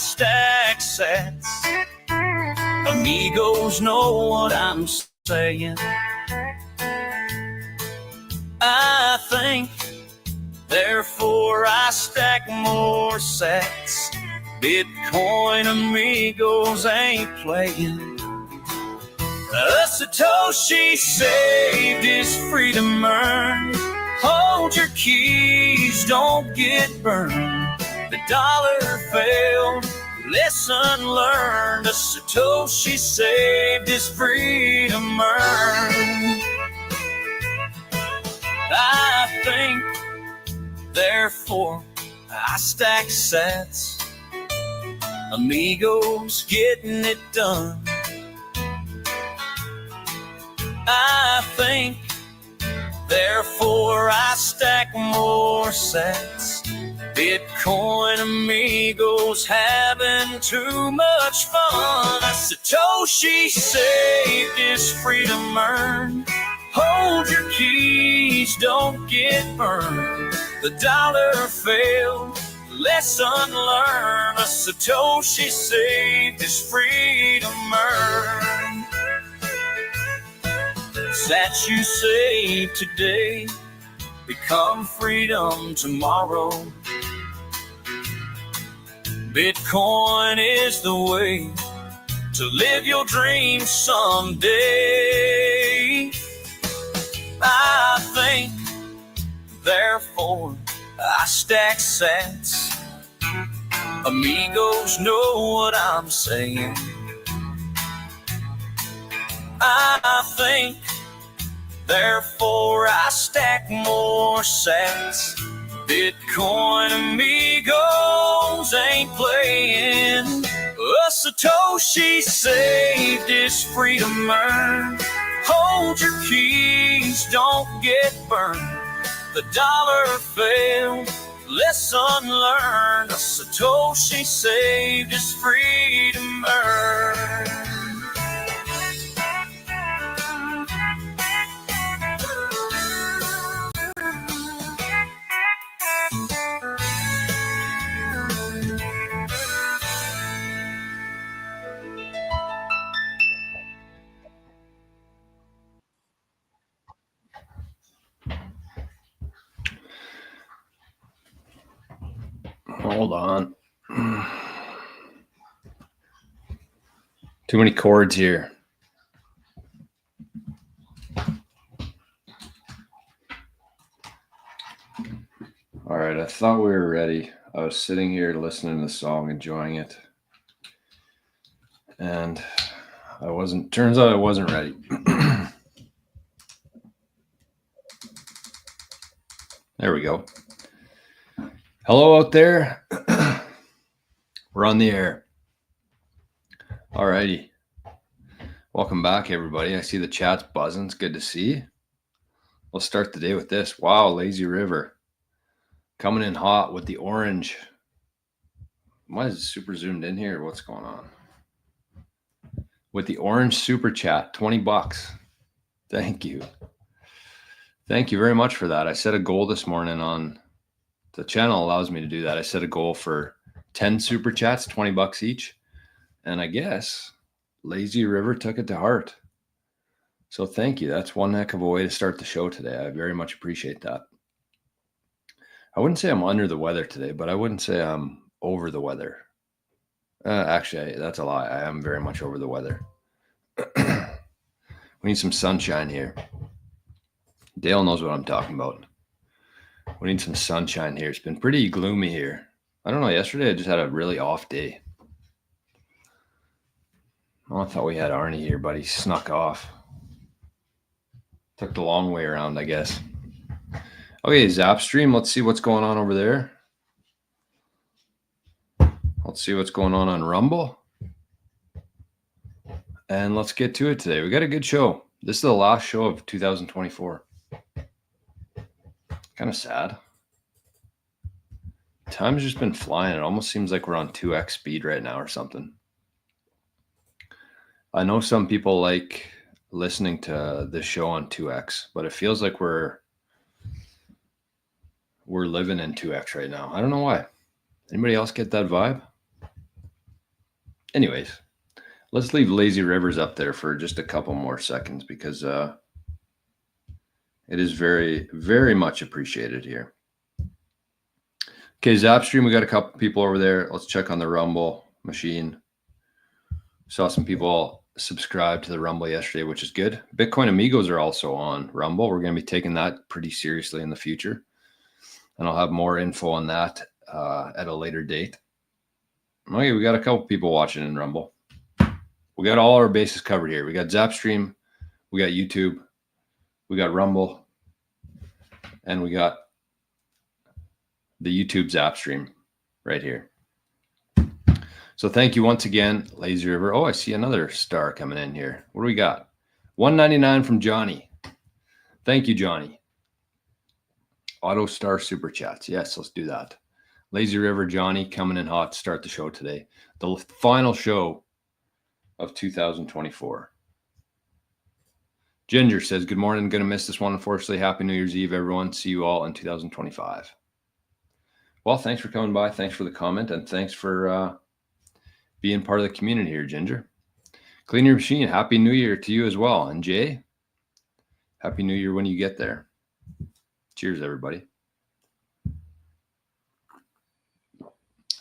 stack sets. Amigos know what I'm saying. I think, therefore I stack more sets. Bitcoin amigos ain't playing. A Satoshi saved his freedom earned. Hold your keys, don't get burned. The dollar failed, lesson learned. A Satoshi saved his freedom earned. I think, therefore I stack sets. Amigos getting it done. I think, therefore I stack more sets. Bitcoin amigos having too much fun. A Satoshi saved his freedom earned. Hold your keys, don't get burned. The dollar failed, lesson learned. A Satoshi saved his freedom earned. That you save today become freedom tomorrow. Bitcoin is the way to live your dreams someday. I think, therefore I stack sats. Amigos know what I'm saying. I think, therefore I stack more sats. Bitcoin amigos ain't playing. A Satoshi saved his freedom earned. Hold your keys, don't get burned. The dollar failed, lesson learned. A Satoshi saved his freedom earned. Hold on. Too many chords here. All right, I thought we were ready. I was sitting here listening to the song, enjoying it. And turns out I wasn't ready. There we go. Hello out there. We're on the air. All righty. Welcome back, everybody. I see the chat's buzzing. It's good to see. We'll start the day with this. Wow, Lazy River. Coming in hot with the orange. Why is it super zoomed in here? What's going on? With the orange super chat, $20. Thank you. Thank you very much for that. I set a goal this morning on the channel allows me to do that. I set a goal for 10 super chats, $20 each. And I guess Lazy River took it to heart. So thank you. That's one heck of a way to start the show today. I very much appreciate that. I wouldn't say I'm under the weather today, but I wouldn't say I'm over the weather. Actually, that's a lie. I am very much over the weather. We need some sunshine here. Dale knows what I'm talking about. We need some sunshine here. It's been pretty gloomy here. I don't know. Yesterday, I just had a really off day. Oh, I thought we had Arnie here, but he snuck off. Took the long way around, I guess. Okay, Zapstream. Let's see what's going on over there. Let's see what's going on Rumble. And let's get to it today. We got a good show. This is the last show of 2024. Kind of sad. Time's just been flying. It almost seems like we're on 2x speed right now or something. I know some people like listening to this show on 2x, but it feels like we're living in 2x right now. I don't know why. Anybody else get that vibe? anyways, let's leave Lazy Rivers up there for just a couple more seconds because it is very, very much appreciated here. Okay, Zapstream, we got a couple people over there. Let's check on the Rumble machine. Saw some people subscribe to the Rumble yesterday, which is good. Bitcoin Amigos are also on Rumble. We're going to be taking that pretty seriously in the future. And I'll have more info on that at a later date. Okay, we got a couple people watching in Rumble. We got all our bases covered here. We got Zapstream, we got YouTube, we got Rumble, and we got the YouTube Zapstream right here. So thank you once again, Lazy River. Oh, I see another star coming in here. What do we got? 199 from Johnny. Thank you, Johnny. Auto Star Super Chats. Yes, let's do that. Lazy River, Johnny, coming in hot to start the show today. The final show of 2024. Ginger says, good morning. Going to miss this one, unfortunately. Happy New Year's Eve, everyone. See you all in 2025. Well, thanks for coming by. Thanks for the comment. And thanks for being part of the community here, Ginger. Clean Your Machine. Happy New Year to you as well. And Jay, Happy New Year when you get there. Cheers, everybody.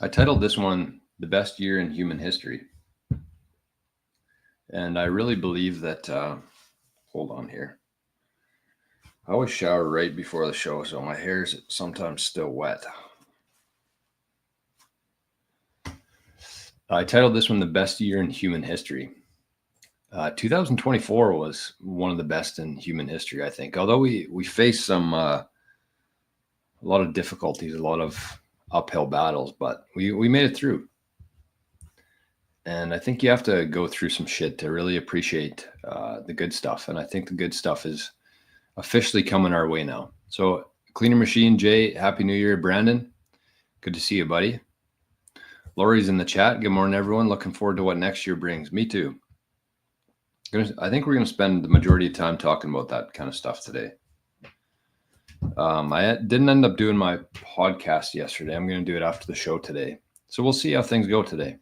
I titled this one, The Best Year in Human History. And I really believe that, hold on here. I always shower right before the show, so my hair's sometimes still wet. I titled this one, The Best Year in Human History. 2024 was one of the best in human history, I think. Although we faced some, a lot of difficulties, a lot of uphill battles, but we made it through. And I think you have to go through some shit to really appreciate the good stuff. And I think the good stuff is officially coming our way now. So Cleaner Machine, Jay, Happy New Year. Brandon, good to see you, buddy. Lori's in the chat. Good morning, everyone. Looking forward to what next year brings. Me too. I think we're going to spend the majority of time talking about that kind of stuff today. I didn't end up doing my podcast yesterday. I'm going to do it after the show today. So we'll see how things go today.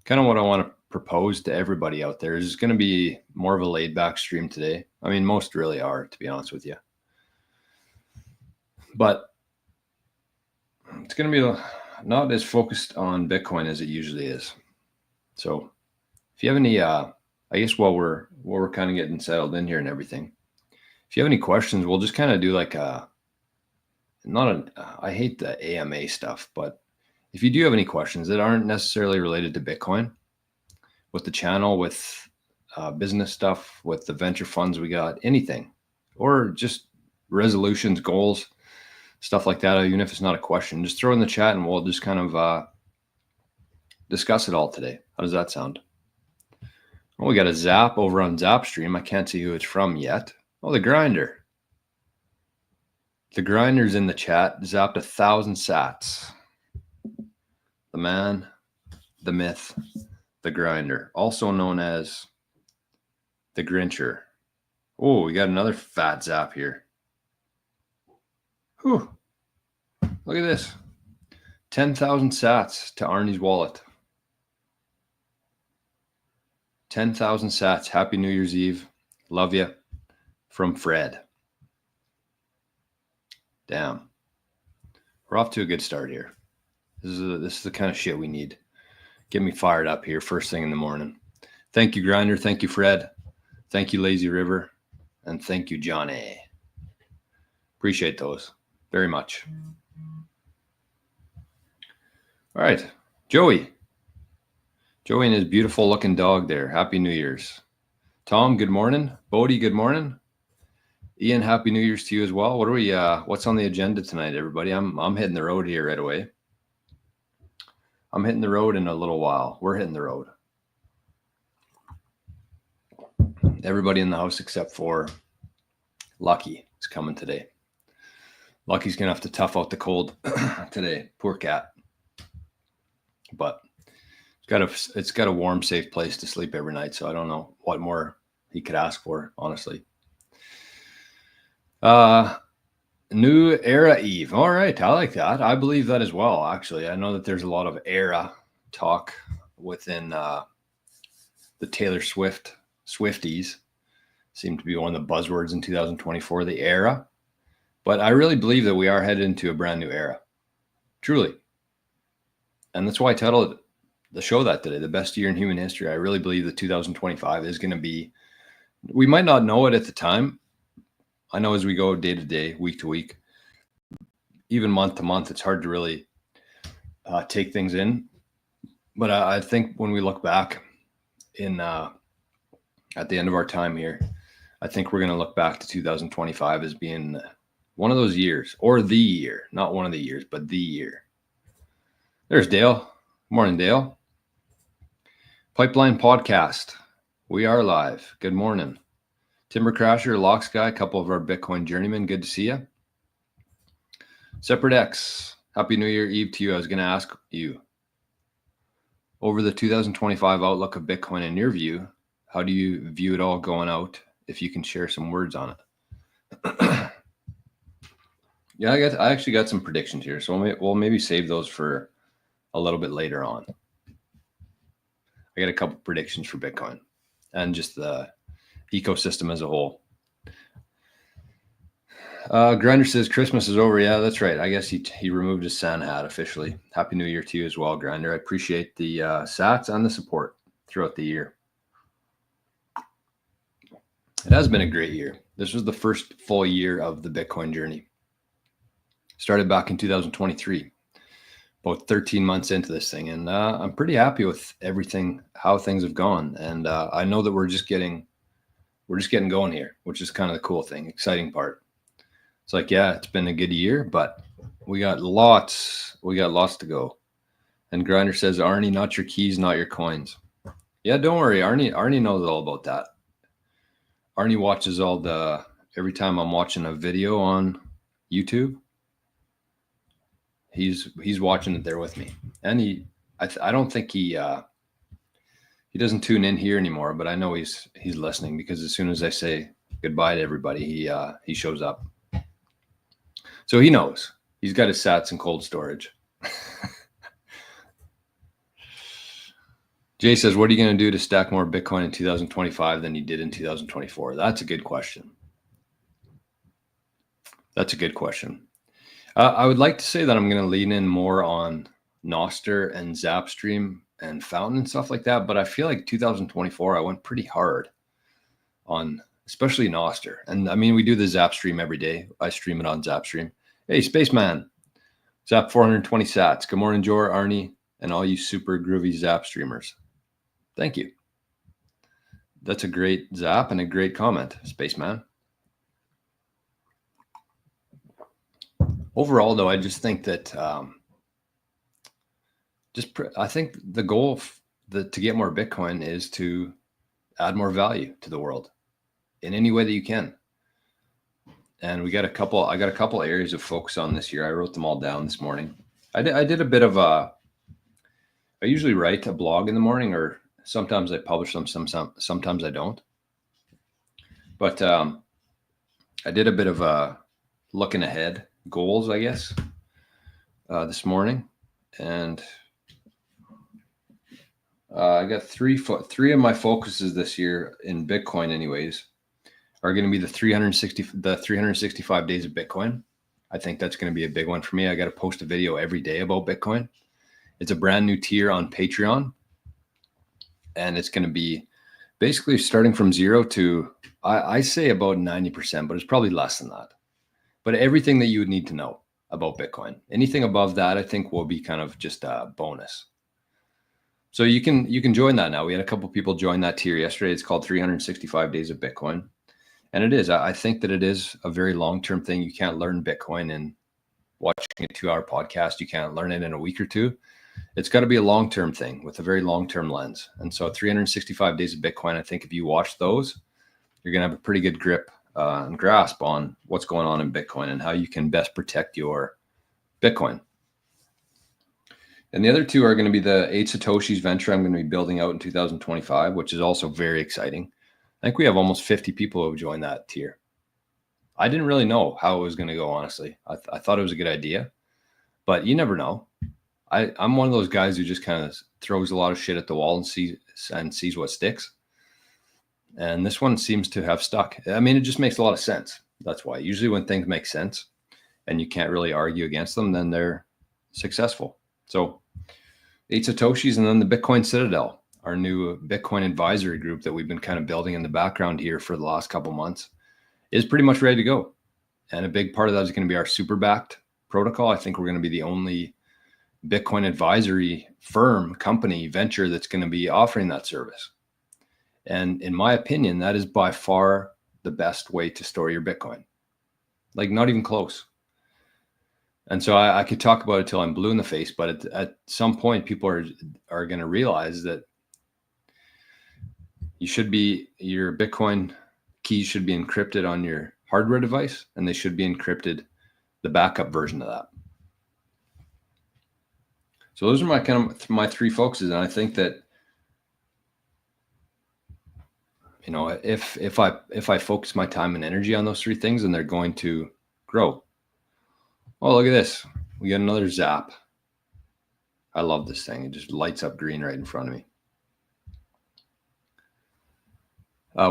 Kind of what I want to propose to everybody out there is going to be more of a laid back stream today. I mean, most really are, to be honest with you. But it's going to be not as focused on Bitcoin as it usually is. So if you have any, I guess while we're kind of getting settled in here and everything, if you have any questions, we'll just kind of do like I hate the AMA stuff, but if you do have any questions that aren't necessarily related to Bitcoin, with the channel, with business stuff, with the venture funds we got, anything, or just resolutions, goals, stuff like that, even if it's not a question, just throw in the chat and we'll just kind of discuss it all today. How does that sound? Well, we got a Zap over on Zapstream. I can't see who it's from yet. Oh, the Grinder. The Grinder's in the chat. Zapped 1,000 sats. The man, the myth, the Grinder, also known as the Grincher. Oh, we got another fat zap here. Whew. Look at this. 10,000 sats to Arnie's wallet. 10,000 sats. Happy New Year's Eve. Love you. From Fred. Damn. We're off to a good start here. This is the kind of shit we need. Get me fired up here first thing in the morning. Thank you, Grinder. Thank you, Fred. Thank you, Lazy River. And thank you, Johnny. Appreciate those very much. All right. Joey. Joey and his beautiful looking dog there. Happy New Year's. Tom, good morning. Bodie, good morning. Ian, Happy New Year's to you as well. What are we? What's on the agenda tonight, everybody? I'm hitting the road here right away. I'm hitting the road in a little while. We're hitting the road. Everybody in the house except for Lucky is coming today. Lucky's gonna have to tough out the cold today. Poor cat. But it's got a warm, safe place to sleep every night. So I don't know what more he could ask for, honestly. New Era Eve. All right. I like that. I believe that as well, actually. I know that there's a lot of era talk within the Taylor Swifties seem to be one of the buzzwords in 2024, the era. But I really believe that we are headed into a brand new era, truly. And that's why I titled the show that today, The Best Year in Human History. I really believe that 2025 is going to be, we might not know it at the time. I know as we go day to day, week to week, even month to month, it's hard to really take things in. But I think when we look back at the end of our time here, I think we're going to look back to 2025 as being one of those years, or the year, not one of the years, but the year. There's Dale. Morning, Dale. Pipeline Podcast. We are live. Good morning. Timber Crasher, Locks Guy, a couple of our Bitcoin Journeyman. Good to see you. Separate X. Happy New Year Eve to you. I was going to ask you, over the 2025 outlook of Bitcoin, in your view, how do you view it all going out? If you can share some words on it. Yeah, I actually got some predictions here, so we'll maybe save those for a little bit later on. I got a couple predictions for Bitcoin and just the ecosystem as a whole. Grinder says Christmas is over. Yeah, that's right. I guess he removed his Santa hat officially. Happy New Year to you as well, Grinder. I appreciate the sats and the support throughout the year. It has been a great year. This was the first full year of the Bitcoin journey. Started back in 2023, about 13 months into this thing. And I'm pretty happy with everything, how things have gone. And I know that we're just getting going here, which is kind of the cool thing, exciting part. It's like, yeah, it's been a good year, but we got lots to go. And Grinder says, Arnie, not your keys, not your coins. Yeah, don't worry. Arnie knows all about that. Arnie watches every time I'm watching a video on YouTube, he's watching it there with me. And I don't think he doesn't tune in here anymore, but I know he's listening, because as soon as I say goodbye to everybody, he shows up. So he knows. He's got his sats in cold storage. Jay says, what are you going to do to stack more Bitcoin in 2025 than you did in 2024? That's a good question. I would like to say that I'm going to lean in more on Nostr and Zapstream and Fountain and stuff like that. But I feel like 2024, I went pretty hard on especially Nostr. And I mean, we do the Zapstream every day. I stream it on Zapstream. Hey, Spaceman, Zap 420 sats. Good morning, Jor, Arnie, and all you super groovy Zap streamers. Thank you. That's a great Zap and a great comment, Spaceman. Overall, though, I just think that I think the goal to get more Bitcoin is to add more value to the world in any way that you can. And I got a couple areas of focus on this year. I wrote them all down this morning. I did a bit of I usually write a blog in the morning, or sometimes I publish them, sometimes I don't. But I did a bit of looking ahead goals, I guess, this morning. And I got three of my focuses this year in Bitcoin anyways are going to be the 365 days of Bitcoin. I think that's going to be a big one for me. I got to post a video every day about Bitcoin. It's a brand new tier on Patreon, and it's going to be basically starting from zero to, I say about 90%, but it's probably less than that. But everything that you would need to know about Bitcoin, anything above that, I think will be kind of just a bonus. So you can join that now. We had a couple people join that tier yesterday. It's called 365 Days of Bitcoin. And it is. I think that it is a very long-term thing. You can't learn Bitcoin in watching a 2-hour podcast. You can't learn it in a week or two. It's got to be a long-term thing with a very long-term lens. And so 365 Days of Bitcoin, I think if you watch those, you're going to have a pretty good grip and grasp on what's going on in Bitcoin and how you can best protect your Bitcoin. And the other two are going to be the 8 Satoshis venture I'm going to be building out in 2025, which is also very exciting. I think we have almost 50 people who have joined that tier. I didn't really know how it was going to go, honestly. I thought it was a good idea, but you never know. I'm one of those guys who just kind of throws a lot of shit at the wall and sees what sticks. And this one seems to have stuck. I mean, it just makes a lot of sense. That's why usually when things make sense and you can't really argue against them, then they're successful. So 8 Satoshis, and then the Bitcoin Citadel, our new Bitcoin advisory group that we've been kind of building in the background here for the last couple months, is pretty much ready to go. And a big part of that is going to be our super backed protocol. I think we're going to be the only Bitcoin advisory firm, company, venture that's going to be offering that service. And in my opinion, that is by far the best way to store your Bitcoin. Like, not even close. And so I could talk about it till I'm blue in the face, but at some point, people are going to realize that your Bitcoin keys should be encrypted on your hardware device, and they should be encrypted, the backup version of that. So those are my 3 focuses, and I think that, you know, if I focus my time and energy on those 3 things, then they're going to grow. Oh, look at this. We got another zap. I love this thing. It just lights up green right in front of me.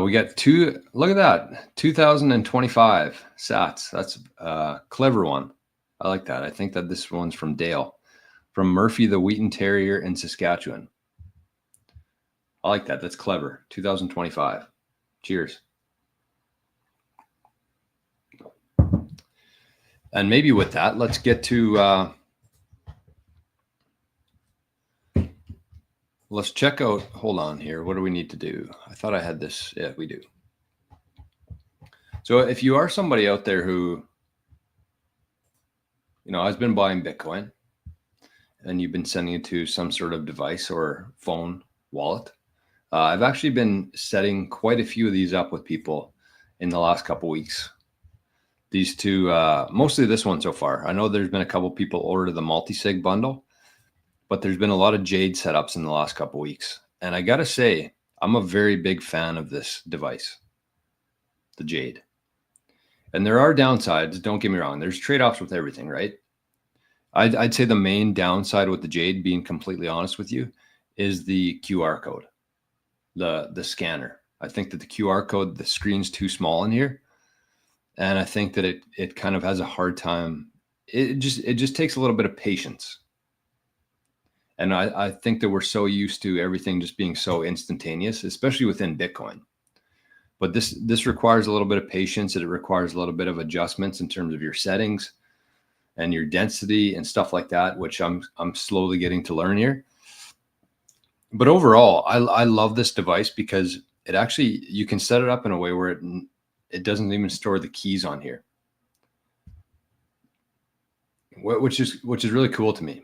We got look at that, 2025 sats. That's a clever one. I like that. I think that this one's from Dale, from Murphy the Wheaton Terrier in Saskatchewan. I like that. That's clever. 2025. Cheers. And maybe with that, let's get to, let's check out, hold on here. What do we need to do? I thought I had this. Yeah, we do. So if you are somebody out there who, you know, has been buying Bitcoin and you've been sending it to some sort of device or phone wallet, I've actually been setting quite a few of these up with people in the last couple weeks. These 2, mostly this one so far. I know there's been a couple people order the multi-sig bundle, but there's been a lot of Jade setups in the last couple weeks. And I got to say, I'm a very big fan of this device, the Jade. And there are downsides, don't get me wrong. There's trade-offs with everything, right? I'd say the main downside with the Jade, being completely honest with you, is the QR code, the scanner. I think that the QR code, the screen's too small in here. And I think that it kind of has a hard time. It just takes a little bit of patience. And I think that we're so used to everything just being so instantaneous, especially within Bitcoin. But this requires a little bit of patience. It requires a little bit of adjustments in terms of your settings and your density and stuff like that, which I'm slowly getting to learn here. But overall, I love this device because it actually, you can set it up in a way where it doesn't even store the keys on here, which is really cool to me.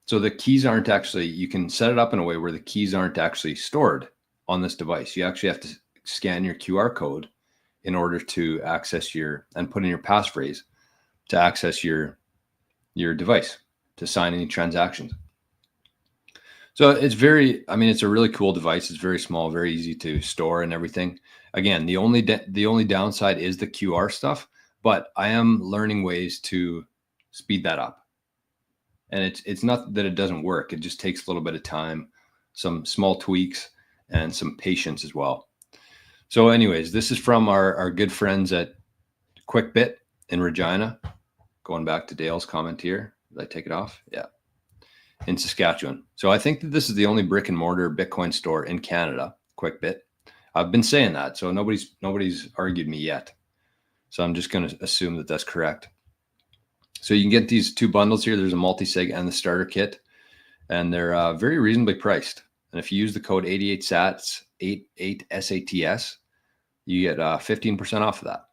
So the keys aren't actually, you can set it up in a way where the keys aren't actually stored on this device. You actually have to scan your QR code in order to access and put in your passphrase to access your device, to sign any transactions. So it's it's a really cool device. It's very small, very easy to store and everything. Again, the only downside is the QR stuff, but I am learning ways to speed that up. And it's not that it doesn't work. It just takes a little bit of time, some small tweaks, and some patience as well. So anyways, this is from our good friends at QuickBit in Regina. Going back to Dale's comment here. Did I take it off? Yeah. In Saskatchewan. So I think that this is the only brick and mortar Bitcoin store in Canada, QuickBit. I've been saying that, so nobody's argued me yet. So I'm just going to assume that that's correct. So you can get these 2 bundles here. There's a multi-sig and the starter kit, and they're very reasonably priced. And if you use the code 88SATS, 88SATS, you get 15% off of that.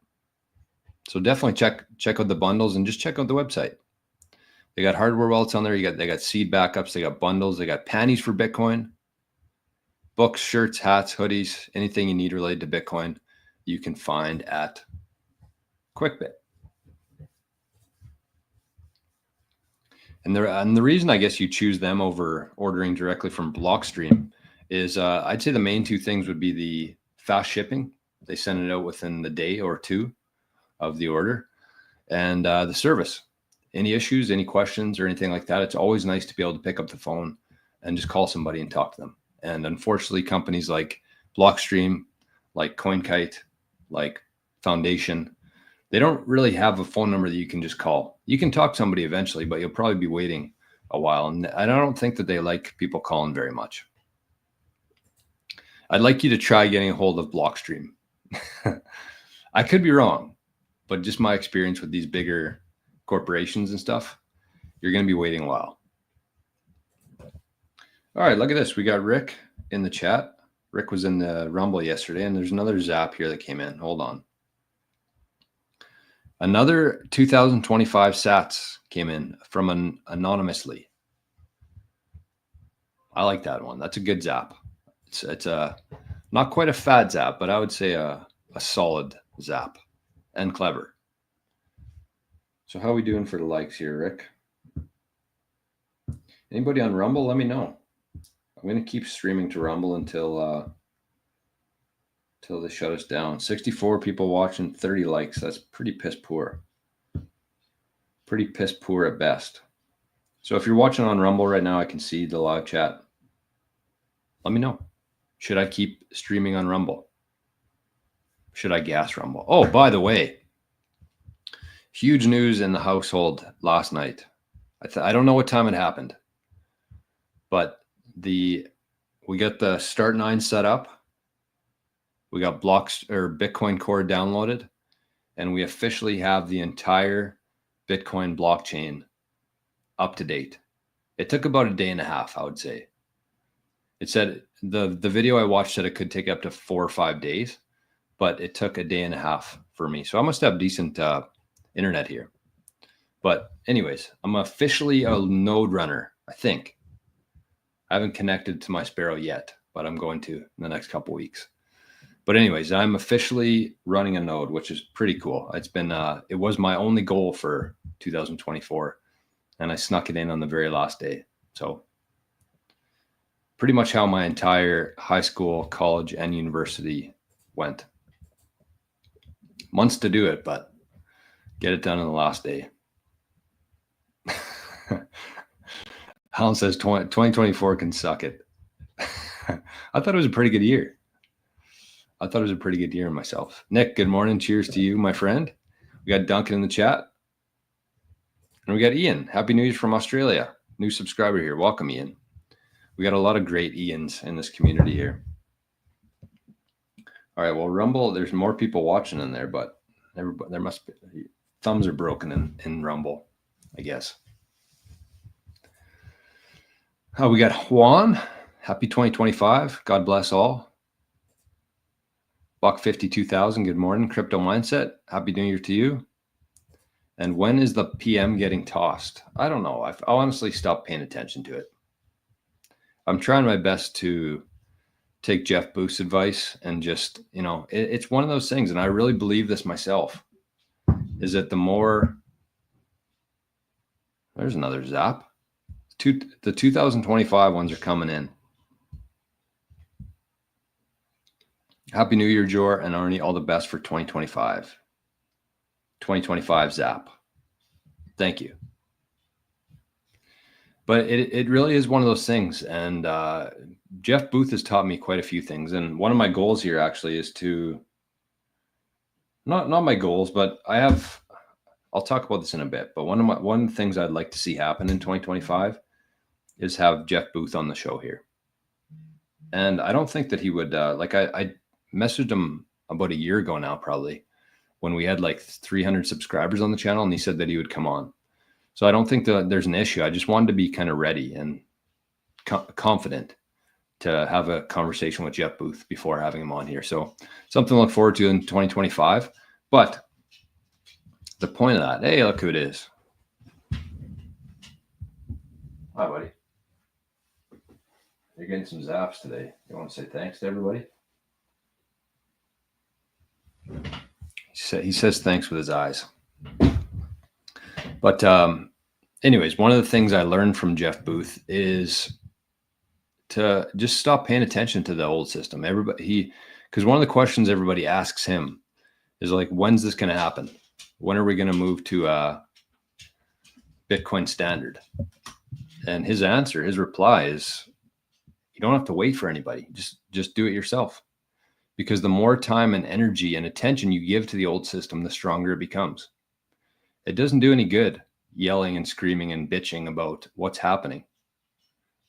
So definitely check out the bundles and just check out the website. They got hardware wallets on there. They got seed backups. They got bundles. They got panties for Bitcoin, books, shirts, hats, hoodies, anything you need related to Bitcoin, you can find at QuickBit. And the reason I guess you choose them over ordering directly from Blockstream is I'd say the main 2 things would be the fast shipping. They send it out within the day or 2 of the order, and the service. Any issues, any questions or anything like that, it's always nice to be able to pick up the phone and just call somebody and talk to them. And unfortunately, companies like Blockstream, like CoinKite, like Foundation, they don't really have a phone number that you can just call. You can talk to somebody eventually, but you'll probably be waiting a while. And I don't think that they like people calling very much. I'd like you to try getting a hold of Blockstream. I could be wrong, but just my experience with these bigger corporations and stuff, you're going to be waiting a while. All right, look at this. We got Rick in the chat. Rick was in the Rumble yesterday, and there's another zap here that came in. Hold on. Another 2025 sats came in from an anonymously. I like that one. That's a good zap. It's a not quite a fad zap, but I would say a solid zap and clever. So how are we doing for the likes here, Rick? Anybody on Rumble? Let me know. I'm going to keep streaming to Rumble until they shut us down. 64 people watching, 30 likes. That's pretty piss poor. Pretty piss poor at best. So if you're watching on Rumble right now, I can see the live chat. Let me know. Should I keep streaming on Rumble? Should I gas Rumble? Oh, by the way, huge news in the household last night. I don't know what time it happened, but we got the Start 9 set up. We got Bitcoin Core downloaded, and we officially have the entire Bitcoin blockchain up to date. It took about a day and a half, I would say. It said the video I watched said it could take up to 4 or 5 days, but it took a day and a half for me. So I must have decent internet here. But anyways, I'm officially a node runner, I think. I haven't connected to my Sparrow yet, but I'm going to in the next couple weeks. But anyways, I'm officially running a node, which is pretty cool. It's been it was my only goal for 2024, and I snuck it in on the very last day. So pretty much how my entire high school, college, and university went. Months to do it, but get it done on the last day. Alan says 2024 can suck it. I thought it was a pretty good year. I thought it was a pretty good year myself. Nick, good morning. Cheers to you, my friend. We got Duncan in the chat. And we got Ian. Happy New Year from Australia. New subscriber here. Welcome, Ian. We got a lot of great Ians in this community here. All right, well, Rumble, there's more people watching in there, but there must be, thumbs are broken in Rumble, I guess. Oh, we got Juan. Happy 2025. God bless all. Buck 52,000. Good morning. Crypto Mindset. Happy New Year to you. And when is the PM getting tossed? I don't know. I've honestly stopped paying attention to it. I'm trying my best to take Jeff Booth's advice and just, it's one of those things. And I really believe this myself, is that the more, there's another zap. The 2025 ones are coming in. Happy New Year, Jor and Arnie. All the best for 2025. 2025 zap. Thank you. But it really is one of those things. And Jeff Booth has taught me quite a few things. And one of my goals here actually is to, not my goals, but I'll talk about this in a bit. But one of the things I'd like to see happen in 2025 is have Jeff Booth on the show here. And I don't think that he would, I messaged him about a year ago now, probably, when we had like 300 subscribers on the channel, and he said that he would come on. So I don't think that there's an issue. I just wanted to be kind of ready and confident to have a conversation with Jeff Booth before having him on here. So something to look forward to in 2025. But the point of that, hey, look who it is. Hi, buddy. You're getting some zaps today. You want to say thanks to everybody? He says thanks with his eyes. But anyways, one of the things I learned from Jeff Booth is to just stop paying attention to the old system. Because one of the questions everybody asks him is like, when's this going to happen? When are we going to move to Bitcoin standard? And his answer, his reply is, you don't have to wait for anybody. Just do it yourself. Because the more time and energy and attention you give to the old system, the stronger it becomes. It doesn't do any good yelling and screaming and bitching about what's happening.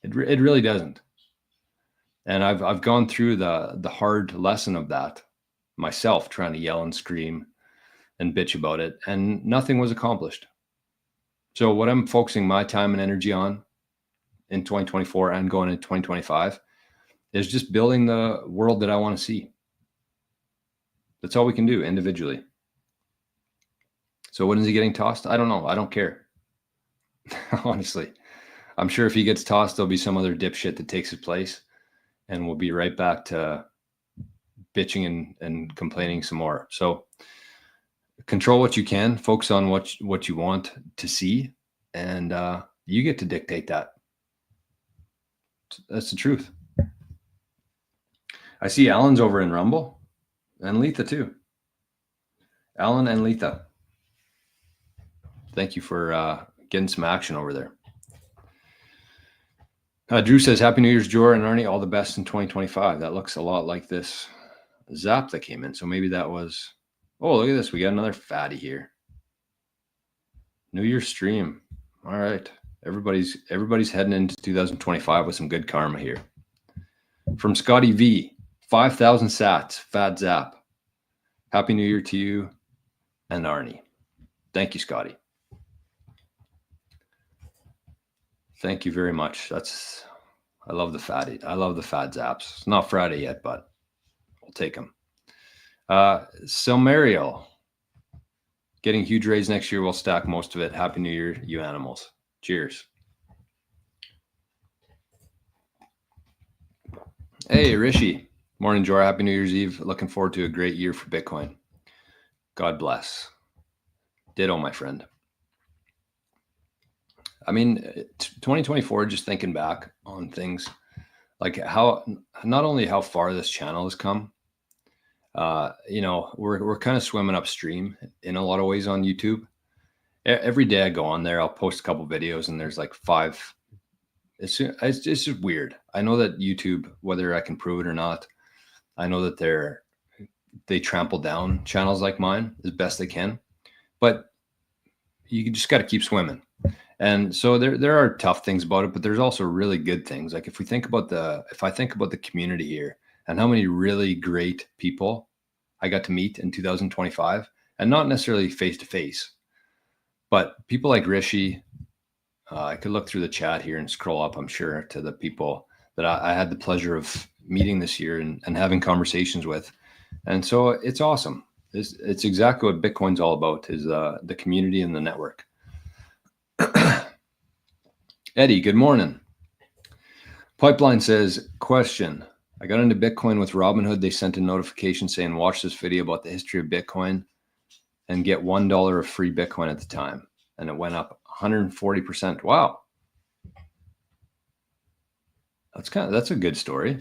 It really doesn't. And I've gone through the hard lesson of that myself, trying to yell and scream and bitch about it, and nothing was accomplished. So what I'm focusing my time and energy on in 2024 and going into 2025 is just building the world that I want to see. That's all we can do individually. So when is he getting tossed? I don't know. I don't care. Honestly, I'm sure if he gets tossed, there'll be some other dipshit that takes his place, and we'll be right back to bitching and complaining some more. So control what you can, focus on what you want to see, and you get to dictate that. That's the truth. I see Alan's over in Rumble, and Letha too. Alan and Letha, thank you for getting some action over there. Drew says, Happy New Year's, Jor and Arnie. All the best in 2025. That looks a lot like this zap that came in. So maybe that was, oh, look at this. We got another fatty here. New Year's stream. All right. Everybody's heading into 2025 with some good karma here. From Scotty V, 5,000 sats, fat zap. Happy New Year to you and Arnie. Thank you, Scotty. Thank you very much. I love the fatty. I love the fat zaps. It's not Friday yet, but we'll take them. Silmariel, getting huge raise next year. We'll stack most of it. Happy New Year, you animals. Cheers. Hey, Rishi. Morning, Jor. Happy New Year's Eve. Looking forward to a great year for Bitcoin. God bless. Ditto, my friend. I mean, 2024, just thinking back on things like how, not only how far this channel has come, we're kind of swimming upstream in a lot of ways on YouTube. Every day I go on there, I'll post a couple videos and there's like 5. It's just weird. I know that YouTube, whether I can prove it or not, I know that they trample down channels like mine as best they can, but you just got to keep swimming. And so there are tough things about it, but there's also really good things. Like if I think about the community here and how many really great people I got to meet in 2025, and not necessarily face to face, but people like Rishi, I could look through the chat here and scroll up, I'm sure, to the people that I had the pleasure of meeting this year and having conversations with. And so it's awesome. It's exactly what Bitcoin's all about, is the community and the network. Eddie, good morning. Pipeline says, question. I got into Bitcoin with Robinhood. They sent a notification saying, watch this video about the history of Bitcoin and get $1 of free Bitcoin at the time. And it went up 140%. Wow. That's a good story.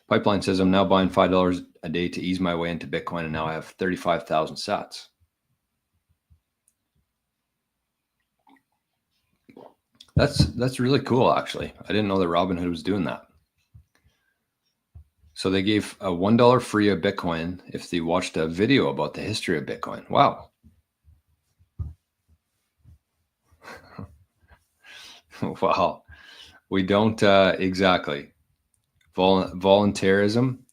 Pipeline says, I'm now buying $5 a day to ease my way into Bitcoin, and now I have 35,000 sats. That's really cool, actually. I didn't know that Robinhood was doing that. So they gave a $1 free of Bitcoin if they watched a video about the history of Bitcoin. Wow. Wow. We don't exactly. Voluntarism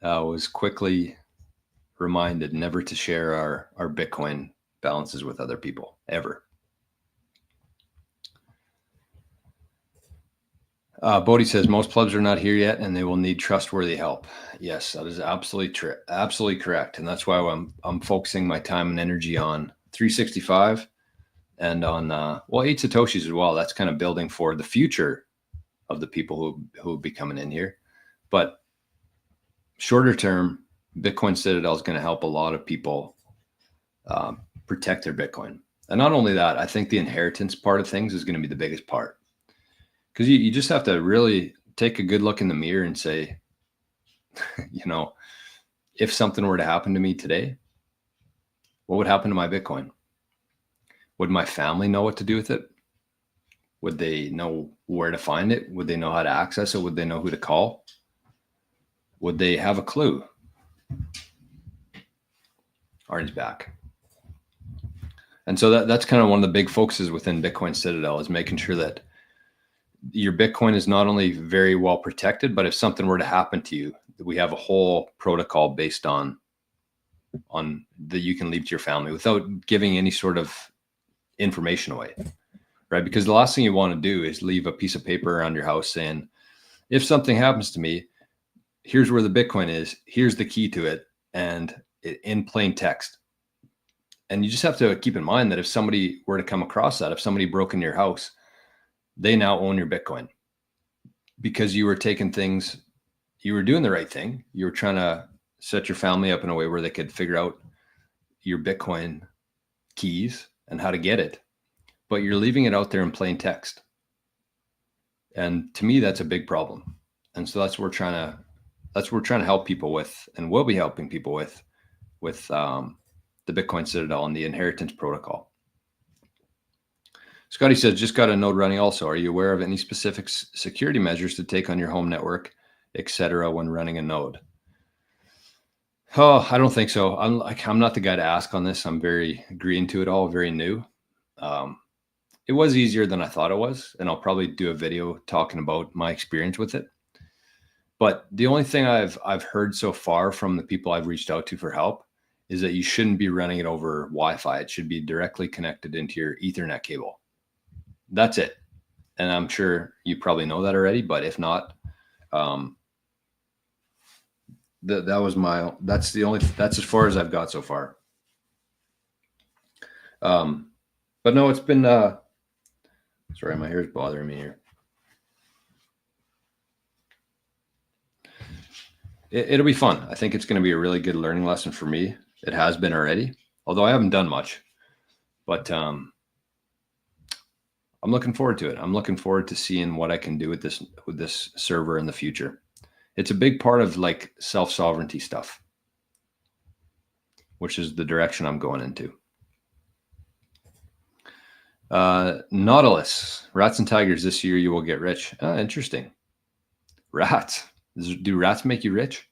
was quickly reminded never to share our Bitcoin balances with other people, ever. Bodhi says, most plebs are not here yet, and they will need trustworthy help. Yes, that is absolutely correct. And that's why I'm focusing my time and energy on 365 and on, 8 Satoshis as well. That's kind of building for the future of the people who will be coming in here. But shorter term, Bitcoin Citadel is going to help a lot of people protect their Bitcoin. And not only that, I think the inheritance part of things is going to be the biggest part. Because you just have to really take a good look in the mirror and say, if something were to happen to me today, what would happen to my Bitcoin? Would my family know what to do with it? Would they know where to find it? Would they know how to access it? Would they know who to call? Would they have a clue? Arnie's back. And so that's kind of one of the big focuses within Bitcoin Citadel, is making sure that your Bitcoin is not only very well protected, but if something were to happen to you, we have a whole protocol based on that you can leave to your family without giving any sort of information away, right? Because the last thing you want to do is leave a piece of paper around your house saying, if something happens to me, here's where the Bitcoin is, here's the key to it, and in plain text. And you just have to keep in mind that if somebody were to come across that, if somebody broke into your house, they now own your Bitcoin because you were taking things, you were doing the right thing. You were trying to set your family up in a way where they could figure out your Bitcoin keys and how to get it, but you're leaving it out there in plain text. And to me, that's a big problem. And so that's what we're trying to help people with, and we'll be helping people with the Bitcoin Citadel and the inheritance protocol. Scotty says, just got a node running also. Are you aware of any specific security measures to take on your home network, etc., when running a node? Oh, I don't think so. I'm not the guy to ask on this. I'm very green to it all, very new. It was easier than I thought it was, and I'll probably do a video talking about my experience with it. But the only thing I've heard so far from the people I've reached out to for help is that you shouldn't be running it over Wi-Fi. It should be directly connected into your Ethernet cable. That's it. And I'm sure you probably know that already, but if not, that's as far as I've got so far. But no, it's been, sorry, my hair is bothering me here. It'll be fun. I think it's going to be a really good learning lesson for me. It has been already, although I haven't done much, but I'm looking forward to it. I'm looking forward to seeing what I can do with this server in the future. It's a big part of like self-sovereignty stuff, which is the direction I'm going into. Nautilus, rats and tigers, this year you will get rich. Interesting. Rats. Do rats make you rich?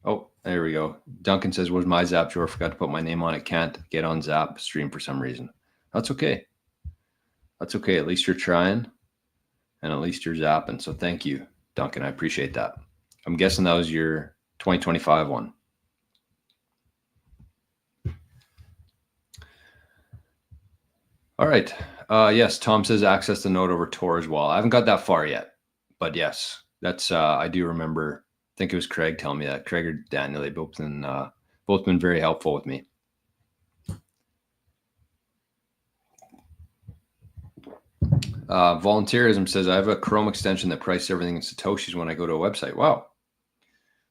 Oh, there we go. Duncan says, where's my Zap drawer? Forgot to put my name on it. Can't get on Zap stream for some reason. That's okay. That's okay. At least you're trying, and at least you're zapping. So thank you, Duncan. I appreciate that. I'm guessing that was your 2025 one. All right. Yes, Tom says access the node over Tor as well. I haven't got that far yet, but yes, that's I do remember. I think it was Craig telling me that. Craig or Daniel, they both been very helpful with me. Volunteerism says, I have a Chrome extension that prices everything in Satoshis when I go to a website. Wow.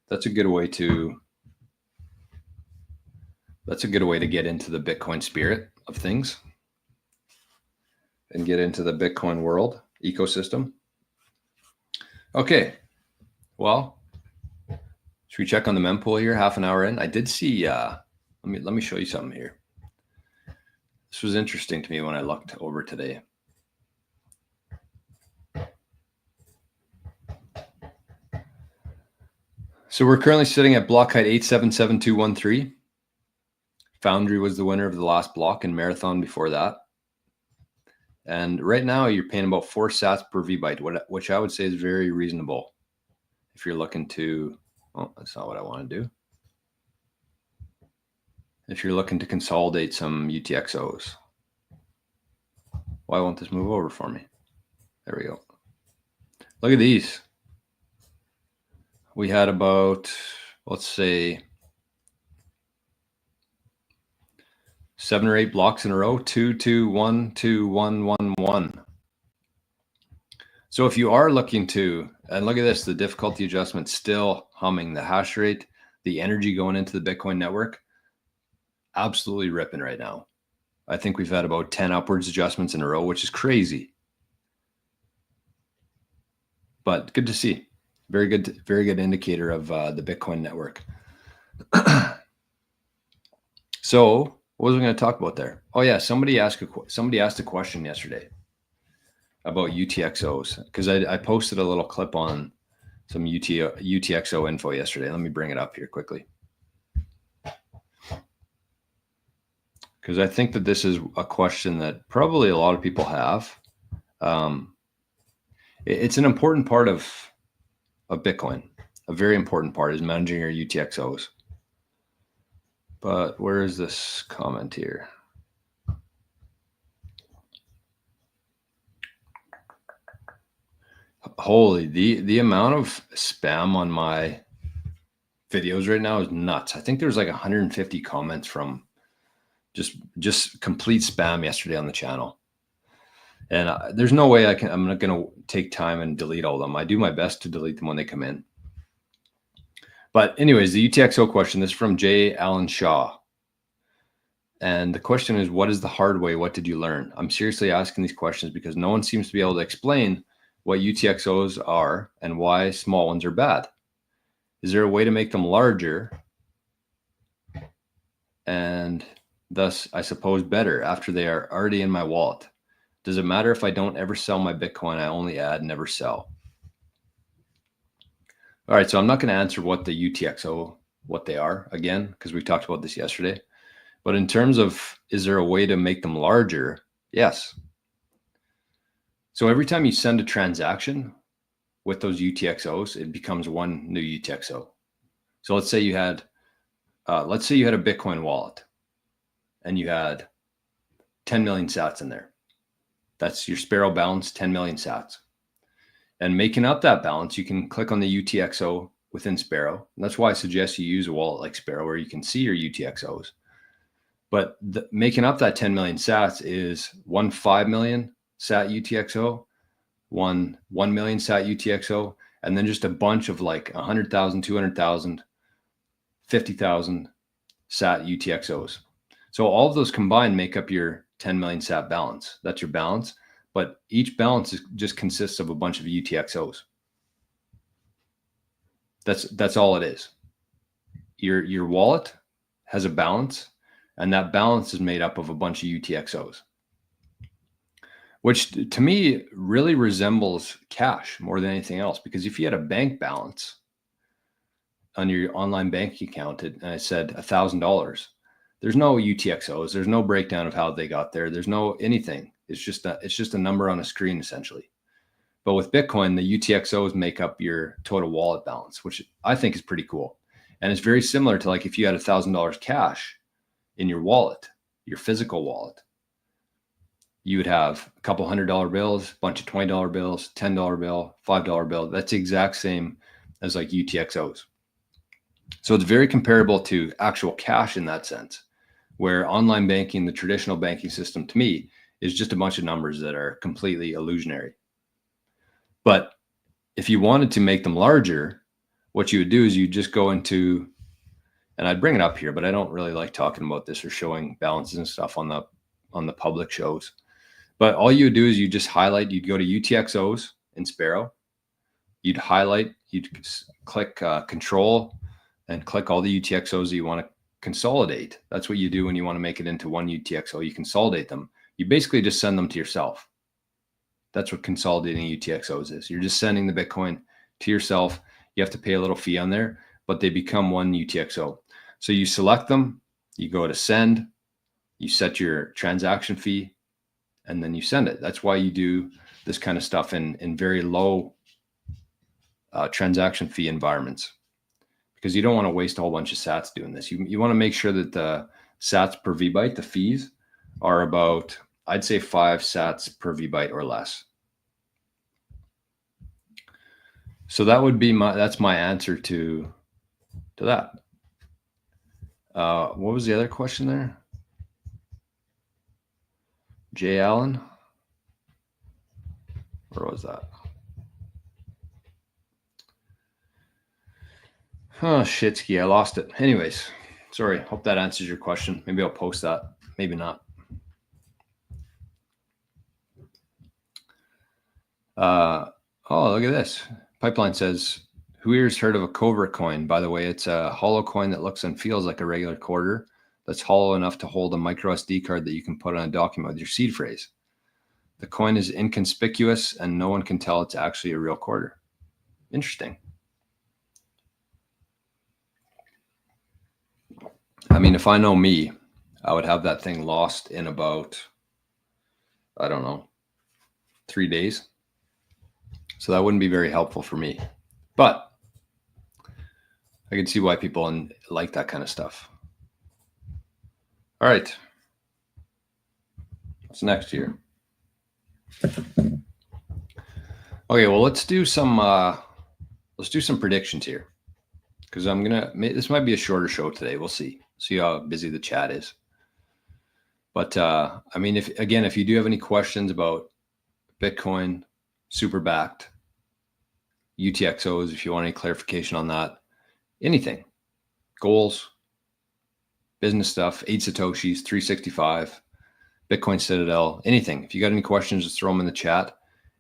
That's a good way to get into the Bitcoin spirit of things and get into the Bitcoin world ecosystem. Okay. Well, should we check on the mempool here? Half an hour in. I did see, let me show you something here. This was interesting to me when I looked over today. So we're currently sitting at block height 877213. Foundry was the winner of the last block, and Marathon before that. And right now you're paying about 4 sats per VByte, which I would say is very reasonable. If you're looking to, oh, that's not what I want to do. If you're looking to consolidate some UTXOs. Why won't this move over for me? There we go. Look at these. We had about, let's say, 7 or 8 blocks in a row, 2, 2, 1, 2, 1, 1, 1. So if you are looking to, and look at this, the difficulty adjustment still humming, the hash rate, the energy going into the Bitcoin network, absolutely ripping right now. I think we've had about 10 upwards adjustments in a row, which is crazy. But good to see. Very good indicator of the Bitcoin network. So What was I going to talk about there? Oh yeah, somebody asked a question yesterday about UTXOs, because I posted a little clip on some UTXO info yesterday. Let me bring it up here quickly, because I think that this is a question that probably a lot of people have. It's an important part of Bitcoin. A very important part is managing your UTXOs. But where is this comment here? Holy, the amount of spam on my videos right now is nuts. I think there's like 150 comments from just complete spam yesterday on the channel. And there's no way I'm not going to take time and delete all of them. I do my best to delete them when they come in. But anyways, the UTXO question, this is from J. Allen Shaw. And the question is, what is the hard way? What did you learn? I'm seriously asking these questions because no one seems to be able to explain what UTXOs are and why small ones are bad. Is there a way to make them larger and thus, I suppose, better after they are already in my wallet? Does it matter if I don't ever sell my Bitcoin? I only add, never sell. All right, so I'm not going to answer what the UTXO, what they are again, because we talked about this yesterday. But in terms of, is there a way to make them larger? Yes. So every time you send a transaction with those UTXOs, it becomes one new UTXO. So let's say you had a Bitcoin wallet and you had 10 million sats in there. That's your Sparrow balance, 10 million sats. And making up that balance, you can click on the UTXO within Sparrow. And that's why I suggest you use a wallet like Sparrow where you can see your UTXOs. But making up that 10 million sats is one 5 million sat UTXO, one 1 million sat UTXO, and then just a bunch of like 100,000, 200,000, 50,000 sat UTXOs. So all of those combined make up your 10 million sat balance. That's your balance. But each balance just consists of a bunch of UTXOs. That's all it is. Your wallet has a balance, and that balance is made up of a bunch of UTXOs, which to me really resembles cash more than anything else. Because if you had a bank balance on your online banking account, and I said $1,000, there's no UTXOs. There's no breakdown of how they got there. There's no anything. It's just a number on a screen essentially. But with Bitcoin, the UTXOs make up your total wallet balance, which I think is pretty cool. And it's very similar to like if you had $1,000 cash in your wallet, your physical wallet, you would have a couple $100 bills, a bunch of $20 bills, $10 bill, $5 bill. That's the exact same as like UTXOs. So it's very comparable to actual cash in that sense, where online banking, the traditional banking system to me, is just a bunch of numbers that are completely illusionary. But if you wanted to make them larger, what you would do is you just go into, and I'd bring it up here, but I don't really like talking about this or showing balances and stuff on the public shows. But all you would do is you just highlight, you'd go to UTXOs in Sparrow, you'd highlight, you'd click control and click all the UTXOs that you want to consolidate. That's what you do when you want to make it into one UTXO. You consolidate them. You basically just send them to yourself. That's what consolidating UTXOs is. You're just sending the Bitcoin to yourself. You have to pay a little fee on there, but they become one UTXO. So you select them, you go to send, you set your transaction fee, and then you send it. That's why you do this kind of stuff in very low transaction fee environments, because you don't want to waste a whole bunch of sats doing this. You want to make sure that the sats per VByte, the fees, are about, I'd say 5 sats per VByte or less. So that would be that's my answer to that. What was the other question there? Jay Allen? Where was that? Oh, shitski, I lost it. Anyways, sorry. Hope that answers your question. Maybe I'll post that. Maybe not. Oh, look at this. Pipeline says, who here's heard of a covert coin? By the way, it's a hollow coin that looks and feels like a regular quarter that's hollow enough to hold a micro SD card that you can put on a document with your seed phrase. The coin is inconspicuous and no one can tell it's actually a real quarter. Interesting. I mean, if I know me, I would have that thing lost in about, I don't know, 3 days. So that wouldn't be very helpful for me. But I can see why people like that kind of stuff. All right. What's next here? Okay, well, let's do some predictions here, because this might be a shorter show today. We'll see how busy the chat is. But I mean, if you do have any questions about Bitcoin, super backed, UTXOs, if you want any clarification on that, anything, goals, business stuff, 8 Satoshis, 365, Bitcoin Citadel, anything. If you got any questions, just throw them in the chat,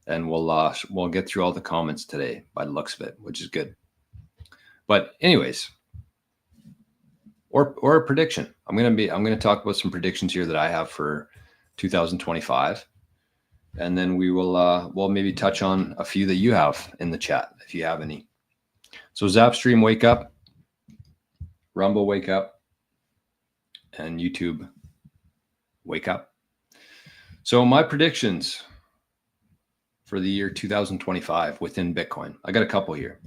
and we'll get through all the comments today by the looks of it, which is good. But anyways, or a prediction. I'm gonna talk about some predictions here that I have for 2025, and then we'll maybe touch on a few that you have in the chat if you have any. So Zapstream, wake up. Rumble, wake up. And YouTube, wake up. So my predictions for the year 2025 within Bitcoin. I got a couple here.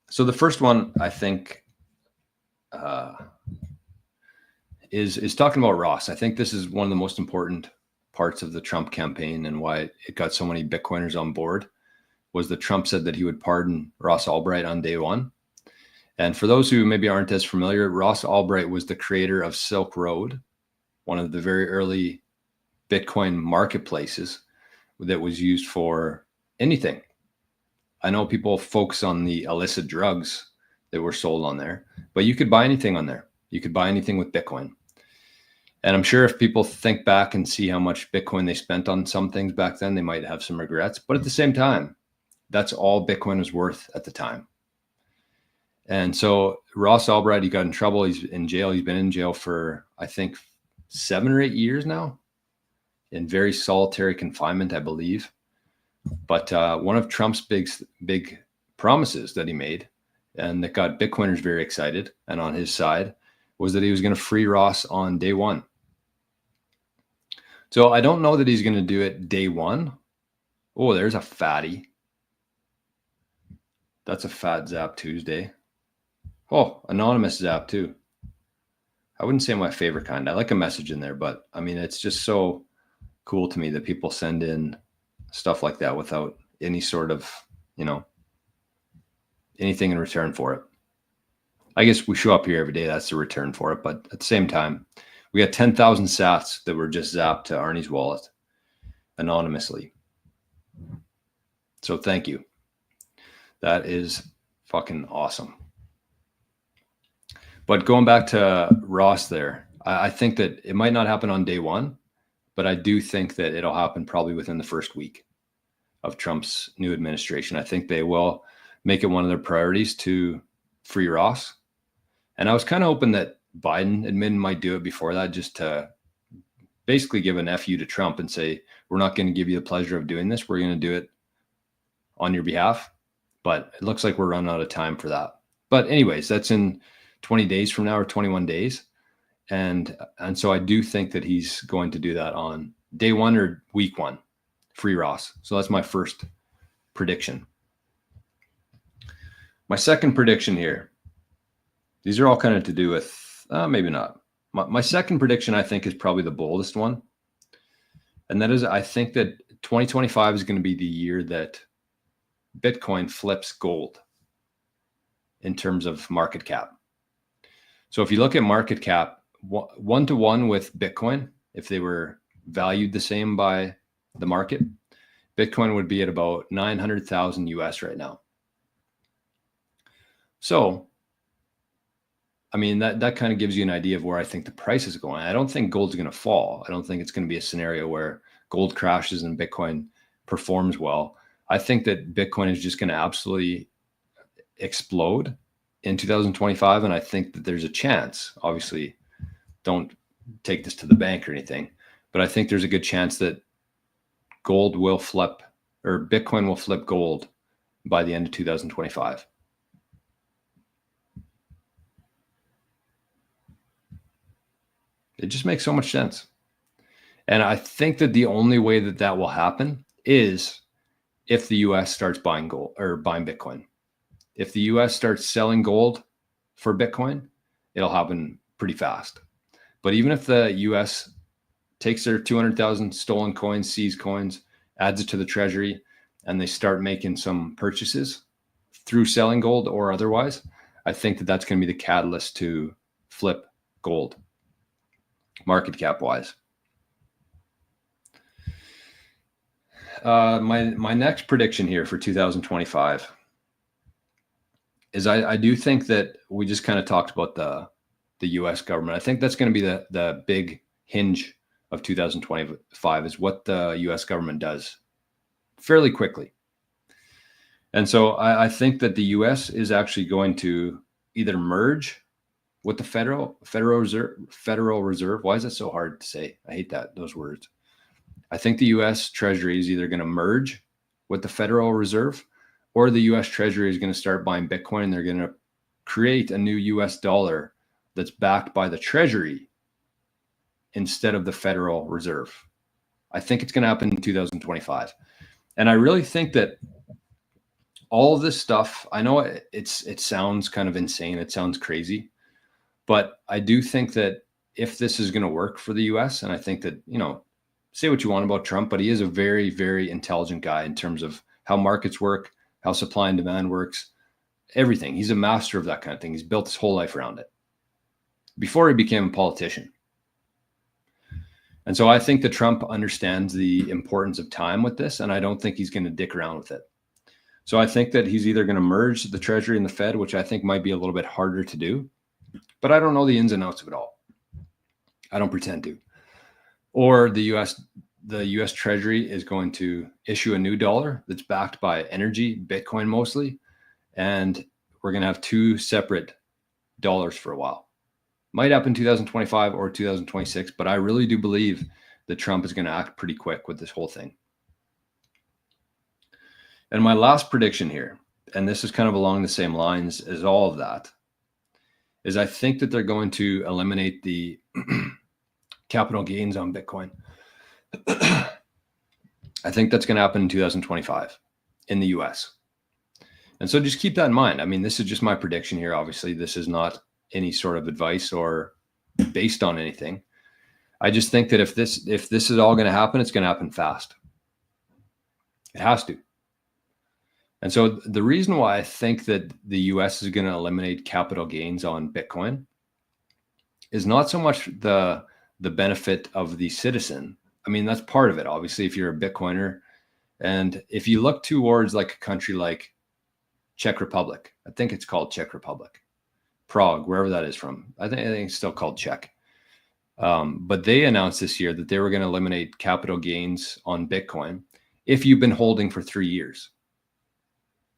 So the first one, I think, is talking about Ross. I think this is one of the most important parts of the Trump campaign, and why it got so many Bitcoiners on board, was that Trump said that he would pardon Ross Ulbright on day one. And for those who maybe aren't as familiar, Ross Ulbright was the creator of Silk Road, one of the very early Bitcoin marketplaces that was used for anything. I know people focus on the illicit drugs that were sold on there, but you could buy anything on there. You could buy anything with Bitcoin. And I'm sure if people think back and see how much Bitcoin they spent on some things back then, they might have some regrets. But at the same time, that's all Bitcoin was worth at the time. And so Ross Ulbright, he got in trouble. He's in jail. He's been in jail for, I think, 7 or 8 years now, in very solitary confinement, I believe. But one of Trump's big promises that he made, and that got Bitcoiners very excited and on his side, was that he was going to free Ross on day one. So I don't know that he's going to do it day one. Oh, there's a fatty. That's a fat Zap Tuesday. Oh, anonymous Zap too. I wouldn't say my favorite kind. I like a message in there, but I mean, it's just so cool to me that people send in stuff like that without any sort of, anything in return for it. I guess we show up here every day. That's the return for it. But at the same time, we got 10,000 sats that were just zapped to Arnie's wallet anonymously. So thank you. That is fucking awesome. But going back to Ross there, I think that it might not happen on day one, but I do think that it'll happen probably within the first week of Trump's new administration. I think they will make it one of their priorities to free Ross. And I was kind of hoping that Biden admin might do it before that, just to basically give an FU to Trump and say, we're not going to give you the pleasure of doing this. We're going to do it on your behalf. But it looks like we're running out of time for that. But anyways, that's in 20 days from now, or 21 days. And so I do think that he's going to do that on day one or week one, free Ross. So that's my first prediction. My second prediction here, these are all kind of to do with, maybe not. My second prediction, I think, is probably the boldest one. And that is, I think that 2025 is going to be the year that Bitcoin flips gold in terms of market cap. So if you look at market cap, 1-to-1 with Bitcoin, if they were valued the same by the market, Bitcoin would be at about 900,000 US right now. So, I mean, that kind of gives you an idea of where I think the price is going. I don't think gold's going to fall. I don't think it's going to be a scenario where gold crashes and Bitcoin performs well. I think that Bitcoin is just going to absolutely explode. in 2025. And I think that there's a chance, obviously, don't take this to the bank or anything, but I think there's a good chance that gold will flip, or Bitcoin will flip gold by the end of 2025. It just makes so much sense. And I think that the only way that that will happen is if the US starts buying gold or buying Bitcoin. If the US starts selling gold for Bitcoin, it'll happen pretty fast. But even if the US takes their 200,000 stolen coins, seized coins, adds it to the treasury, and they start making some purchases through selling gold or otherwise, I think that that's going to be the catalyst to flip gold, market cap wise. My next prediction here for 2025 is I do think that we just kind of talked about the US government. I think that's going to be the big hinge of 2025 is what the US government does fairly quickly. And so I think that the US is actually going to either merge with the Federal Reserve. Why is it so hard to say? I hate those words. I think the US Treasury is either going to merge with the Federal Reserve, or the US Treasury is going to start buying Bitcoin, and they're going to create a new US dollar that's backed by the Treasury instead of the Federal Reserve. I think it's going to happen in 2025. And I really think that all of this stuff, I know it sounds kind of insane. It sounds crazy. But I do think that if this is going to work for the US, and I think that, say what you want about Trump, but he is a very, very intelligent guy in terms of how markets work, how supply and demand works, everything. He's a master of that kind of thing. He's built his whole life around it before he became a politician. And so I think that Trump understands the importance of time with this, and I don't think he's going to dick around with it. So I think that he's either going to merge the Treasury and the Fed, which I think might be a little bit harder to do, but I don't know the ins and outs of it all. I don't pretend to. Or the US Treasury is going to issue a new dollar that's backed by energy, Bitcoin mostly, and we're going to have two separate dollars for a while. Might happen 2025 or 2026, but I really do believe that Trump is going to act pretty quick with this whole thing. And my last prediction here, and this is kind of along the same lines as all of that, is I think that they're going to eliminate the capital gains on Bitcoin. I think that's going to happen in 2025 in the US. And so just keep that in mind. I mean, this is just my prediction here. Obviously, this is not any sort of advice or based on anything. I just think that if this is all going to happen, it's going to happen fast. It has to. And so the reason why I think that the US is going to eliminate capital gains on Bitcoin is not so much the benefit of the citizen. I mean, that's part of it, obviously, if you're a Bitcoiner. And if you look towards like a country like Czech Republic, I think it's called Czech Republic, Prague, wherever that is from. I think it's still called Czech. But they announced this year that they were going to eliminate capital gains on Bitcoin if you've been holding for 3 years.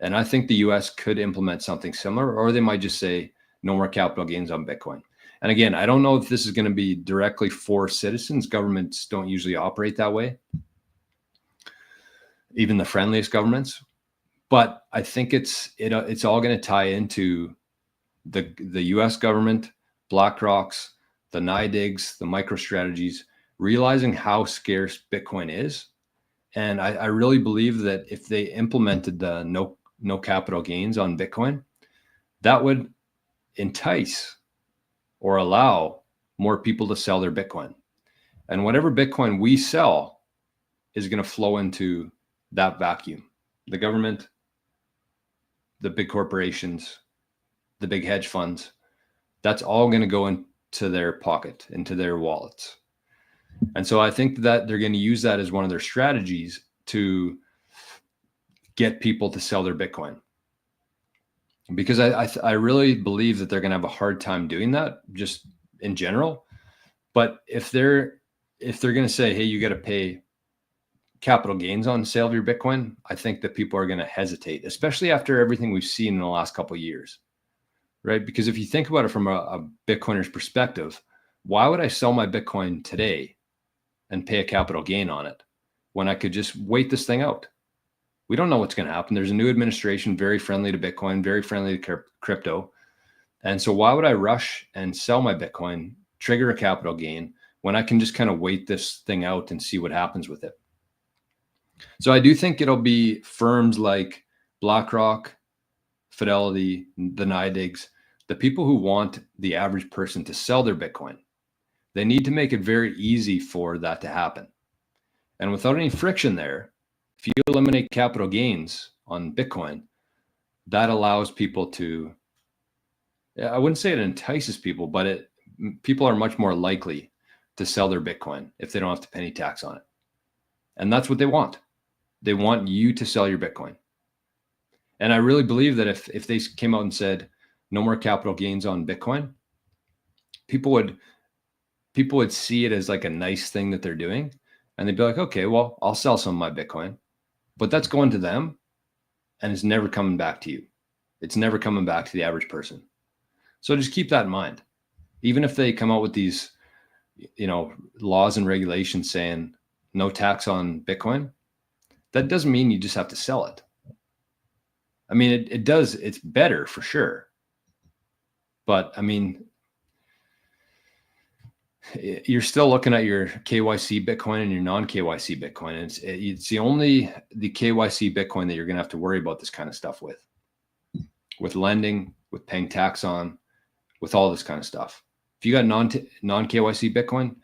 And I think the US could implement something similar, or they might just say no more capital gains on Bitcoin. And again, I don't know if this is going to be directly for citizens. Governments don't usually operate that way, even the friendliest governments. But I think it's all going to tie into the US government, BlackRock's, the NYDIGs, the MicroStrategies, realizing how scarce Bitcoin is. And I really believe that if they implemented the no capital gains on Bitcoin, that would entice or allow more people to sell their Bitcoin. And whatever Bitcoin we sell is going to flow into that vacuum. The government, the big corporations, the big hedge funds, that's all going to go into their pocket, into their wallets. And so I think that they're going to use that as one of their strategies to get people to sell their Bitcoin. Because I really believe that they're going to have a hard time doing that just in general. But if they're going to say, hey, you got to pay capital gains on sale of your Bitcoin, I think that people are going to hesitate, especially after everything we've seen in the last couple of years. right? Because if you think about it from a Bitcoiner's perspective, why would I sell my Bitcoin today and pay a capital gain on it when I could just wait this thing out? We don't know what's going to happen. There's a new administration, very friendly to Bitcoin, very friendly to crypto. And so why would I rush and sell my Bitcoin, trigger a capital gain, when I can just kind of wait this thing out and see what happens with it? So I do think it'll be firms like BlackRock, Fidelity, the NYDIGs, the people who want the average person to sell their Bitcoin. They need to make it very easy for that to happen. And without any friction there, if you eliminate capital gains on Bitcoin, that allows people to, I wouldn't say it entices people, but people are much more likely to sell their Bitcoin if they don't have to pay any tax on it. And that's what they want. They want you to sell your Bitcoin. And I really believe that if they came out and said no more capital gains on Bitcoin, people would see it as like a nice thing that they're doing. And they'd be like, okay, well, I'll sell some of my Bitcoin, but that's going to them and it's never coming back to you. It's never coming back to the average person. So just keep that in mind. Even if they come out with these, laws and regulations saying no tax on Bitcoin, that doesn't mean you just have to sell it. I mean, it does. It's better for sure. But I mean, you're still looking at your KYC Bitcoin and your non-KYC Bitcoin. And it's the KYC Bitcoin that you're going to have to worry about this kind of stuff with lending, with paying tax on, with all this kind of stuff. If you got non-KYC Bitcoin,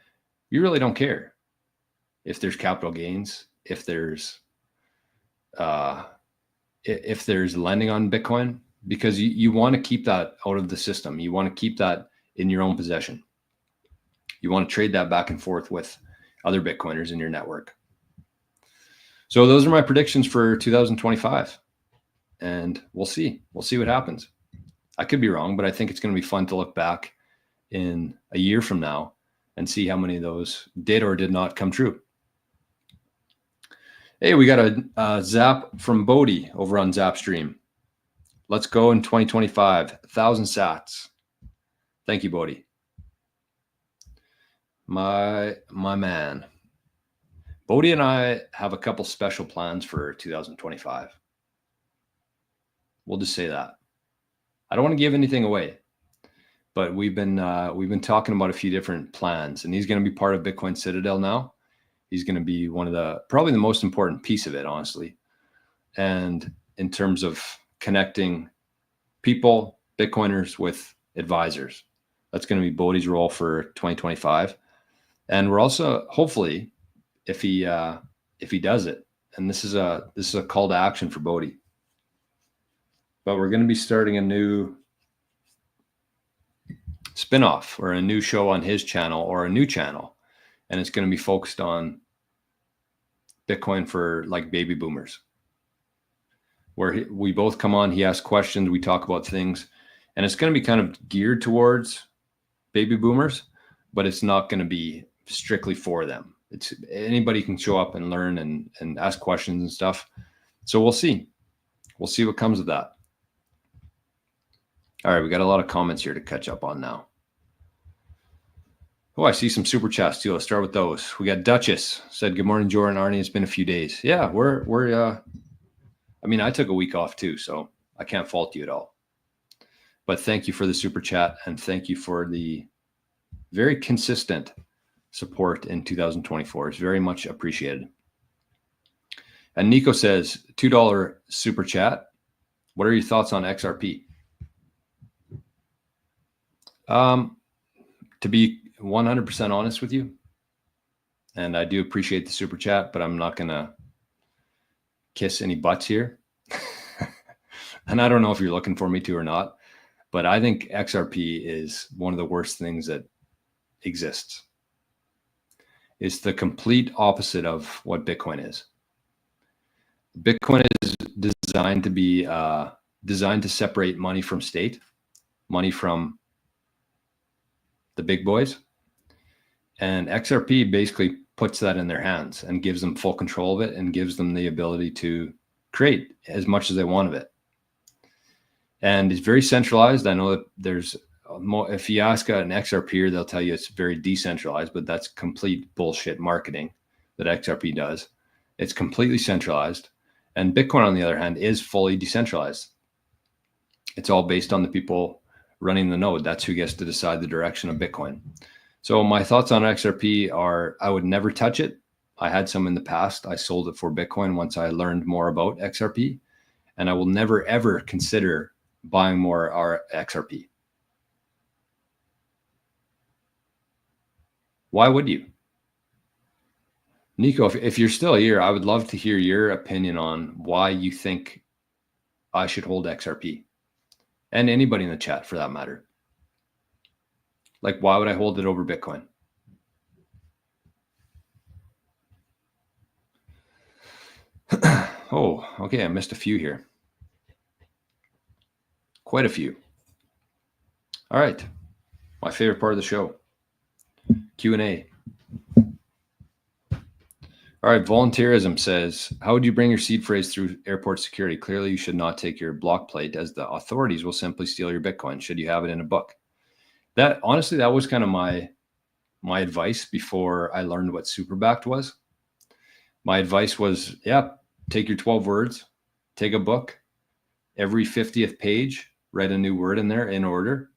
you really don't care if there's capital gains, if there's lending on Bitcoin, because you want to keep that out of the system. You want to keep that in your own possession. You want to trade that back and forth with other Bitcoiners in your network. So those are my predictions for 2025. And we'll see. We'll see what happens. I could be wrong, but I think it's going to be fun to look back in a year from now and see how many of those did or did not come true. Hey, we got a zap from Bodie over on Zapstream. Let's go in 2025, 1,000 sats. Thank you, Bodie. My man. Bodie and I have a couple special plans for 2025. We'll just say that. I don't want to give anything away, but we've been talking about a few different plans, and he's going to be part of Bitcoin Citadel now. He's going to be probably the most important piece of it, honestly. And in terms of connecting people, Bitcoiners with advisors, that's going to be Bodie's role for 2025. And we're also, hopefully, if he does it, and this is a call to action for Bodie, but we're going to be starting a new spinoff or a new show on his channel or a new channel. And it's going to be focused on Bitcoin for like baby boomers, where we both come on, he asks questions, we talk about things, and it's going to be kind of geared towards baby boomers, but it's not going to be strictly for them. It's anybody can show up and learn and ask questions and stuff. So we'll see. We'll see what comes of that. All right, we got a lot of comments here to catch up on now. Oh, I see some super chats too. Let's start with those. We got Duchess said, "Good morning, Joe and Arnie. It's been a few days." Yeah, I mean, I took a week off too, so I can't fault you at all. But thank you for the super chat, and thank you for the very consistent support in 2024. It's very much appreciated. And Nico says, $2 super chat. What are your thoughts on XRP? To be 100% honest with you, and I do appreciate the super chat, but I'm not going to kiss any butts here. And I don't know if you're looking for me to or not, but I think XRP is one of the worst things that exists. It's the complete opposite of what Bitcoin is. Bitcoin is designed to be designed to separate money from state, money from the big boys. And XRP basically puts that in their hands and gives them full control of it and gives them the ability to create as much as they want of it. And it's very centralized. I know that there's more, if you ask an XRPer, they'll tell you it's very decentralized, but that's complete bullshit marketing that XRP does. It's completely centralized. And Bitcoin, on the other hand, is fully decentralized. It's all based on the people running the node. That's who gets to decide the direction of Bitcoin. So my thoughts on XRP are, I would never touch it. I had some in the past. I sold it for Bitcoin once I learned more about XRP, and I will never, ever consider buying more XRP. Why would you? Nico, if you're still here, I would love to hear your opinion on why you think I should hold XRP, and anybody in the chat for that matter. Like, why would I hold it over Bitcoin? Oh, okay. I missed a few here. Quite a few. All right. My favorite part of the show. Q&A. All right. Volunteerism says, how would you bring your seed phrase through airport security? Clearly, you should not take your block plate, as the authorities will simply steal your Bitcoin should you have it in a book. That, honestly, that was kind of my advice before I learned what superbacked was. My advice was, yeah, take your 12 words, take a book, every 50th page, write a new word in there in order.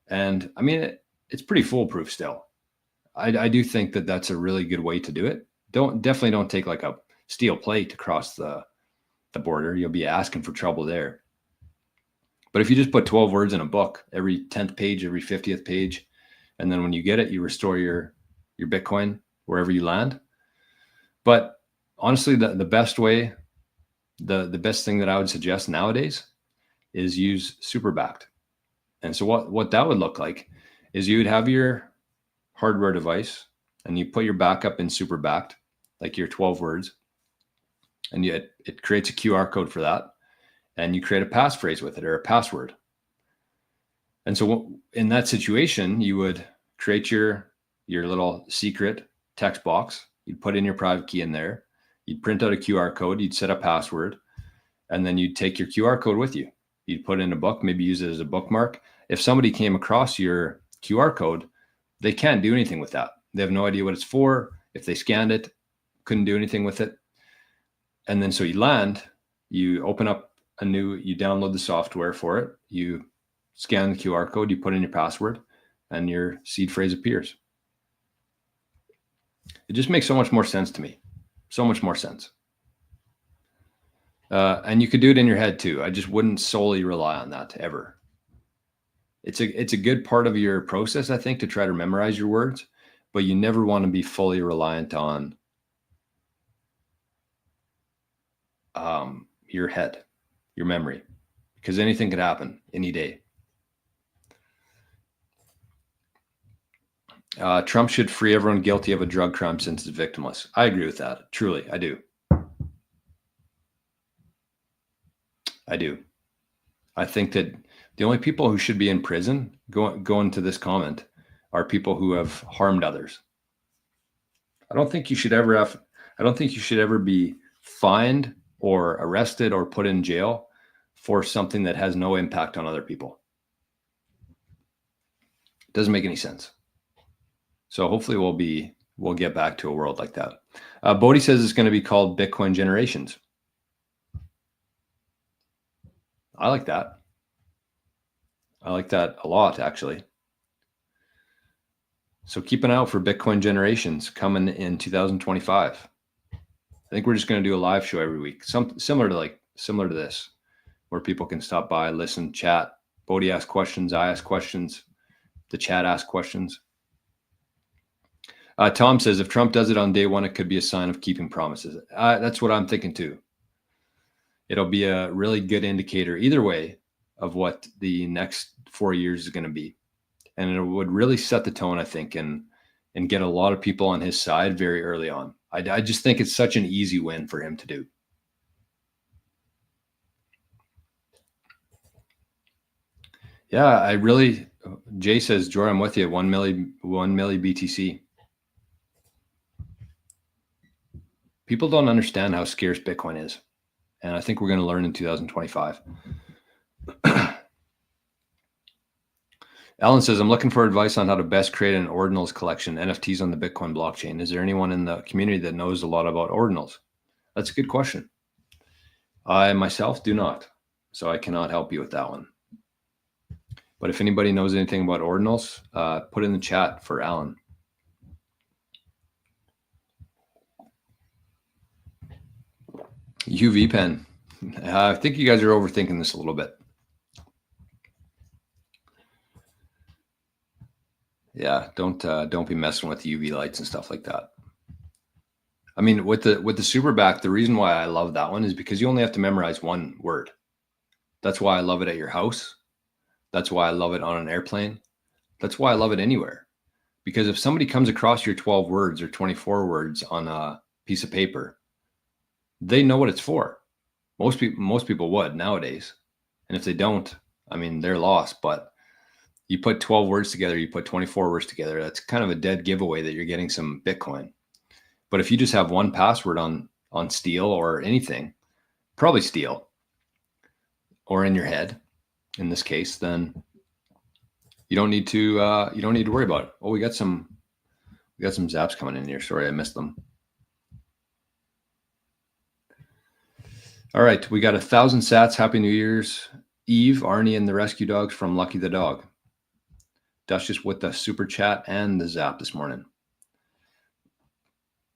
And I mean, it's pretty foolproof still. I do think that that's a really good way to do it. Definitely don't take like a steel plate across the border. You'll be asking for trouble there. But if you just put 12 words in a book, every 10th page, every 50th page, and then when you get it, you restore your Bitcoin wherever you land. But honestly, the best way, the best thing that I would suggest nowadays is use superbacked. And so what that would look like is you would have your hardware device and you put your backup in superbacked, like your 12 words, and it creates a QR code for that. And you create a passphrase with it, or a password. And so in that situation, you would create your little secret text box. You'd put in your private key in there. You'd print out a QR code. You'd set a password. And then you'd take your QR code with you. You'd put it in a book, maybe use it as a bookmark. If somebody came across your QR code, they can't do anything with that. They have no idea what it's for. If they scanned it, couldn't do anything with it. And then so you land, you open up you download the software for it, you scan the QR code, you put in your password, and your seed phrase appears. It just makes so much more sense to me. So much more sense. And you could do it in your head too. I just wouldn't solely rely on that ever. It's a good part of your process, I think, to try to memorize your words, but you never want to be fully reliant on your head, your memory, because anything could happen any day. Trump should free everyone guilty of a drug crime since it's victimless. I agree with that. Truly, I do. I think that the only people who should be in prison, going to this comment, are people who have harmed others. I don't think you should ever be fined or arrested or put in jail for something that has no impact on other people. It doesn't make any sense. So hopefully we'll get back to a world like that. Bodhi says it's going to be called Bitcoin Generations. I like that. I like that a lot, actually. So keep an eye out for Bitcoin Generations coming in 2025. I think we're just going to do a live show every week, similar to this, where people can stop by, listen, chat. Bodhi asks questions, I ask questions, the chat asks questions. Tom says, if Trump does it on day one, it could be a sign of keeping promises. That's what I'm thinking too. It'll be a really good indicator either way of what the next 4 years is going to be. And it would really set the tone, I think, and get a lot of people on his side very early on. I just think it's such an easy win for him to do. Yeah, Jay says, Jory, I'm with you, 1 milli BTC. People don't understand how scarce Bitcoin is. And I think we're going to learn in 2025. Alan says, I'm looking for advice on how to best create an ordinals collection, NFTs on the Bitcoin blockchain. Is there anyone in the community that knows a lot about ordinals? That's a good question. I myself do not, so I cannot help you with that one. But if anybody knows anything about ordinals, put in the chat for Alan. UV pen. I think you guys are overthinking this a little bit. Yeah, don't be messing with UV lights and stuff like that. I mean, with the SUBSTACK, the reason why I love that one is because you only have to memorize one word. That's why I love it at your house. That's why I love it on an airplane. That's why I love it anywhere. Because if somebody comes across your 12 words or 24 words on a piece of paper, they know what it's for. Most people would nowadays. And if they don't, I mean, they're lost. But you put 12 words together, you put 24 words together, that's kind of a dead giveaway that you're getting some Bitcoin. But if you just have one password on Steel or anything, probably Steel, or in your head, in this case, then you don't need to worry about it. Oh, we got some zaps coming in here. Sorry, I missed them. All right, we got 1,000 sats. Happy New Year's Eve, Arnie and the Rescue Dogs from Lucky the Dog. Duchess with the super chat and the zap this morning.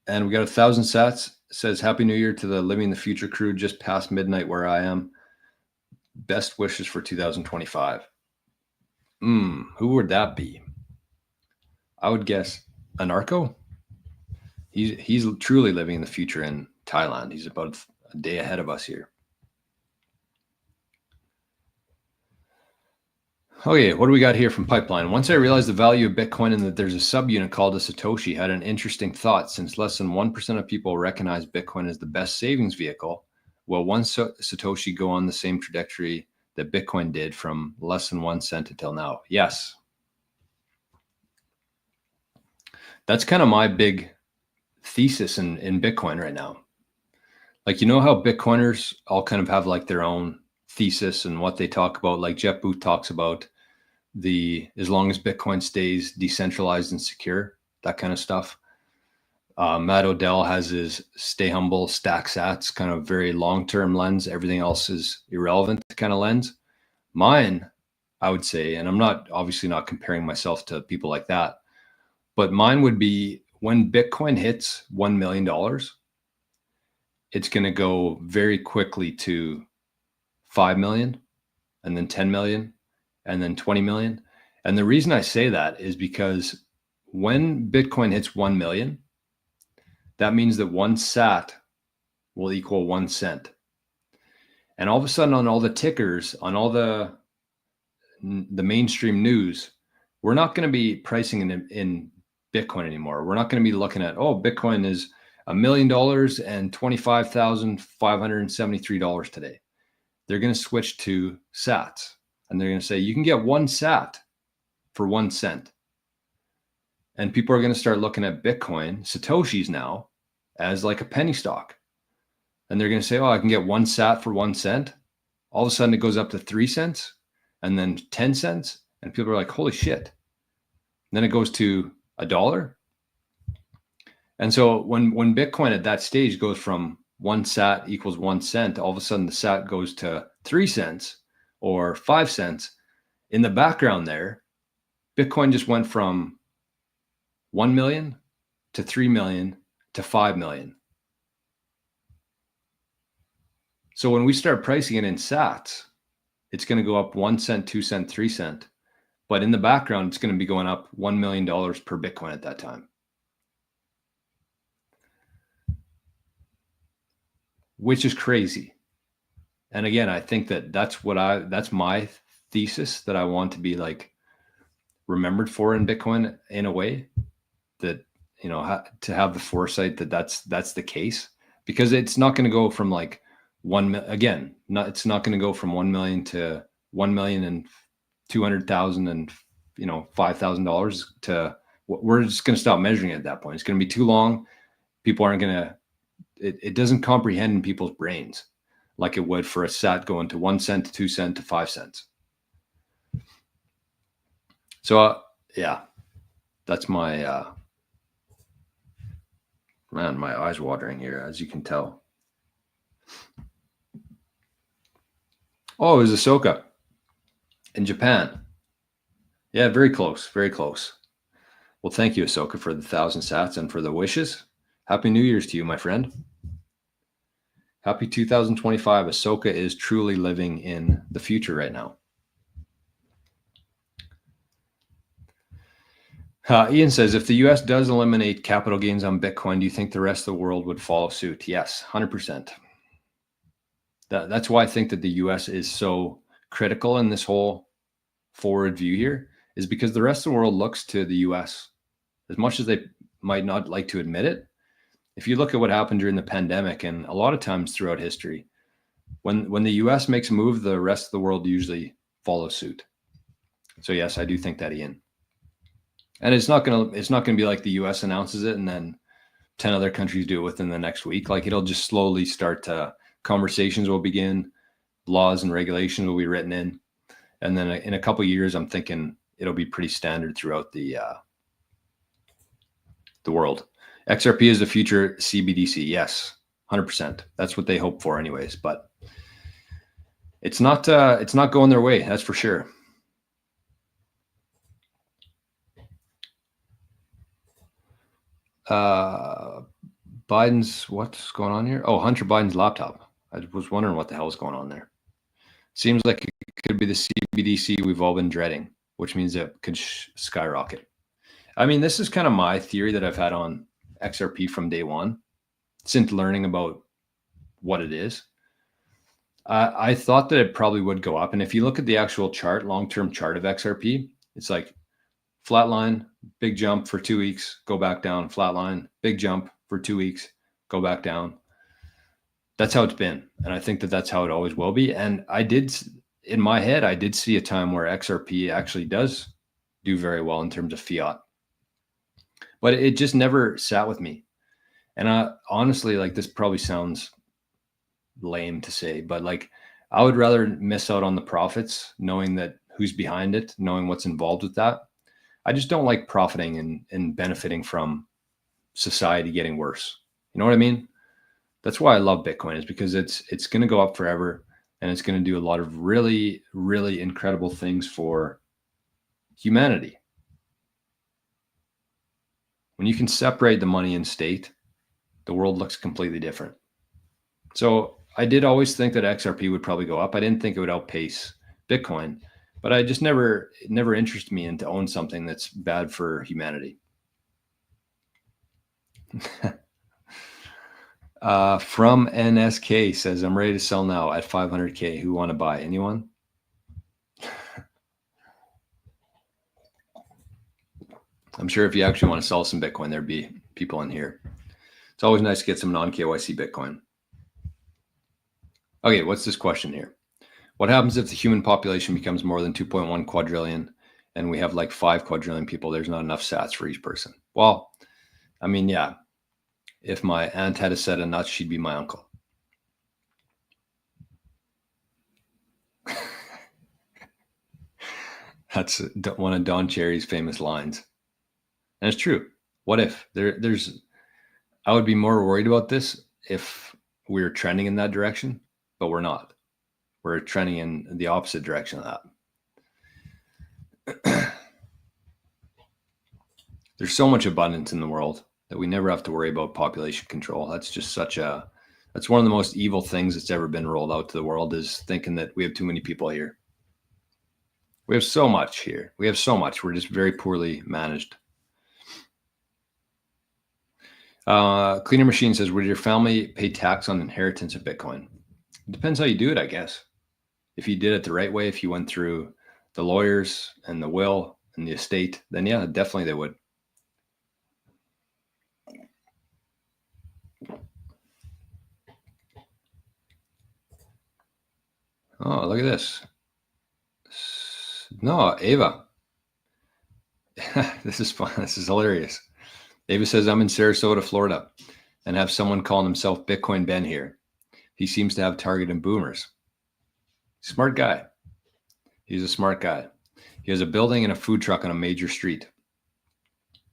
And we got 1,000 sats. Says Happy New Year to the Living the Future crew just past midnight where I am. Best wishes for 2025. Who would that be? I would guess a narco. He's truly living in the future in Thailand. He's about a day ahead of us here. Okay, what do we got here from Pipeline? Once I realized the value of Bitcoin and that there's a subunit called a Satoshi, had an interesting thought. Since less than 1% of people recognize Bitcoin as the best savings vehicle, will one Satoshi go on the same trajectory that Bitcoin did from less than 1 cent until now? Yes. That's kind of my big thesis in Bitcoin right now. Like, you know how Bitcoiners all kind of have like their own thesis and what they talk about, like Jeff Booth talks about as long as Bitcoin stays decentralized and secure, that kind of stuff. Matt Odell has his stay humble, stack sats, kind of very long-term lens. Everything else is irrelevant kind of lens. Mine, I would say, and I'm obviously not comparing myself to people like that, but mine would be when Bitcoin hits $1 million, it's going to go very quickly to 5 million and then 10 million and then 20 million. And the reason I say that is because when Bitcoin hits 1 million, that means that 1 sat will equal 1 cent. And all of a sudden on all the tickers, on all the mainstream news, we're not going to be pricing in Bitcoin anymore. We're not going to be looking at, oh, Bitcoin is $1 million and $25,573 today. They're going to switch to sats, and they're going to say you can get 1 sat for 1 cent. And people are going to start looking at Bitcoin, Satoshis now, as like a penny stock. And they're going to say, oh, I can get 1 sat for 1 cent. All of a sudden it goes up to 3 cents and then 10 cents. And people are like, holy shit. And then it goes to $1. And so when Bitcoin at that stage goes from 1 sat equals 1 cent, all of a sudden the sat goes to 3 cents or 5 cents. In the background there, Bitcoin just went from 1 million to 3 million to 5 million. So when we start pricing it in sats, it's going to go up 1 cent, 2 cent, 3 cent. But in the background, it's going to be going up $1 million per Bitcoin at that time. Which is crazy. And again, I think that's my thesis that I want to be like remembered for in Bitcoin in a way that, you know, to have the foresight that's the case, because it's not going to go from like it's not going to go from 1 million to 1,200,000 and, you know, $5,000 to, we're just going to stop measuring it at that point. It's going to be too long. People aren't going to, it doesn't comprehend in people's brains like it would for a sat going to 1 cent to 2 cent to 5 cents. So yeah, that's my man, my eyes watering here, as you can tell. Oh, it was Ahsoka in Japan. Yeah, very close, very close. Well, thank you, Ahsoka, for the 1,000 sats and for the wishes. Happy New Year's to you, my friend. Happy 2025. Ahsoka is truly living in the future right now. Ian says, if the US does eliminate capital gains on Bitcoin, do you think the rest of the world would follow suit? Yes, 100%. That's why I think that the US is so critical in this whole forward view here, is because the rest of the world looks to the US. As much as they might not like to admit it, if you look at what happened during the pandemic and a lot of times throughout history, when the US makes a move, the rest of the world usually follows suit. So yes, I do think that, Ian. And it's not gonna be like the US announces it and then 10 other countries do it within the next week. Like, it'll just slowly start to, conversations will begin, laws and regulations will be written in, and then in a couple of years, I'm thinking it'll be pretty standard throughout the world. XRP is the future CBDC. Yes, 100%. That's what they hope for, anyways. But it's not going their way. That's for sure. Biden's, what's going on here? Oh, Hunter Biden's laptop. I was wondering what the hell is going on there. Seems like it could be the CBDC we've all been dreading, which means it could skyrocket. I mean, this is kind of my theory that I've had on XRP from day one, since learning about what it is. I thought that it probably would go up. And if you look at the actual chart, long-term chart of XRP, it's like flat line, big jump for 2 weeks, go back down, flat line, big jump for 2 weeks, go back down. That's how it's been. And I think that that's how it always will be. And in my head, I did see a time where XRP actually does do very well in terms of fiat, but it just never sat with me. And honestly, like, this probably sounds lame to say, but like, I would rather miss out on the profits, knowing that who's behind it, knowing what's involved with that. I just don't like profiting and benefiting from society getting worse. You know what I mean? That's why I love Bitcoin, is because it's going to go up forever, and it's going to do a lot of really, really incredible things for humanity. When you can separate the money and state, the world looks completely different. So I did always think that XRP would probably go up. I didn't think it would outpace Bitcoin, but I just never interested me in to own something that's bad for humanity. From NSK says, I'm ready to sell now at 500K. Who want to buy? Anyone? I'm sure if you actually want to sell some Bitcoin, there'd be people in here. It's always nice to get some non-KYC Bitcoin. Okay, what's this question here? What happens if the human population becomes more than 2.1 quadrillion and we have like 5 quadrillion people? There's not enough sats for each person. Well, I mean, yeah. If my aunt had a set of nuts, she'd be my uncle. That's one of Don Cherry's famous lines. And it's true. What if I would be more worried about this if we were trending in that direction, but we're not. We're trending in the opposite direction of that. There's so much abundance in the world that we never have to worry about population control. That's just that's one of the most evil things that's ever been rolled out to the world, is thinking that we have too many people here. We have so much here. We have so much. We're just very poorly managed. Cleaner Machine says, would your family pay tax on inheritance of Bitcoin? It depends how you do it, I guess. If you did it the right way, if you went through the lawyers and the will and the estate, then yeah, definitely they would. Oh, look at this. No, Ava. This is fun. This is hilarious. Ava says, I'm in Sarasota, Florida, and have someone calling himself Bitcoin Ben here. He seems to have targeted boomers. Smart guy. He's a smart guy. He has a building and a food truck on a major street.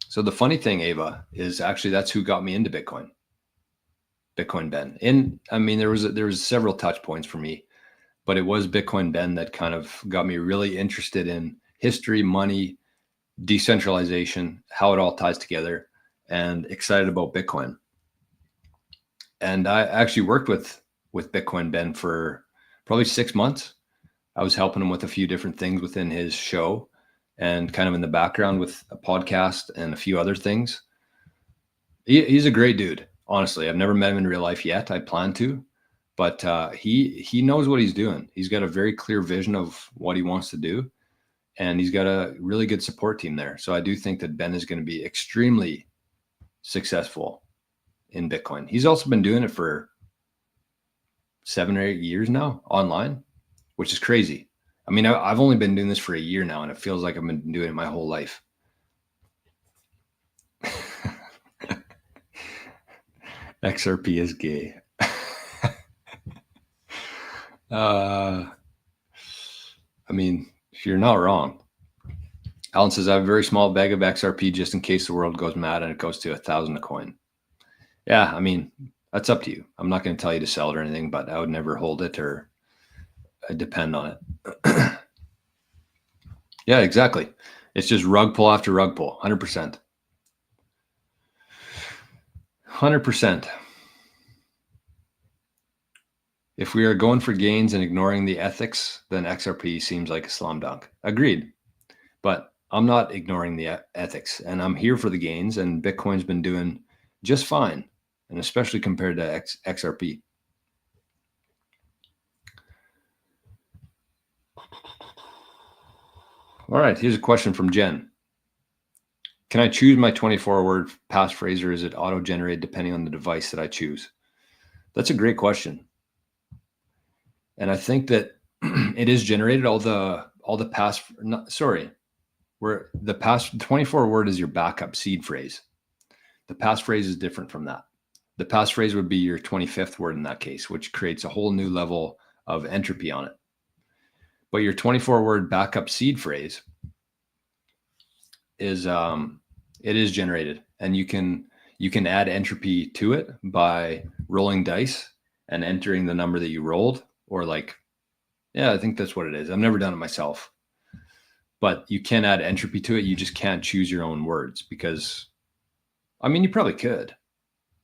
So the funny thing, Ava, is actually that's who got me into Bitcoin. Bitcoin Ben. There was several touch points for me, but it was Bitcoin Ben that kind of got me really interested in history, money, decentralization, how it all ties together, and excited about Bitcoin. And I actually worked with Bitcoin Ben for probably 6 months. I was helping him with a few different things within his show and kind of in the background with a podcast and a few other things. He's a great dude. Honestly, I've never met him in real life yet. I plan to, but he knows what he's doing. He's got a very clear vision of what he wants to do, and he's got a really good support team there. So I do think that Ben is going to be extremely successful in Bitcoin. He's also been doing it for 7 or 8 years now online, which is crazy. I mean, I've only been doing this for a year now, and it feels like I've been doing it my whole life. XRP is gay. I mean, you're not wrong. Alan says, I have a very small bag of XRP just in case the world goes mad and it goes to 1,000 a coin. Yeah, I mean, that's up to you. I'm not going to tell you to sell it or anything, but I would never hold it or depend on it. Yeah, exactly. It's just rug pull after rug pull, 100%. 100%. If we are going for gains and ignoring the ethics, then XRP seems like a slam dunk. Agreed. But I'm not ignoring the ethics, and I'm here for the gains, and Bitcoin's been doing just fine, and especially compared to XRP. All right, here's a question from Jen. Can I choose my 24-word passphrase, or is it auto-generated depending on the device that I choose? That's a great question. And I think that it is generated where the past 24-word is your backup seed phrase. The passphrase is different from that. The passphrase would be your 25th word in that case, which creates a whole new level of entropy on it. But your 24-word backup seed phrase is it is generated, and you can add entropy to it by rolling dice and entering the number that you rolled, or I think that's what it is. I've never done it myself, but you can add entropy to it. You just can't choose your own words because, I mean, you probably could.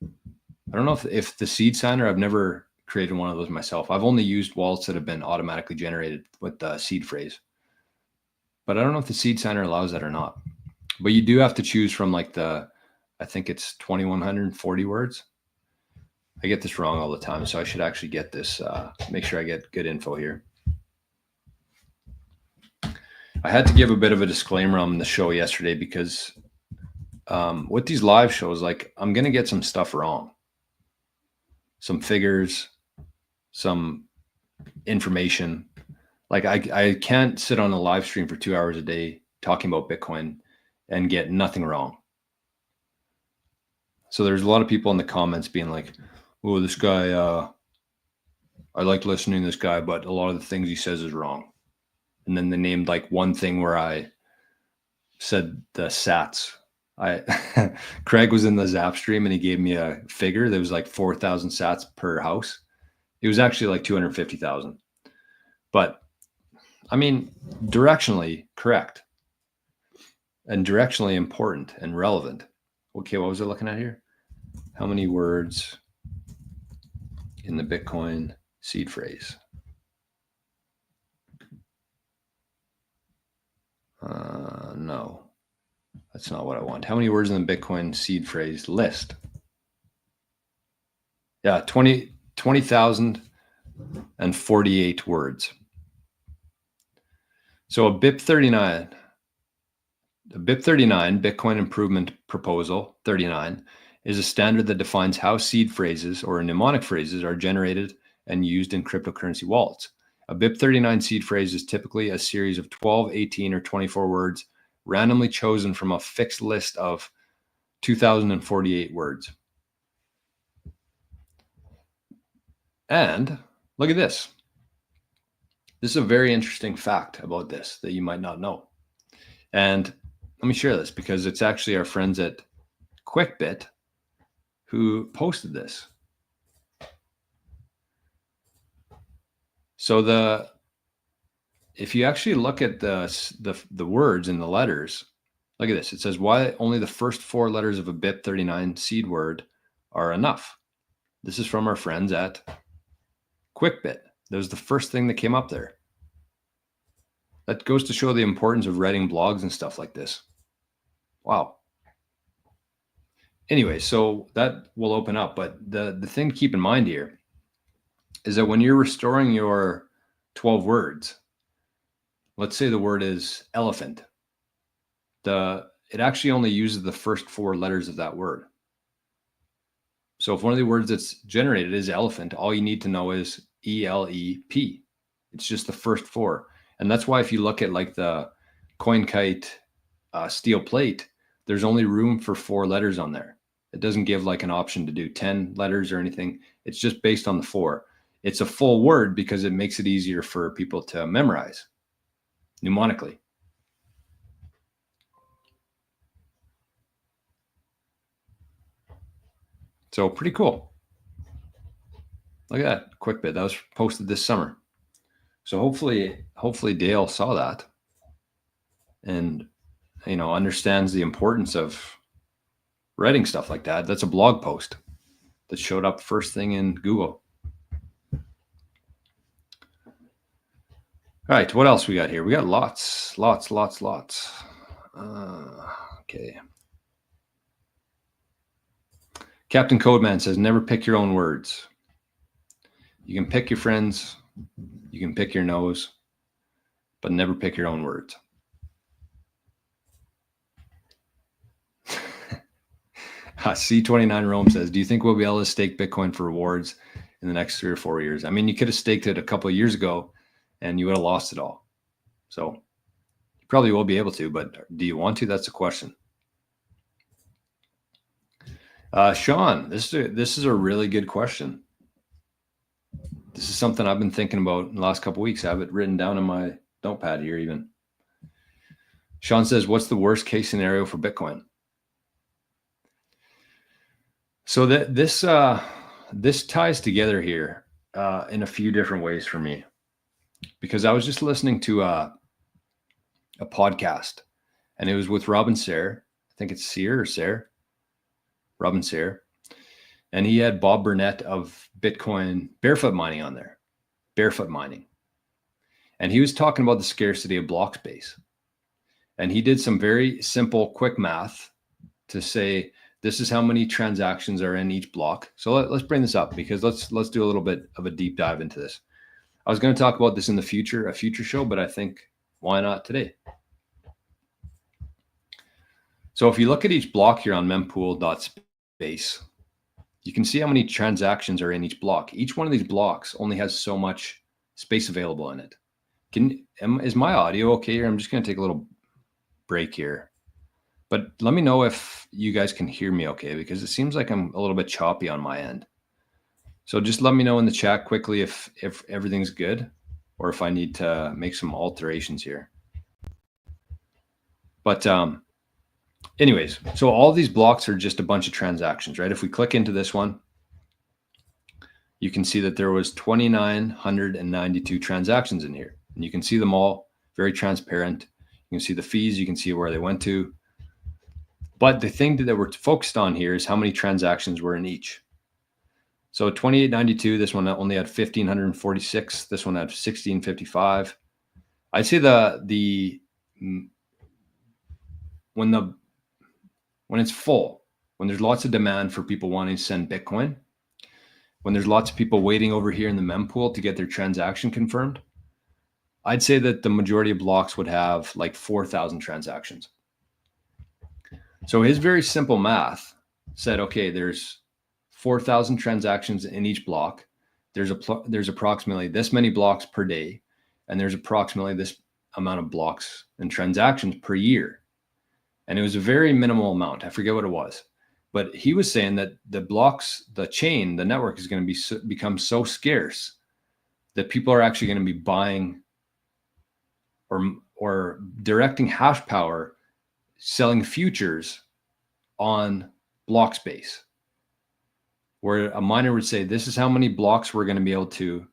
I don't know if the seed signer, I've never created one of those myself. I've only used wallets that have been automatically generated with the seed phrase, but I don't know if the seed signer allows that or not. But you do have to choose from I think it's 2,140 words. I get this wrong all the time, so I should actually get this, make sure I get good info here. I had to give a bit of a disclaimer on the show yesterday because with these live shows, I'm going to get some stuff wrong. Some figures, some information. I can't sit on a live stream for 2 hours a day talking about Bitcoin and get nothing wrong. So there's a lot of people in the comments being like, oh, this guy, I like listening to this guy, but a lot of the things he says is wrong. And then they named one thing where I said the sats. Craig was in the Zap stream and he gave me a figure that was 4,000 sats per house. It was actually 250,000. But I mean, directionally correct and directionally important and relevant. Okay, what was I looking at here? How many words in the Bitcoin seed phrase? No, that's not what I want. How many words in the Bitcoin seed phrase list? Yeah, 20,048 words. So a BIP 39, Bitcoin Improvement Proposal 39, is a standard that defines how seed phrases or mnemonic phrases are generated and used in cryptocurrency wallets. A BIP 39 seed phrase is typically a series of 12, 18, or 24 words randomly chosen from a fixed list of 2,048 words. And look at this. This is a very interesting fact about this that you might not know. And let me share this because it's actually our friends at QuickBit who posted this. So if you actually look at the words and the letters, look at this. It says why only the first 4 letters of a BIP39 seed word are enough. This is from our friends at QuickBit. That was the first thing that came up there. That goes to show the importance of writing blogs and stuff like this. Wow. Anyway, so that will open up. But the thing to keep in mind here is that when you're restoring your 12 words, let's say the word is elephant. It actually only uses the first 4 letters of that word. So if one of the words that's generated is elephant, all you need to know is ELEP. It's just the first 4. And that's why if you look at like the CoinKite steel plate, there's only room for 4 letters on there. It doesn't give like an option to do 10 letters or anything. It's just based on the 4. It's a full word because it makes it easier for people to memorize mnemonically. So pretty cool. Look at that QuickBit. That was posted this summer. So hopefully Dale saw that and understands the importance of writing stuff like that. That's a blog post that showed up first thing in Google. All right, what else we got here? We got lots. Okay. Captain Codeman says, never pick your own words. You can pick your friends, you can pick your nose, but never pick your own words. C29 Rome says, do you think we'll be able to stake Bitcoin for rewards in the next 3 or 4 years? I mean, you could have staked it a couple of years ago and you would have lost it all. So you probably will be able to, but do you want to? That's the question. Sean, this is a really good question. This is something I've been thinking about in the last couple of weeks. I have it written down in my notepad here even. Sean says, what's the worst case scenario for Bitcoin? So this ties together here in a few different ways for me, because I was just listening to a podcast, and it was with Robin Sayre. I think it's Sear or Sayre. Robin Sayre. And he had Bob Burnett of Bitcoin Barefoot Mining on there. Barefoot Mining. And he was talking about the scarcity of block space. And he did some very simple, quick math to say, this is how many transactions are in each block. So let's bring this up because let's do a little bit of a deep dive into this. I was going to talk about this in the future, a future show, but I think why not today? So if you look at each block here on mempool.space, you can see how many transactions are in each block. Each one of these blocks only has so much space available in it. Is my audio okay here? I'm just going to take a little break here. But let me know if you guys can hear me okay, because it seems like I'm a little bit choppy on my end. So just let me know in the chat quickly if everything's good or if I need to make some alterations here. But anyways, so all these blocks are just a bunch of transactions, right? If we click into this one, you can see that there was 2,992 transactions in here. And you can see them all, very transparent. You can see the fees, you can see where they went to. But the thing that we're focused on here is how many transactions were in each. So 2892, this one only had 1,546. This one had 1,655. I'd say when it's full, when there's lots of demand for people wanting to send Bitcoin, when there's lots of people waiting over here in the mempool to get their transaction confirmed, I'd say that the majority of blocks would have like 4,000 transactions. So his very simple math said, okay, there's 4,000 transactions in each block. There's approximately this many blocks per day, and there's approximately this amount of blocks and transactions per year. And it was a very minimal amount. I forget what it was, but he was saying that the blocks, the chain, the network is going to become so scarce that people are actually going to be buying or or directing hash power, selling futures on block space, where a miner would say, this is how many blocks we're going to be able to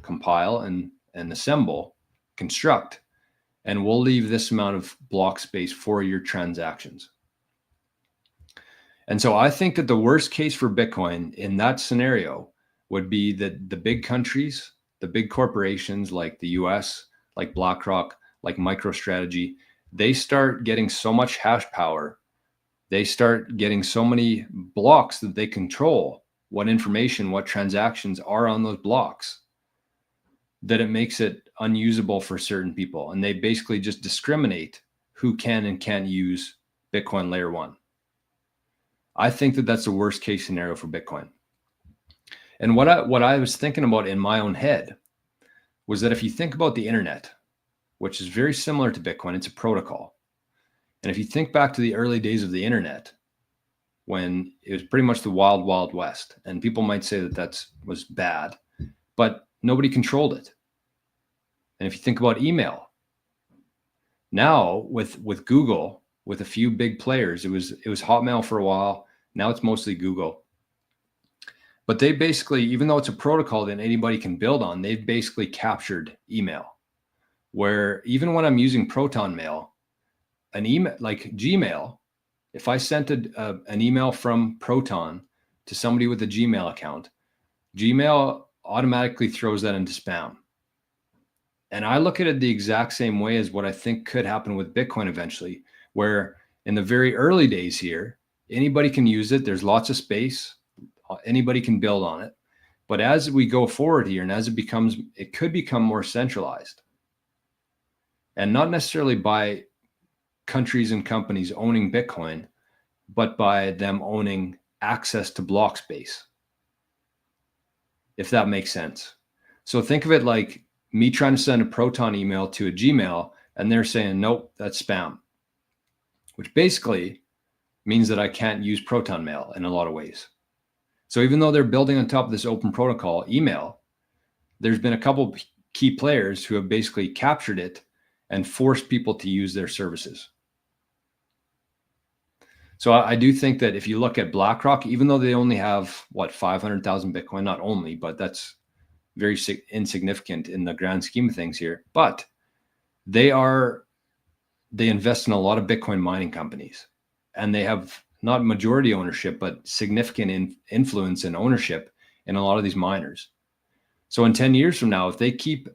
compile and assemble, construct, and we'll leave this amount of block space for your transactions. And so I think that the worst case for Bitcoin in that scenario would be that the big countries, the big corporations like the US, like BlackRock, like MicroStrategy, they start getting so much hash power, they start getting so many blocks that they control what information, what transactions are on those blocks, that it makes it unusable for certain people. And they basically just discriminate who can and can't use Bitcoin layer 1. I think that that's the worst case scenario for Bitcoin. And what I was thinking about in my own head was that if you think about the internet, which is very similar to Bitcoin, it's a protocol. And if you think back to the early days of the internet, when it was pretty much the wild, wild west, and people might say that was bad, but nobody controlled it. And if you think about email, now with Google, with a few big players, it was Hotmail for a while. Now it's mostly Google. But they basically, even though it's a protocol that anybody can build on, they've basically captured email. Where even when I'm using Proton Mail, an email like Gmail, if I sent an email from Proton to somebody with a Gmail account, Gmail automatically throws that into spam. And I look at it the exact same way as what I think could happen with Bitcoin eventually, where in the very early days here, anybody can use it. There's lots of space. Anybody can build on it. But as we go forward here and as it could become more centralized, and not necessarily by countries and companies owning Bitcoin, but by them owning access to block space, if that makes sense. So think of it like me trying to send a Proton email to a Gmail, and they're saying, nope, that's spam, which basically means that I can't use Proton Mail in a lot of ways. So even though they're building on top of this open protocol email, there's been a couple key players who have basically captured it and forced people to use their services. So I do think that if you look at BlackRock, even though they only have 500,000 Bitcoin, not only, but that's very insignificant in the grand scheme of things here, but they invest in a lot of Bitcoin mining companies, and they have not majority ownership, but significant influence and ownership in a lot of these miners. So in 10 years from now, if they keep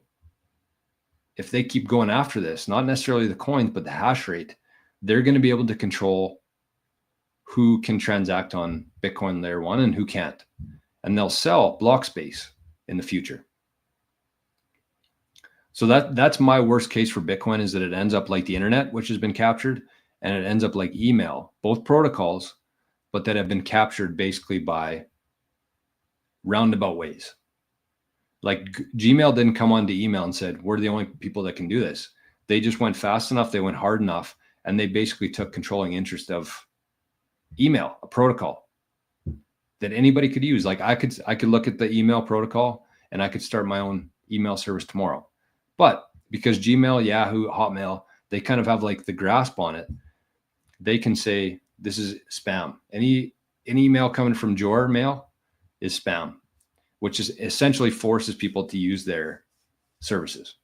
going after this, not necessarily the coins, but the hash rate, they're going to be able to control who can transact on Bitcoin layer 1 and who can't. And they'll sell block space in the future. So that's my worst case for Bitcoin, is that it ends up like the internet, which has been captured, and it ends up like email, both protocols, but that have been captured basically by roundabout ways. Like Gmail didn't come onto email and said, we're the only people that can do this. They just went fast enough, they went hard enough, and they basically took controlling interest of email, a protocol that anybody could use. Like I could look at the email protocol and I could start my own email service tomorrow. But because Gmail, Yahoo, Hotmail, they kind of have like the grasp on it, they can say this is spam. Any email coming from your mail is spam, which is essentially forces people to use their services.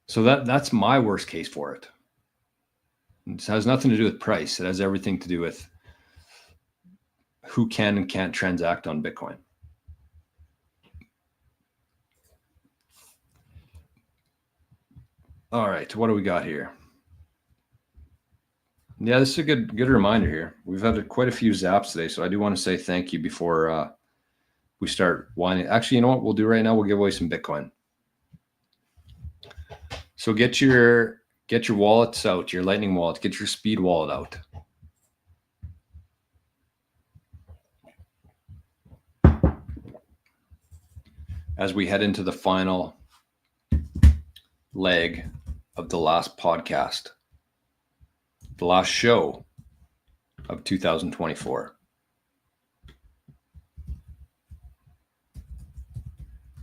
So that's my worst case for it. It has nothing to do with price. It has everything to do with who can and can't transact on Bitcoin. All right, what do we got here? Yeah, this is a good reminder here. We've had quite a few zaps today, so I do want to say thank you before we start winding. Actually, you know what we'll do right now? We'll give away some Bitcoin. So get your wallets out, your Lightning wallet, get your Speed wallet out. As we head into the final leg of the last podcast, the last show of 2024.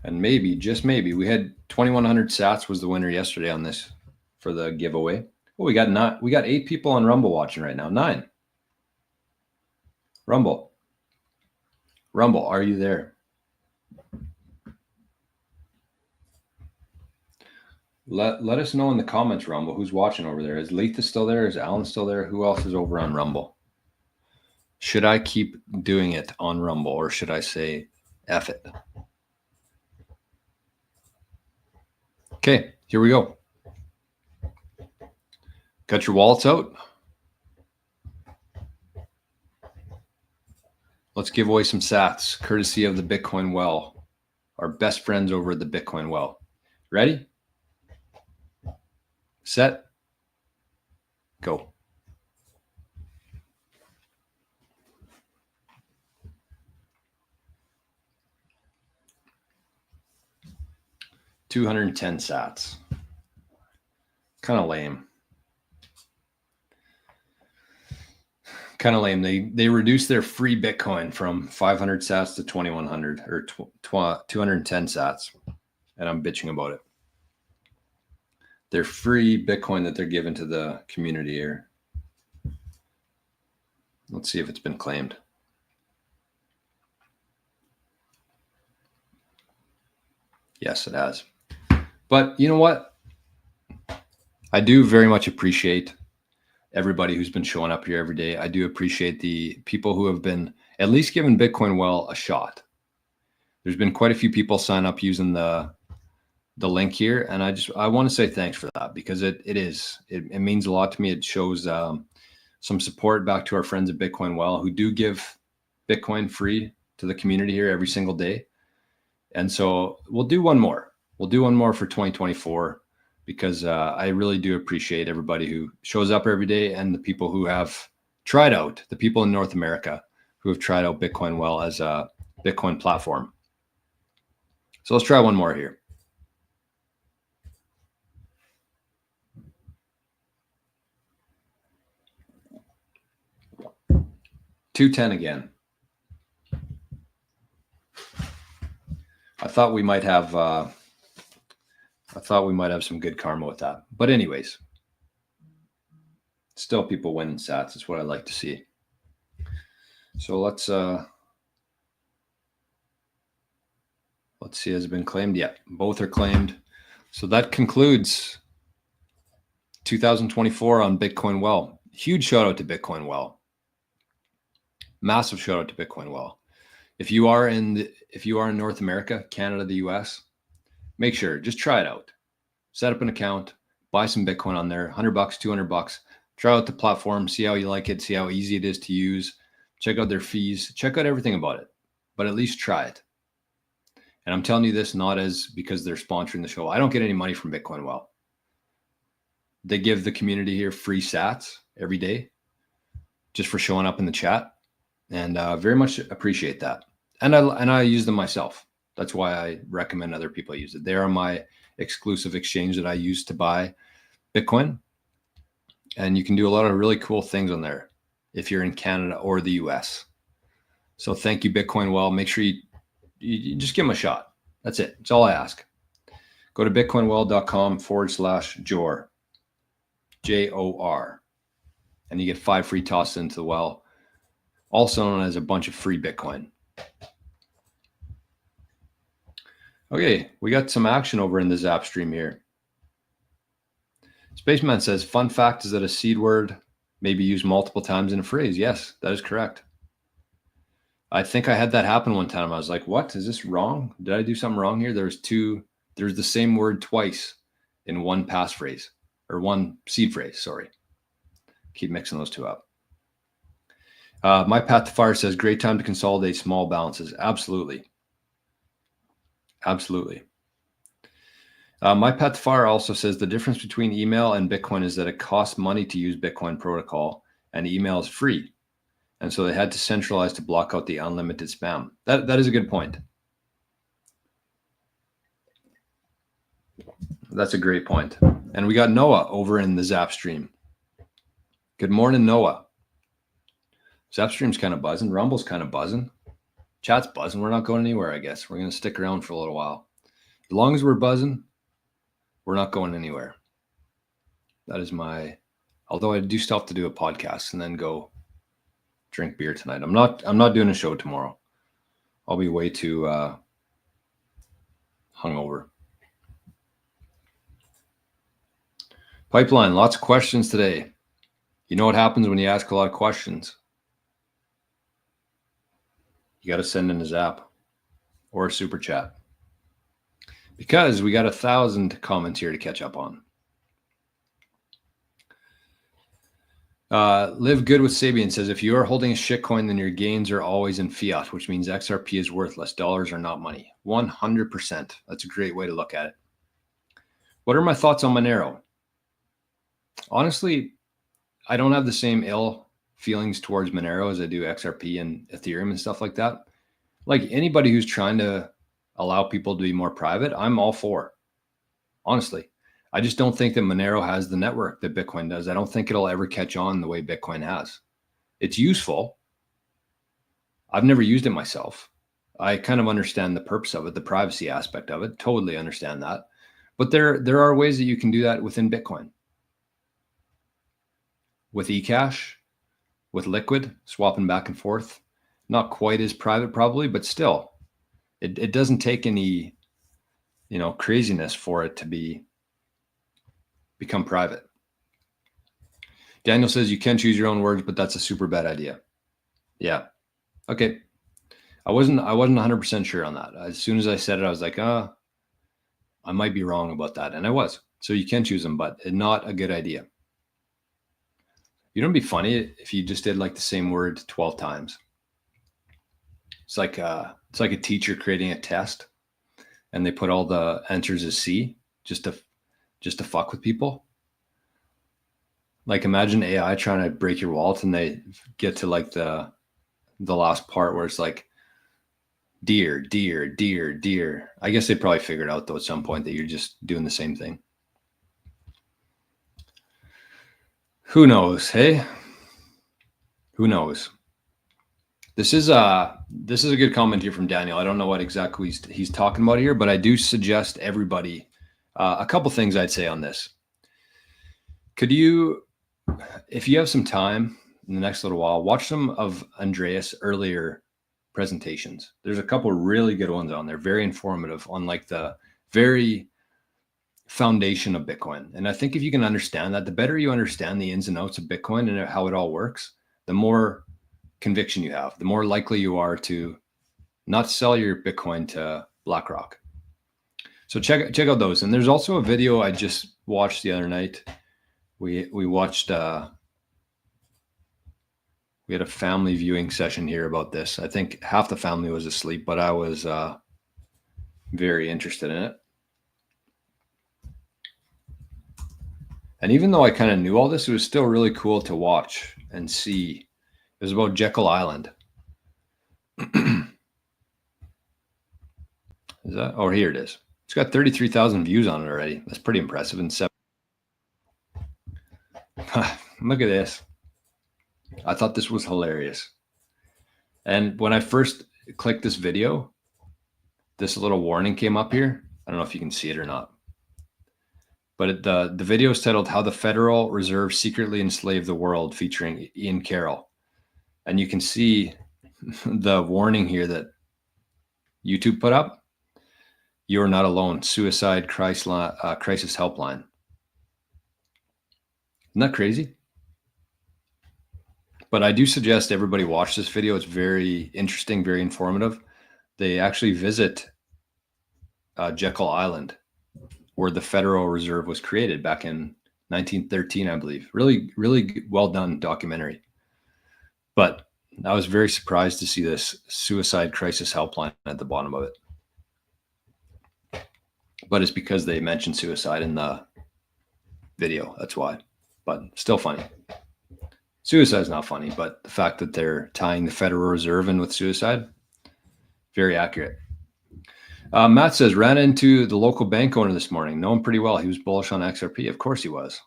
And maybe, just maybe, we had 2,100 sats was the winner yesterday on this for the giveaway. Oh, we got 8 people on Rumble watching right now. 9. Rumble, are you there? Let us know in the comments, Rumble, who's watching over there. Is Letha still there? Is Alan still there? Who else is over on Rumble? Should I keep doing it on Rumble, or should I say F it? Okay, here we go. Got your wallets out? Let's give away some sats, courtesy of the Bitcoin Well, our best friends over at the Bitcoin Well. Ready? Set? Go. $210 sats. Kind of lame. They reduced their free Bitcoin from 500 sats to 2,100 or 210 sats, and I'm bitching about it. Their free Bitcoin that they're giving to the community here. Let's see if it's been claimed. Yes, it has. But you know what? I do very much appreciate everybody who's been showing up here every day. I do appreciate the people who have been at least giving Bitcoin Well a shot. There's been quite a few people sign up using the link here, and I want to say thanks for that, because it means a lot to me. It shows some support back to our friends at Bitcoin Well, who do give Bitcoin free to the community here every single day. And so we'll do one more. We'll do one more for 2024, because I really do appreciate everybody who shows up every day, and the people who have tried out, the people in North America who have tried out Bitcoin Well as a Bitcoin platform. So let's try one more here. $210 again. I thought we might have some good karma with that. But anyways, still people winning sats. That's what I like to see. So let's see, has it been claimed? Yeah, both are claimed. So that concludes 2024 on Bitcoin Well. Huge shout out to Bitcoin Well. Massive shout out to Bitcoin Well. If you are in North America, Canada, the US, make sure, just try it out. Set up an account, buy some Bitcoin on there, $100, $200. Try out the platform, see how you like it, see how easy it is to use. Check out their fees, check out everything about it, but at least try it. And I'm telling you this not as because they're sponsoring the show. I don't get any money from Bitcoin Well. They give the community here free sats every day just for showing up in the chat, and very much appreciate that. And I use them myself. That's why I recommend other people use it. They are my exclusive exchange that I use to buy Bitcoin. And you can do a lot of really cool things on there if you're in Canada or the US. So thank you, Bitcoin Well. Make sure you just give them a shot. That's it. That's all I ask. Go to bitcoinwell.com/Jor, Jor, and you get 5 free tosses into the well, also known as a bunch of free Bitcoin. Okay, we got some action over in the Zap stream here. Spaceman says, fun fact is that a seed word may be used multiple times in a phrase. Yes, that is correct. I think I had that happen one time. I was like, what? Is this wrong? Did I do something wrong here? There's the same word twice in one passphrase, or one seed phrase, sorry. Keep mixing those two up. My Path to Fire says, great time to consolidate small balances. Absolutely. Absolutely. My Path to Fire also says the difference between email and Bitcoin is that it costs money to use Bitcoin protocol, and email is free. And so they had to centralize to block out the unlimited spam. That is a good point. That's a great point. And we got Noah over in the Zap stream. Good morning, Noah. Zap stream's kind of buzzing. Rumble's kind of buzzing. Chat's buzzing. We're not going anywhere, I guess. We're going to stick around for a little while. As long as we're buzzing, We're not going anywhere. That is my, although I do still have to do a podcast and then go drink beer tonight. I'm not doing a show tomorrow. I'll be way too hungover. Pipeline, lots of questions today. You know what happens when you ask a lot of questions? You got to send in a zap or a super chat, because we got 1,000 comments here to catch up on. Live Good with Sabian says, if you are holding a shitcoin, then your gains are always in fiat, which means XRP is worthless. Dollars are not money. 100%. That's a great way to look at it. What are my thoughts on Monero? Honestly, I don't have the same ill feelings towards Monero as I do XRP and Ethereum and stuff like that. Like anybody who's trying to allow people to be more private, I'm all for. Honestly, I just don't think that Monero has the network that Bitcoin does. I don't think it'll ever catch on the way Bitcoin has. It's useful. I've never used it myself. I kind of understand the purpose of it, the privacy aspect of it. Totally understand that. But there are ways that you can do that within Bitcoin. With eCash, with Liquid, swapping back and forth. Not quite as private probably, but still, it doesn't take any, craziness for it to become private. Daniel says you can choose your own words, but that's a super bad idea. Yeah. Okay. I wasn't 100% sure on that. As soon as I said it, I was like, I might be wrong about that. And I was. So you can choose them, but not a good idea. You know, it'd be funny if you just did like the same word 12 times. It's like a teacher creating a test and they put all the answers as C just to fuck with people. Like imagine AI trying to break your wallet and they get to like the last part where it's like dear, dear, dear, dear. I guess they probably figured out though at some point that you're just doing the same thing. Who knows? Hey, who knows? This is a good comment here from Daniel. I don't know what exactly he's talking about here, but I do suggest everybody a couple things I'd say on this. Could you, if you have some time in the next little while, watch some of Andreas' earlier presentations. There's a couple really good ones on there, very informative on like the very foundation of Bitcoin. And I think if you can understand that, the better you understand the ins and outs of Bitcoin and how it all works, the more conviction you have, the more likely you are to not sell your Bitcoin to BlackRock. So check out those. And there's also a video I just watched the other night. We watched we had a family viewing session here about this. I think half the family was asleep, but I was very interested in it. And even though I kind of knew all this, it was still really cool to watch and see. It was about Jekyll Island. Is that? Oh, here it is. It's got 33,000 views on it already. That's pretty impressive. And look at this. I thought this was hilarious. And when I first clicked this video, this little warning came up here. I don't know if you can see it or not. But the video is titled "How the Federal Reserve Secretly Enslaved the World," featuring Ian Carroll. And you can see the warning here that YouTube put up. "You are not alone. Suicide crisis helpline." Isn't that crazy? But I do suggest everybody watch this video. It's very interesting, very informative. They actually visit Jekyll Island, where the Federal Reserve was created back in 1913, I believe. Really, really well done documentary. But I was very surprised to see this suicide crisis helpline at the bottom of it. But it's because they mentioned suicide in the video. That's why. But still funny. Suicide's not funny, but the fact that they're tying the Federal Reserve in with suicide, very accurate. Matt says, ran into the local bank owner this morning. Know him pretty well. He was bullish on XRP. Of course he was.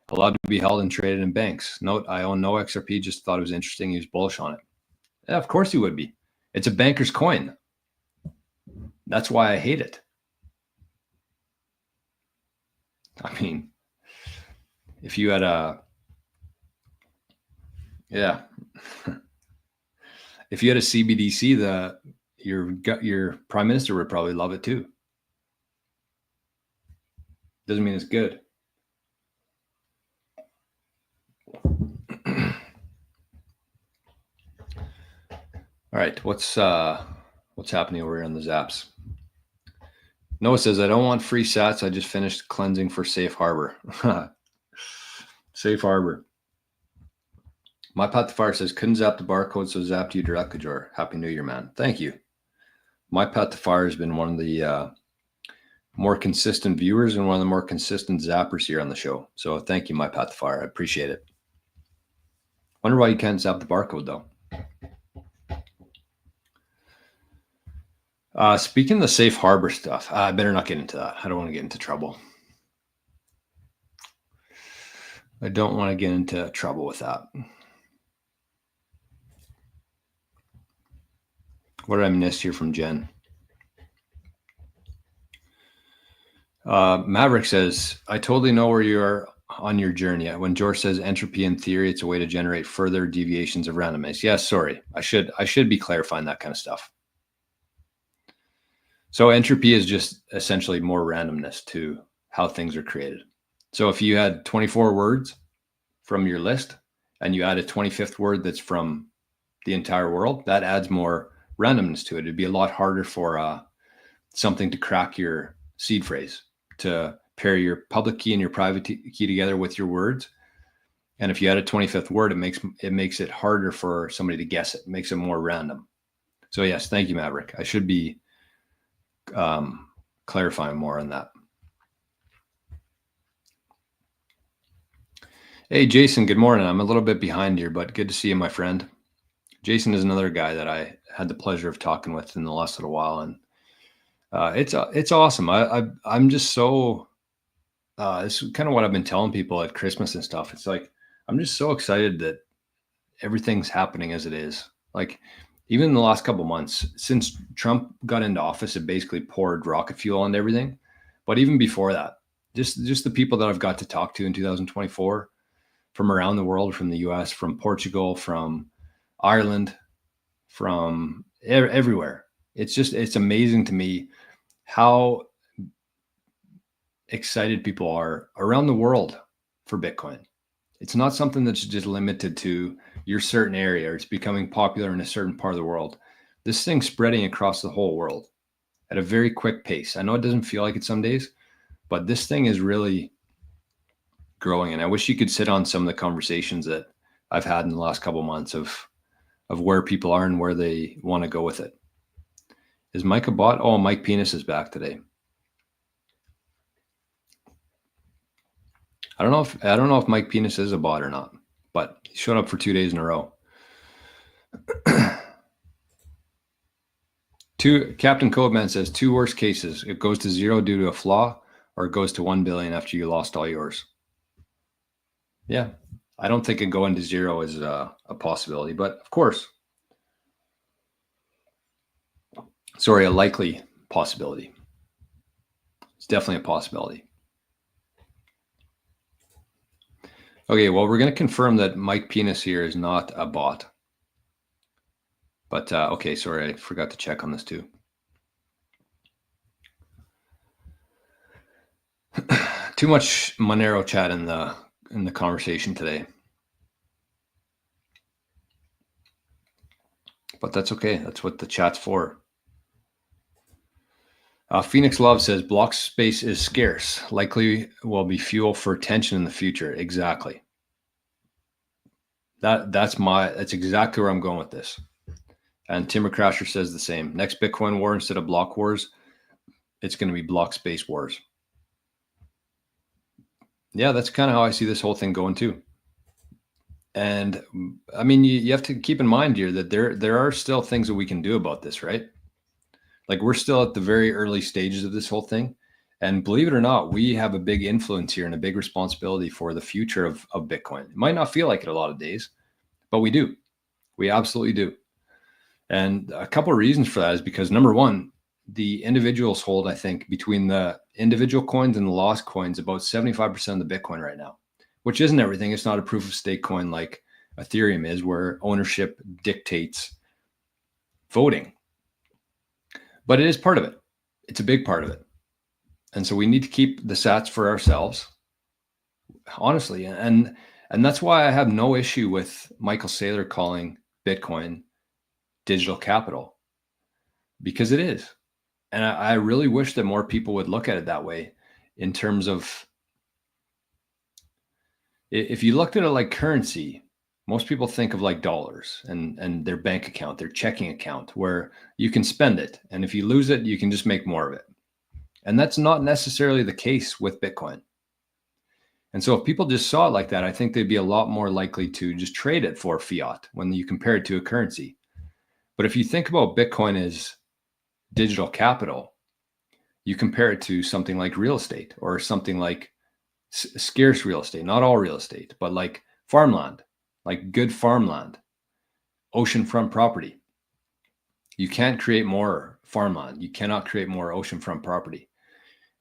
Allowed to be held and traded in banks. Note, I own no XRP, just thought it was interesting. He was bullish on it. Yeah, of course he would be. It's a banker's coin. That's why I hate it. I mean, if you had if you had a CBDC, your prime minister would probably love it too. Doesn't mean it's good. All right, what's happening over here on the Zaps? Noah says, I don't want free sats. I just finished cleansing for Safe Harbor. Safe Harbor. My Path to Fire says, couldn't zap the barcode, so zapped you directly, Jor. Happy New Year, man. Thank you. My Path to Fire has been one of the more consistent viewers and one of the more consistent zappers here on the show. So thank you, My Path to Fire. I appreciate it. Wonder why you can't zap the barcode, though. Speaking of the Safe Harbor stuff, I better not get into that. I don't want to get into trouble. I don't want to get into trouble with that. What did I miss here from Jen? Maverick says, I totally know where you are on your journey. When George says entropy in theory, it's a way to generate further deviations of randomness. Yeah, sorry. I should be clarifying that kind of stuff. So entropy is just essentially more randomness to how things are created. So if you had 24 words from your list and you add a 25th word that's from the entire world, that adds more randomness to it. It'd be a lot harder for something to crack your seed phrase, to pair your public key and your private key together with your words. And if you add a 25th word, it makes it harder for somebody to guess it. It makes it more random. So yes, thank you, Maverick. I should be clarifying more on that. Hey, Jason, good morning. I'm a little bit behind here, but good to see you, my friend. Jason is another guy that I had the pleasure of talking with in the last little while, and it's awesome. I'm just so this is kind of what I've been telling people at Christmas and stuff. It's like I'm just so excited that everything's happening as it is. Like even in the last couple of months since Trump got into office, it basically poured rocket fuel on everything. But even before that, just the people that I've got to talk to in 2024 from around the world, from the US, from Portugal, from Ireland, from everywhere. It's amazing to me how excited people are around the world for Bitcoin. It's not something that's just limited to your certain area, or it's becoming popular in a certain part of the world. This thing's spreading across the whole world at a very quick pace. I know it doesn't feel like it some days, but this thing is really growing. And I wish you could sit on some of the conversations that I've had in the last couple of months of where people are and where they want to go with it. Is Mike a bot? Oh, Mike Penis is back today. I don't know if Mike Penis is a bot or not, but he showed up for 2 days in a row. Captain Codeman says 2 worst cases. It goes to 0 due to a flaw, or it goes to 1 billion after you lost all yours. Yeah, I don't think it going to 0 is a possibility, but of course, sorry, a likely possibility. It's definitely a possibility. Okay, well, we're going to confirm that Mike Penis here is not a bot. But, okay, sorry, I forgot to check on this too. Too much Monero chat in the conversation today. But that's okay. That's what the chat's for. Phoenix Love says block space is scarce. Likely will be fuel for tension in the future. Exactly. That's exactly where I'm going with this. And Timber Crasher says the same. Next Bitcoin war, instead of block wars, it's going to be block space wars. Yeah, that's kind of how I see this whole thing going too. And I mean, you have to keep in mind here that there are still things that we can do about this, right? Like we're still at the very early stages of this whole thing. And believe it or not, we have a big influence here and a big responsibility for the future of Bitcoin. It might not feel like it a lot of days, but we do. We absolutely do. And a couple of reasons for that is because number one, the individuals hold, I think, between the individual coins and the lost coins, about 75% of the Bitcoin right now, which isn't everything. It's not a proof of stake coin like Ethereum is, where ownership dictates voting. But it is part of it. It's a big part of it. And so we need to keep the sats for ourselves, honestly. And that's why I have no issue with Michael Saylor calling Bitcoin digital capital, because it is. And I really wish that more people would look at it that way, in terms of, if you looked at it like currency, most people think of like dollars and their bank account, their checking account, where you can spend it. And if you lose it, you can just make more of it. And that's not necessarily the case with Bitcoin. And so if people just saw it like that, I think they'd be a lot more likely to just trade it for fiat when you compare it to a currency. But if you think about Bitcoin as digital capital, you compare it to something like real estate, or something like scarce real estate, not all real estate, but like farmland, like good farmland, oceanfront property. You can't create more farmland. You cannot create more oceanfront property.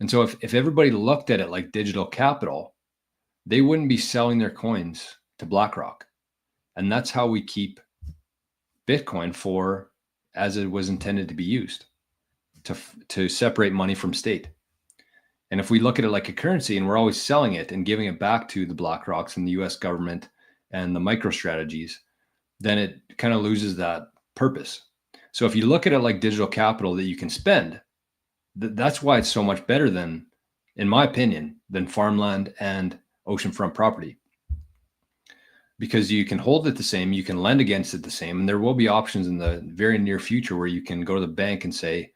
And so if everybody looked at it like digital capital, they wouldn't be selling their coins to BlackRock. And that's how we keep Bitcoin for, as it was intended to be used, to separate money from state. And if we look at it like a currency and we're always selling it and giving it back to the BlackRocks and the US government and the MicroStrategies, then it kind of loses that purpose. So if you look at it like digital capital that you can spend, that's why it's so much better than, in my opinion, than farmland and oceanfront property. Because you can hold it the same, you can lend against it the same, and there will be options in the very near future where you can go to the bank and say,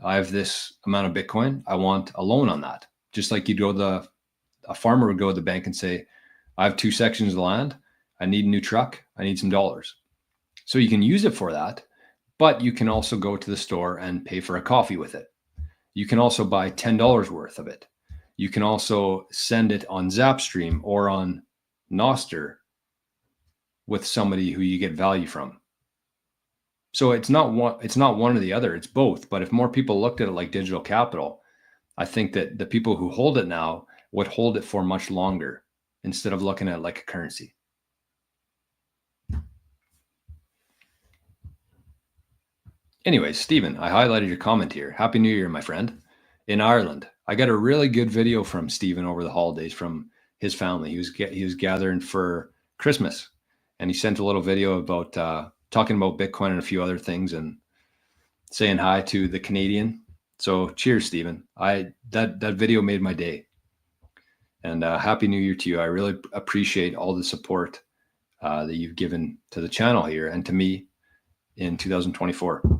I have this amount of Bitcoin, I want a loan on that. Just like a farmer would go to the bank and say, I have 2 sections of land, I need a new truck, I need some dollars. So you can use it for that, but you can also go to the store and pay for a coffee with it. You can also buy $10 worth of it. You can also send it on Zapstream or on Nostr with somebody who you get value from. So it's not one or the other, it's both. But if more people looked at it like digital capital, I think that the people who hold it now would hold it for much longer, instead of looking at it like a currency. Anyways, Stephen, I highlighted your comment here. Happy New Year, my friend. In Ireland, I got a really good video from Stephen over the holidays from his family. He was gathering for Christmas, and he sent a little video about talking about Bitcoin and a few other things, and saying hi to the Canadian. So cheers, Stephen. That video made my day. And Happy New Year to you. I really appreciate all the support that you've given to the channel here and to me in 2024.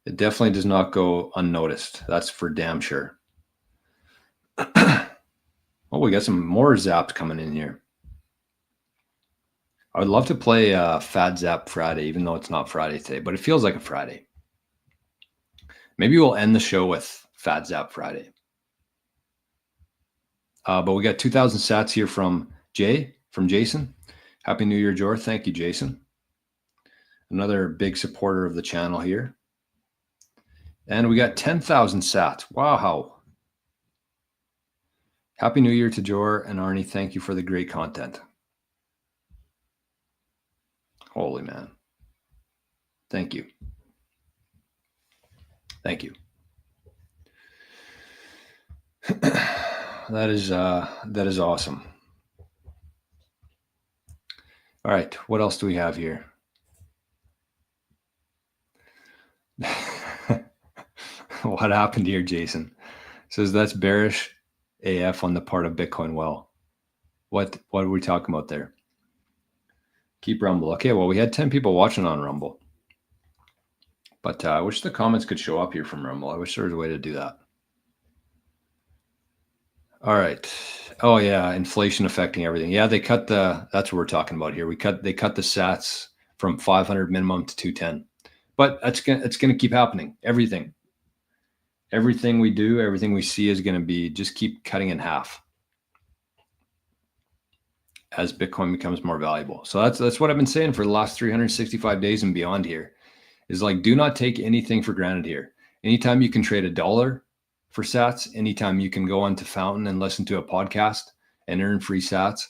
It definitely does not go unnoticed. That's for damn sure. Oh, we got some more zaps coming in here. I would love to play Fat Zap Friday, even though it's not Friday today, but it feels like a Friday. Maybe we'll end the show with Fat Zap Friday. But we got 2,000 sats here from Jason. Happy New Year, Jor. Thank you, Jason. Another big supporter of the channel here. And we got 10,000 sats. Wow. Happy New Year to Jor and Arnie. Thank you for the great content. Holy man. Thank you. Thank you. That is awesome. All right, what else do we have here? What happened here, Jason? Says that's bearish AF on the part of Bitcoin. Well, what are we talking about there? Keep Rumble. Okay, well, we had 10 people watching on Rumble. But I wish the comments could show up here from Rumble. I wish there was a way to do that. All right. Oh yeah, inflation affecting everything. Yeah, that's what we're talking about here. They cut the sats from 500 minimum to 210. But it's gonna keep happening. Everything we do, everything we see is gonna be just keep cutting in half as Bitcoin becomes more valuable. So that's what I've been saying for the last 365 days and beyond here. is like, do not take anything for granted here. Anytime you can trade $1 for sats, anytime you can go onto Fountain and listen to a podcast and earn free sats,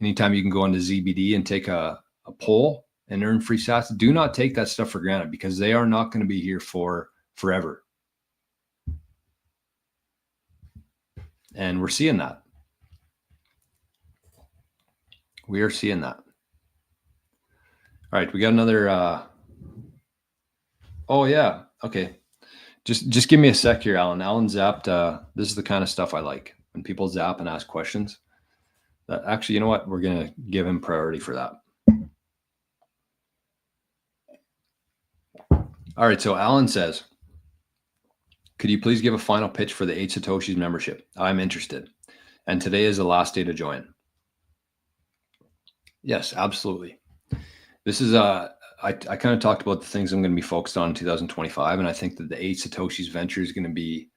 anytime you can go onto ZBD and take a poll and earn free sats, do not take that stuff for granted, because they are not going to be here for forever. And we're seeing that. We are seeing that. All right, we got another. Oh yeah, okay. Just give me a sec here, Alan. Alan zapped. This is the kind of stuff I like, when people zap and ask questions. Actually, you know what? We're gonna give him priority for that. All right. So Alan says, could you please give a final pitch for the 8 Satoshis membership? I'm interested, and today is the last day to join. Yes, absolutely. This is I kind of talked about the things I'm going to be focused on in 2025, and I think that the 8 Satoshis venture is going to be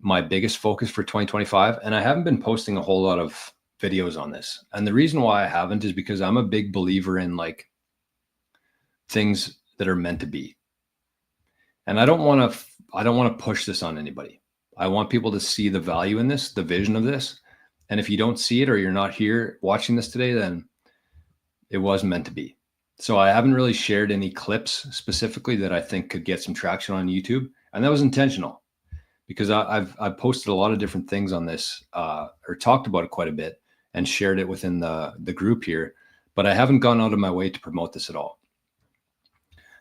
my biggest focus for 2025. And I haven't been posting a whole lot of videos on this, and the reason why I haven't is because I'm a big believer in like things that are meant to be, and I don't want to push this on anybody. I want people to see the value in this, the vision of this, and if you don't see it, or you're not here watching this today, then it wasn't meant to be. So I haven't really shared any clips specifically that I think could get some traction on YouTube. And that was intentional, because I've posted a lot of different things on this, or talked about it quite a bit and shared it within the group here, but I haven't gone out of my way to promote this at all.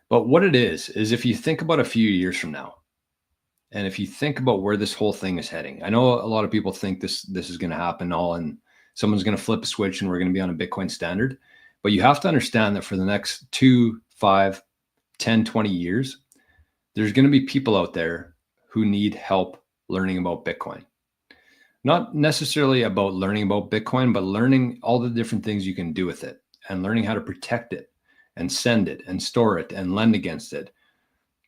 But what it is if you think about a few years from now, and if you think about where this whole thing is heading, I know a lot of people think this is going to happen all, and someone's going to flip a switch and we're going to be on a Bitcoin standard. But you have to understand that for the next 2, 5, 10, 20 years, there's going to be people out there who need help learning about Bitcoin. Not necessarily about learning about Bitcoin, but learning all the different things you can do with it, and learning how to protect it and send it and store it and lend against it.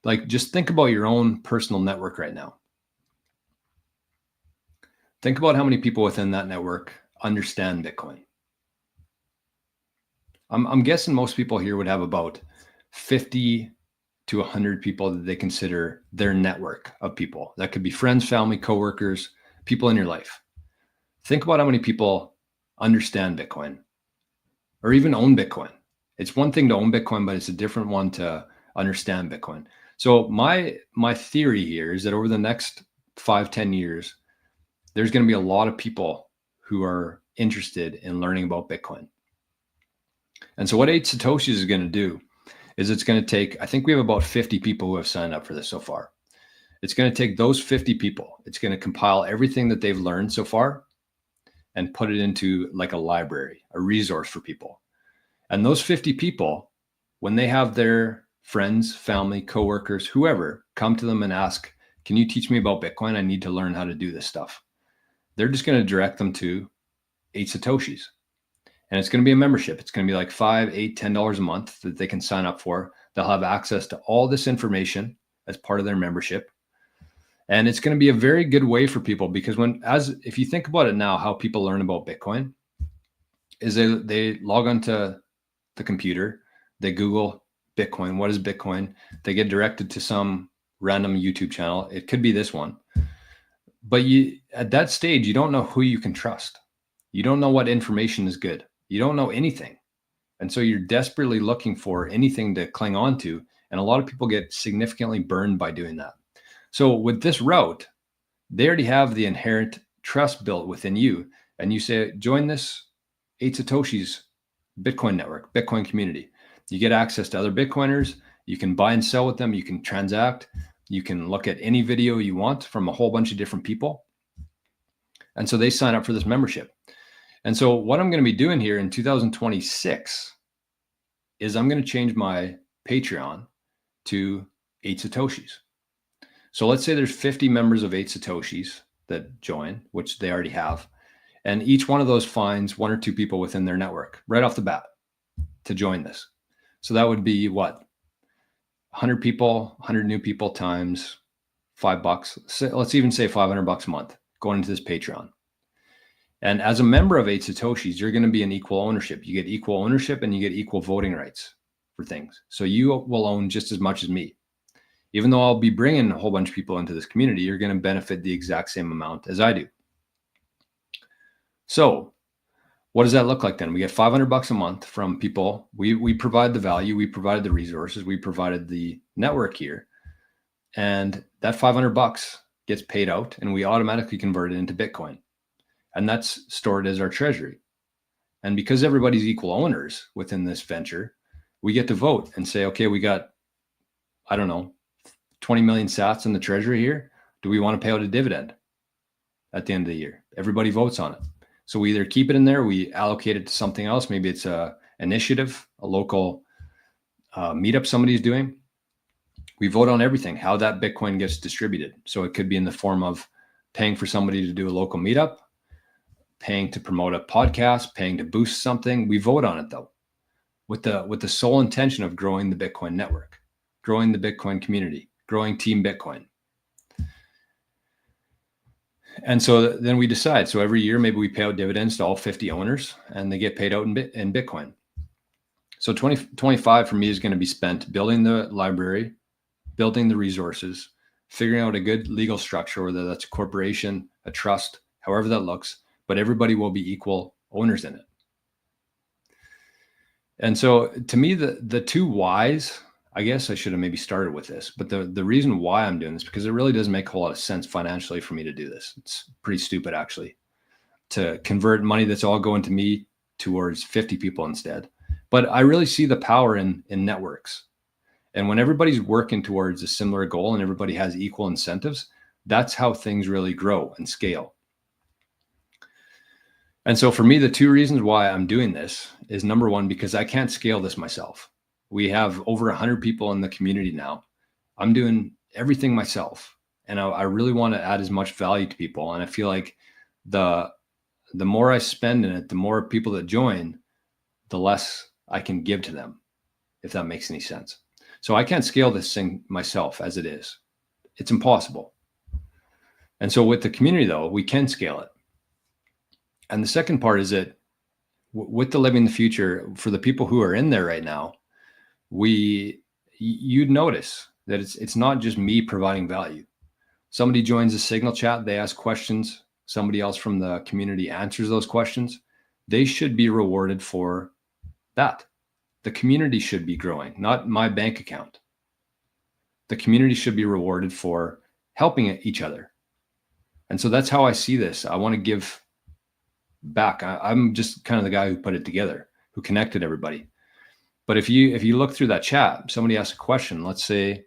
Like, just think about your own personal network right now. Think about how many people within that network understand Bitcoin. I'm guessing most people here would have about 50 to 100 people that they consider their network of people. That could be friends, family, coworkers, people in your life. Think about how many people understand Bitcoin or even own Bitcoin. It's one thing to own Bitcoin, but it's a different one to understand Bitcoin. So my theory here is that over the next 5, 10 years, there's going to be a lot of people who are interested in learning about Bitcoin. And so what 8 Satoshis is going to do is it's going to take, I think we have about 50 people who have signed up for this so far. It's going to take those 50 people. It's going to compile everything that they've learned so far and put it into like a library, a resource for people. And those 50 people, when they have their friends, family, coworkers, whoever come to them and ask, can you teach me about Bitcoin? I need to learn how to do this stuff. They're just going to direct them to 8 Satoshis. And it's going to be a membership. It's going to be like $5, $8, $10 a month that they can sign up for. They'll have access to all this information as part of their membership. And it's going to be a very good way for people, because if you think about it now, how people learn about Bitcoin is they log onto the computer, they Google Bitcoin. What is Bitcoin? They get directed to some random YouTube channel. It could be this one. But at that stage, you don't know who you can trust. You don't know what information is good. You don't know anything. And so you're desperately looking for anything to cling on to. And a lot of people get significantly burned by doing that. So with this route, they already have the inherent trust built within you. And you say, join this 8 Satoshis Bitcoin network, Bitcoin community. You get access to other Bitcoiners. You can buy and sell with them. You can transact. You can look at any video you want from a whole bunch of different people. And so they sign up for this membership. And so what I'm going to be doing here in 2026 is I'm going to change my Patreon to 8 Satoshis. So let's say there's 50 members of 8 Satoshis that join, which they already have. And each one of those finds 1 or 2 people within their network right off the bat to join this. So that would be what? 100 people, 100 new people times $5. Let's even say $500 a month going into this Patreon. And as a member of 8 Satoshis, you're going to be in equal ownership. You get equal ownership and you get equal voting rights. for things. So you will own just as much as me. Even though I'll be bringing a whole bunch of people into this community, you're going to benefit the exact same amount as I do. So what does that look like then? We get $500 a month from people. We provide the value, we provided the resources, we provided the network here. And that $500 gets paid out and we automatically convert it into Bitcoin. And that's stored as our treasury. And because everybody's equal owners within this venture, we get to vote and say, okay, we got, I don't know, 20 million sats in the treasury here. Do we want to pay out a dividend at the end of the year? Everybody votes on it. So we either keep it in there, we allocate it to something else. Maybe it's a initiative, a local meetup somebody's doing. We vote on everything, how that Bitcoin gets distributed. So it could be in the form of paying for somebody to do a local meetup, paying to promote a podcast, paying to boost something. We vote on it though, with the sole intention of growing the Bitcoin network, growing the Bitcoin community, growing Team Bitcoin. And so then we decide. So every year, maybe we pay out dividends to all 50 owners and they get paid out in Bitcoin. So 2025 for me is going to be spent building the library, building the resources, figuring out a good legal structure, whether that's a corporation, a trust, however that looks, but everybody will be equal owners in it. And so to me, the two whys, I guess I should have maybe started with this, but the reason why I'm doing this, because it really doesn't make a whole lot of sense financially for me to do this. It's pretty stupid actually, to convert money that's all going to me towards 50 people instead. But I really see the power in networks. And when everybody's working towards a similar goal and everybody has equal incentives, that's how things really grow and scale. And so for me, the two reasons why I'm doing this is number one, because I can't scale this myself. We have over 100 people in the community now. I'm doing everything myself. And I really want to add as much value to people. And I feel like the more I spend in it, the more people that join, the less I can give to them, if that makes any sense. So I can't scale this thing myself as it is. It's impossible. And so with the community though, we can scale it. And the second part is that with the Living the Future, for the people who are in there right now, you'd notice that it's not just me providing value. Somebody joins a Signal chat, they ask questions, somebody else from the community answers those questions. They should be rewarded for that. The community should be growing, not my bank account. The community should be rewarded for helping each other. And so that's how I see this. I want to give back. I'm just kind of the guy who put it together, who connected everybody. But if you look through that chat, somebody asks a question, let's say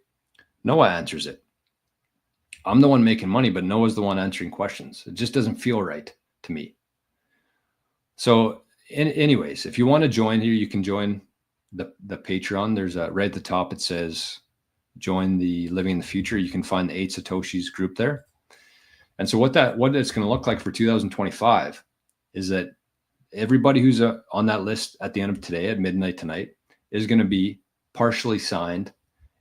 Noah answers it. I'm the one making money, but Noah's the one answering questions. It just doesn't feel right to me. So anyways, if you want to join here, you can join the Patreon. There's right at the top, it says join the Living the Future. You can find the 8 Satoshis group there. And so what it's going to look like for 2025 is that everybody who's on that list at the end of today at midnight tonight is going to be partially signed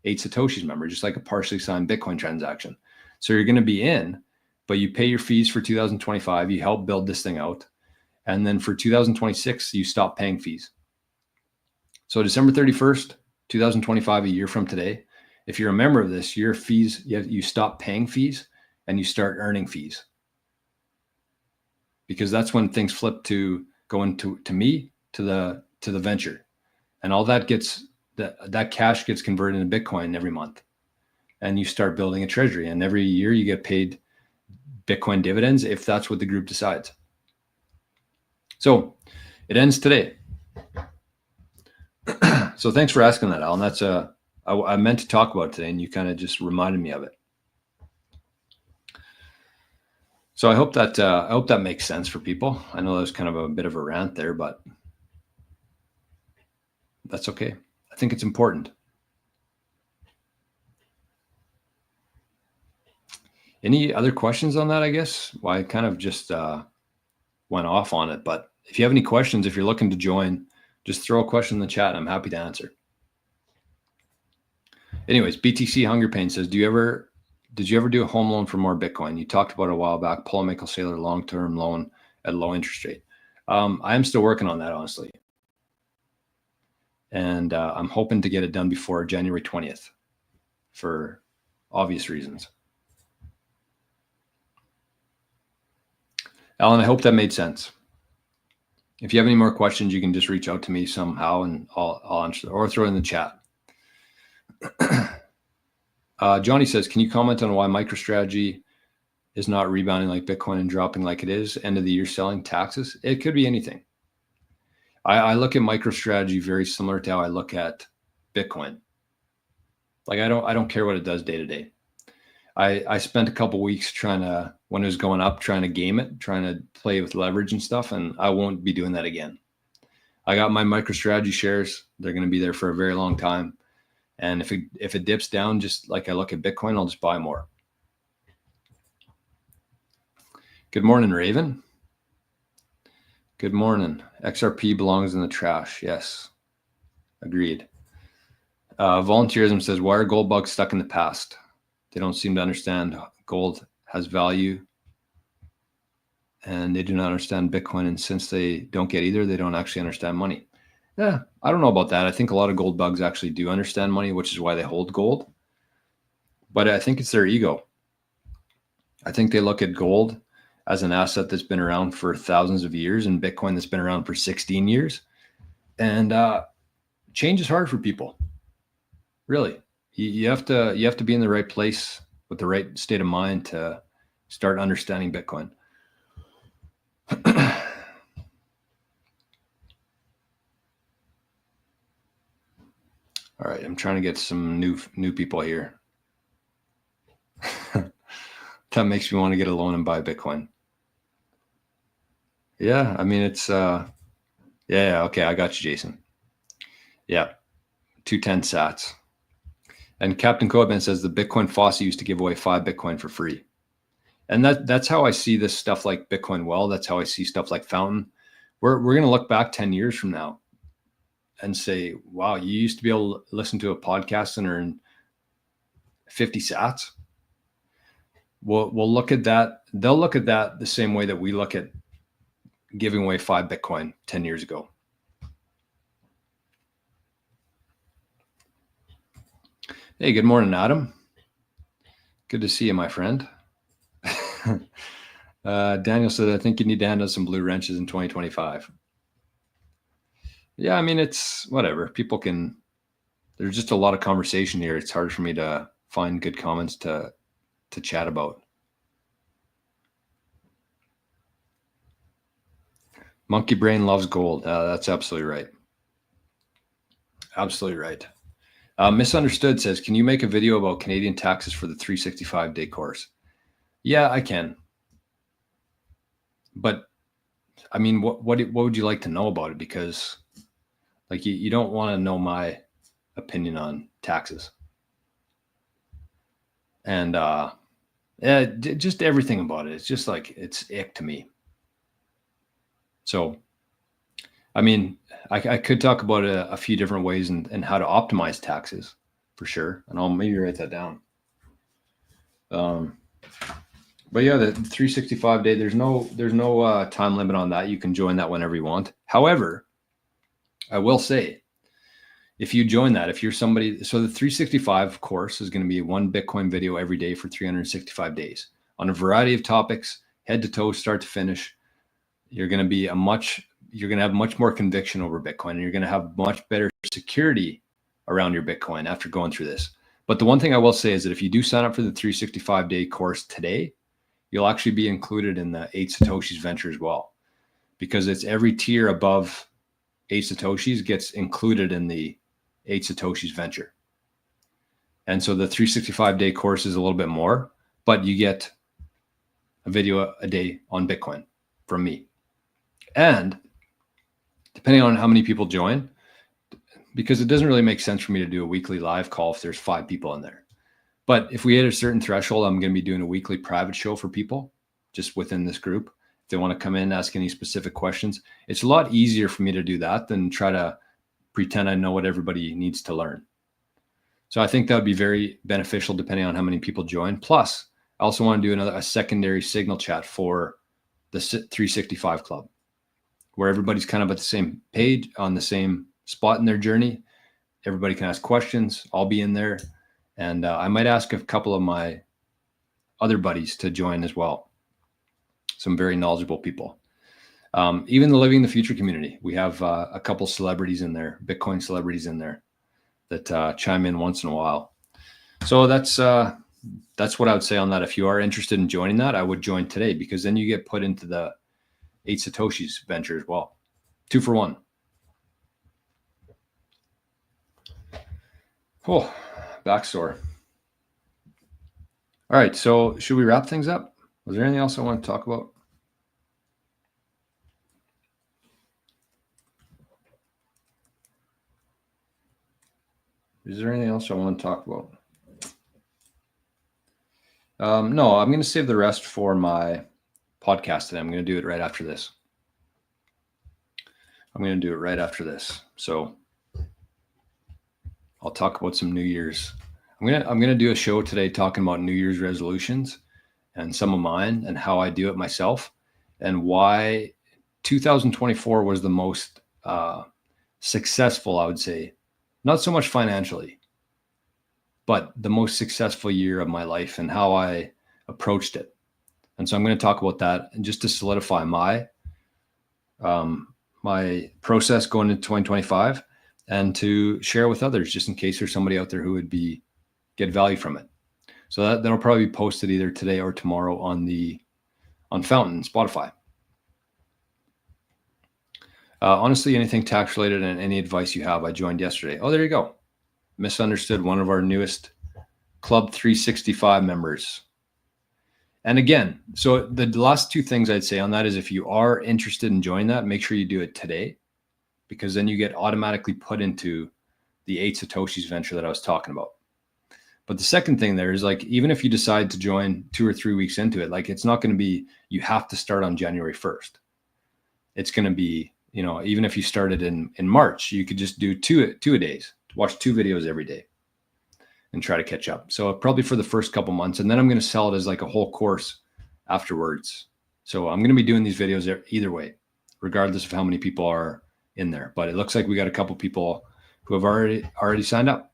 8 Satoshis member, just like a partially signed Bitcoin transaction. So you're going to be in, but you pay your fees for 2025. You help build this thing out. And then for 2026, you stop paying fees. So December 31st, 2025, a year from today, if you're a member of this, your fees, you stop paying fees and you start earning fees. Because that's when things flip to going to me, to the venture. And all that that cash gets converted into Bitcoin every month. And you start building a treasury. And every year you get paid Bitcoin dividends if that's what the group decides. So it ends today. So thanks for asking that, Alan. That's I meant to talk about it today, and you kind of just reminded me of it. So I hope that makes sense for people. I know that was kind of a bit of a rant there, but that's okay. I think it's important. Any other questions on that, I guess? Well, I kind of just went off on it, but if you have any questions, if you're looking to join, just throw a question in the chat. I'm happy to answer. Anyways, BTC Hunger Pain says, did you ever do a home loan for more Bitcoin? You talked about it a while back, Paul Michael Saylor long-term loan at low interest rate. I am still working on that, honestly. And I'm hoping to get it done before January 20th for obvious reasons. Alan, I hope that made sense. If you have any more questions, you can just reach out to me somehow and I'll answer, or throw it in the chat. Johnny says, can you comment on why MicroStrategy is not rebounding like Bitcoin and dropping like it is? End of the year selling, taxes? It could be anything. I look at MicroStrategy very similar to how I look at Bitcoin. Like I don't care what it does day to day. I spent a couple weeks trying to, when it was going up, trying to game it, trying to play with leverage and stuff, and I won't be doing that again. I got my MicroStrategy shares. They're going to be there for a very long time. And if it dips down, just like I look at Bitcoin, I'll just buy more. Good morning, Raven. Good morning. XRP belongs in the trash. Yes, agreed. Volunteerism says, why are gold bugs stuck in the past? They don't seem to understand gold has value and they do not understand Bitcoin. And since they don't get either, they don't actually understand money. Yeah, I don't know about that. I think a lot of gold bugs actually do understand money, which is why they hold gold. But I think it's their ego. I think they look at gold as an asset that's been around for thousands of years and Bitcoin that's been around for 16 years. And change is hard for people. Really. You have to be in the right place with the right state of mind to start understanding Bitcoin. All right, I'm trying to get some new people here. That makes me want to get a loan and buy Bitcoin. Yeah, I mean it's yeah, okay, I got you, Jason. Yeah, 210 sats. And Captain Coben says the Bitcoin faucet used to give away 5 Bitcoin for free. And that's how I see this stuff like Bitcoin Well. That's how I see stuff like Fountain. We're going to look back 10 years from now and say, wow, you used to be able to listen to a podcast and earn 50 sats. We'll look at that. They'll look at that the same way that we look at giving away 5 Bitcoin 10 years ago. Hey, good morning, Adam. Good to see you, my friend. Daniel said, I think you need to hand us some blue wrenches in 2025. Yeah, I mean, it's whatever. People can, there's just a lot of conversation here. It's hard for me to find good comments to chat about. Monkey Brain loves gold. That's absolutely right. Absolutely right. Misunderstood says, can you make a video about Canadian taxes for the 365-day course? Yeah, I can. But I mean, what would you like to know about it? Because like you don't want to know my opinion on taxes. And yeah, just everything about it. It's just like, it's ick to me. So, I mean, I could talk about a few different ways and how to optimize taxes for sure. And I'll maybe write that down. But yeah, the 365 day, there's no time limit on that. You can join that whenever you want. However, I will say, if you join that, if you're somebody, so the 365 course is going to be 1 Bitcoin video every day for 365 days on a variety of topics, head to toe, start to finish. You're going to have much more conviction over Bitcoin, and you're going to have much better security around your Bitcoin after going through this. But the one thing I will say is that if you do sign up for the 365-day course today, you'll actually be included in the 8 Satoshis venture as well, because it's every tier above 8 Satoshis gets included in the 8 Satoshis venture. And so the 365-day course is a little bit more, but you get a video a day on Bitcoin from me. And depending on how many people join, because it doesn't really make sense for me to do a weekly live call if there's 5 people in there. But if we hit a certain threshold, I'm going to be doing a weekly private show for people just within this group. If they want to come in, ask any specific questions, it's a lot easier for me to do that than try to pretend I know what everybody needs to learn. So I think that would be very beneficial depending on how many people join. Plus, I also want to do a secondary signal chat for the 365 club, where everybody's kind of at the same page, on the same spot in their journey. Everybody can ask questions. I'll be in there. And I might ask a couple of my other buddies to join as well. Some very knowledgeable people. Even the Living the Future community. We have a couple celebrities in there, Bitcoin celebrities in there that chime in once in a while. So that's what I would say on that. If you are interested in joining that, I would join today, because then you get put into the 8 Satoshis venture as well. 2 for 1. Oh, back sore. All right, so should we wrap things up? Was there anything else I want to talk about? Is there anything else I want to talk about? No, I'm going to save the rest for my podcast today. I'm going to do it right after this. So I'll talk about some New Year's. I'm going to do a show today talking about New Year's resolutions and some of mine and how I do it myself, and why 2024 was the most successful, I would say. Not so much financially, but the most successful year of my life and how I approached it. And so I'm going to talk about that, and just to solidify my process going into 2025, and to share with others, just in case there's somebody out there who would get value from it. So that'll probably be posted either today or tomorrow on Fountain, Spotify. Honestly, anything tax related and any advice you have, I joined yesterday. Oh, there you go. Misunderstood, one of our newest Club 365 members. And again, so the last 2 things I'd say on that is, if you are interested in joining that, make sure you do it today, because then you get automatically put into the 8 Satoshis venture that I was talking about. But the second thing there is, like, even if you decide to join 2 or 3 weeks into it, like, it's not going to be, you have to start on January 1st. It's going to be, even if you started in March, you could just do two-a-days, watch 2 videos every day and try to catch up. So probably for the first couple months, and then I'm going to sell it as like a whole course afterwards. So I'm going to be doing these videos either way, regardless of how many people are in there. But it looks like we got a couple people who have already signed up.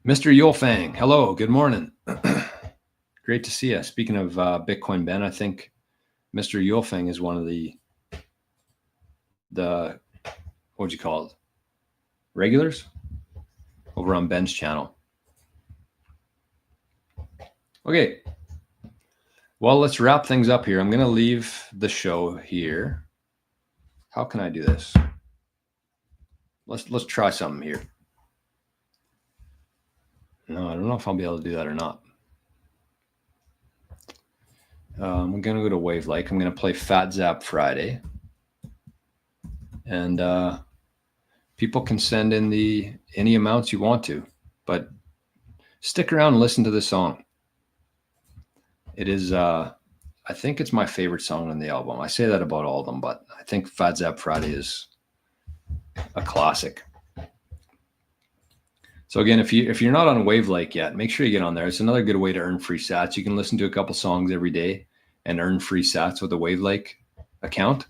Mr. Yulfang, hello, good morning. Great to see you. Speaking of Bitcoin Ben, I think Mr. Yulfang is one of the what'd you call it? Regulars over on Ben's channel. Okay. Well, let's wrap things up here. I'm going to leave the show here. How can I do this? Let's try something here. No, I don't know if I'll be able to do that or not. I'm going to go to Wave Like. I'm going to play Fat Zap Friday. And people can send in any amounts you want to, but stick around and listen to this song. It is, I think it's my favorite song on the album. I say that about all of them, but I think Fat Zap Friday is a classic. So again, if you're not on Wave Like yet, make sure you get on there. It's another good way to earn free sats. You can listen to a couple songs every day and earn free sats with a Wave Like account.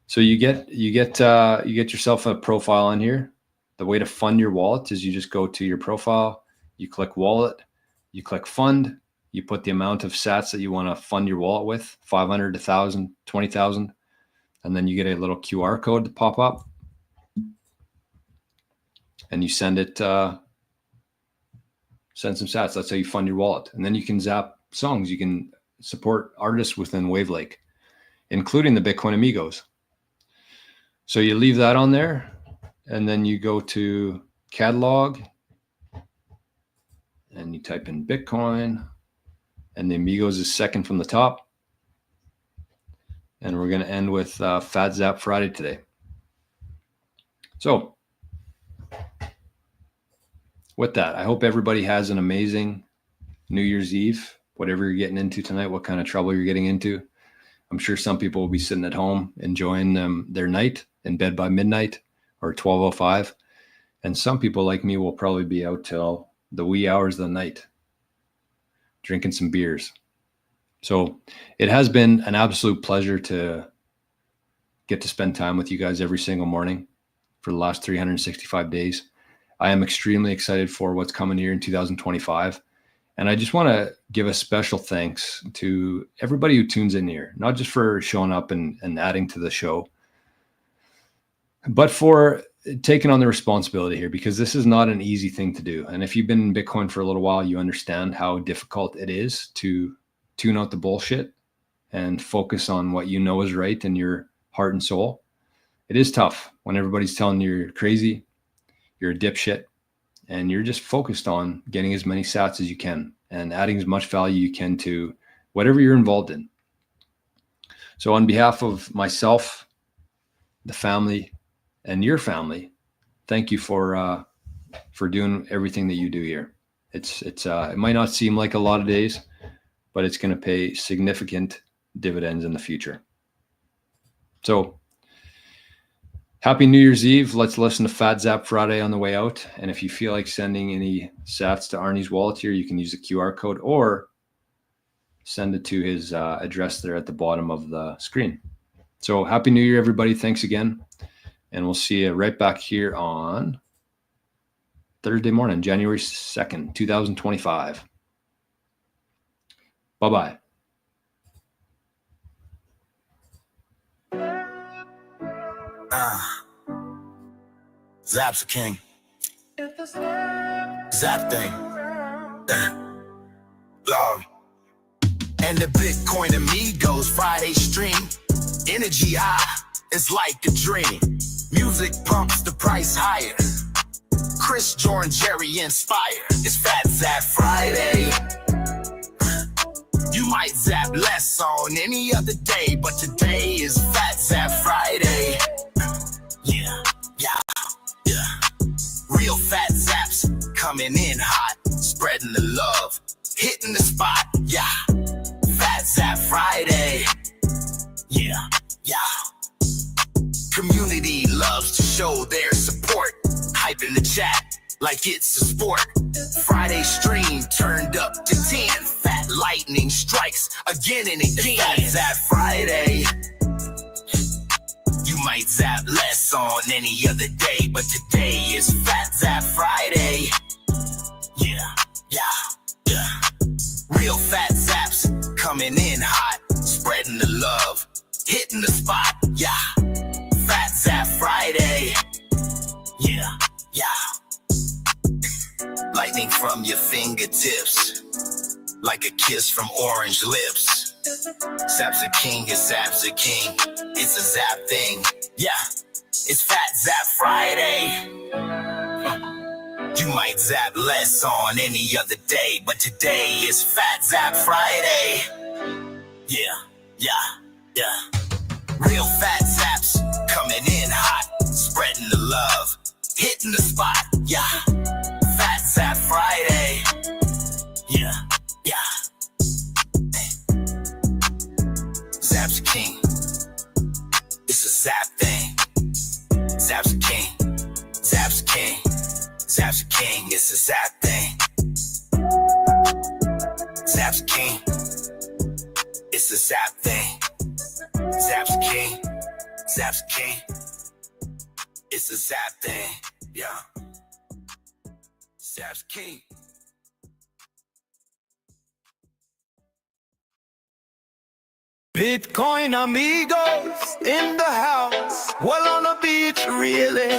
So you get yourself a profile on here. The way to fund your wallet is you just go to your profile, you click wallet, you click fund, you put the amount of sats that you want to fund your wallet with, 500, 1,000, 20,000, and then you get a little QR code to pop up, and you send some sats. That's how you fund your wallet. And then you can zap songs. You can support artists within Wave Like, including the Bitcoin Amigos. So you leave that on there, and then you go to catalog and you type in Bitcoin, and the Amigos is second from the top. And we're going to end with Fat Zap Friday today. So with that, I hope everybody has an amazing New Year's Eve, whatever you're getting into tonight, what kind of trouble you're getting into. I'm sure some people will be sitting at home enjoying their night, in bed by midnight or 12:05. And some people like me will probably be out till the wee hours of the night, drinking some beers. So it has been an absolute pleasure to get to spend time with you guys every single morning for the last 365 days. I am extremely excited for what's coming here in 2025. And I just want to give a special thanks to everybody who tunes in here, not just for showing up and adding to the show, but for taking on the responsibility here, because this is not an easy thing to do. And if you've been in Bitcoin for a little while, you understand how difficult it is to tune out the bullshit and focus on what you know is right in your heart and soul. It is tough when everybody's telling you you're crazy, you're a dipshit, and you're just focused on getting as many sats as you can and adding as much value you can to whatever you're involved in. So on behalf of myself, the family, and your family, thank you for doing everything that you do here. It might not seem like a lot of days, but it's going to pay significant dividends in the future. So happy New Year's Eve. Let's listen to Fat Zap Friday on the way out. And if you feel like sending any sats to Arnie's wallet here, you can use the QR code or send it to his address there at the bottom of the screen. So happy New Year, everybody. Thanks again. And we'll see you right back here on Thursday morning, January 2nd, 2025. Bye-bye. Zap's a king. Zap thing. And the Bitcoin Amigos Friday stream. Energy high, it's like a dream. Music pumps the price higher. Chris, Jordan, Jerry inspired. It's Fat Zap Friday. You might zap less on any other day, but today is Fat Zap Friday. Yeah. Real fat zaps coming in hot, spreading the love, hitting the spot. Yeah. Fat Zap Friday. Yeah. Community loves to show their support, hype in the chat like it's a sport. Friday stream turned up to 10. Fat lightning strikes again and again. Fat Zap Friday. You might zap less on any other day, but today is Fat Zap Friday. Yeah. Real fat zaps coming in hot, spreading the love, hitting the spot. Yeah. Fat Zap Friday. Yeah. Lightning from your fingertips, like a kiss from orange lips. Zap's a king, Zap's a king. It's a zap thing. Yeah, it's Fat Zap Friday. You might zap less on any other day, but today is Fat Zap Friday. Yeah. Real fat zaps coming in hot, spreading the love, hitting the spot. Yeah, Fat Zap Friday. Yeah. Zap's a king. It's a zap thing. Zap's a king. Zap's a king. Zap's a king. It's a zap thing. Zap's a king. It's a zap thing. Zap's a king. Zap's a king. It's a zap thing. Yeah. Zap's king. Bitcoin amigos in the house. Well, on a beach, really.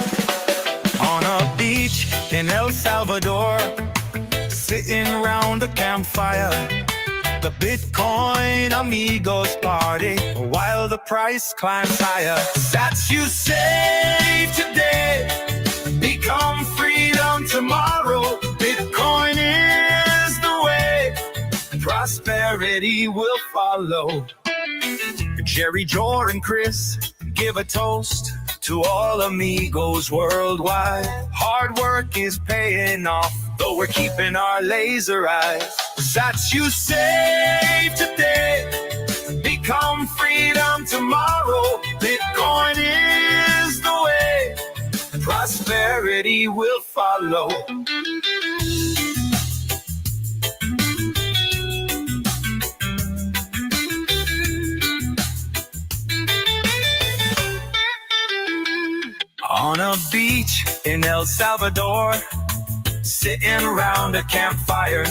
On a beach in El Salvador, sitting round a campfire. The Bitcoin amigos party while the price climbs higher. Sats you save today become freedom tomorrow. Bitcoin is the way. Prosperity will follow. Jerry, Jor, and Chris give a toast to all amigos worldwide. Hard work is paying off, though we're keeping our laser eyes. Sats you save today become freedom tomorrow. Bitcoin is the way. Prosperity will follow. in El Salvador, sitting around a campfire.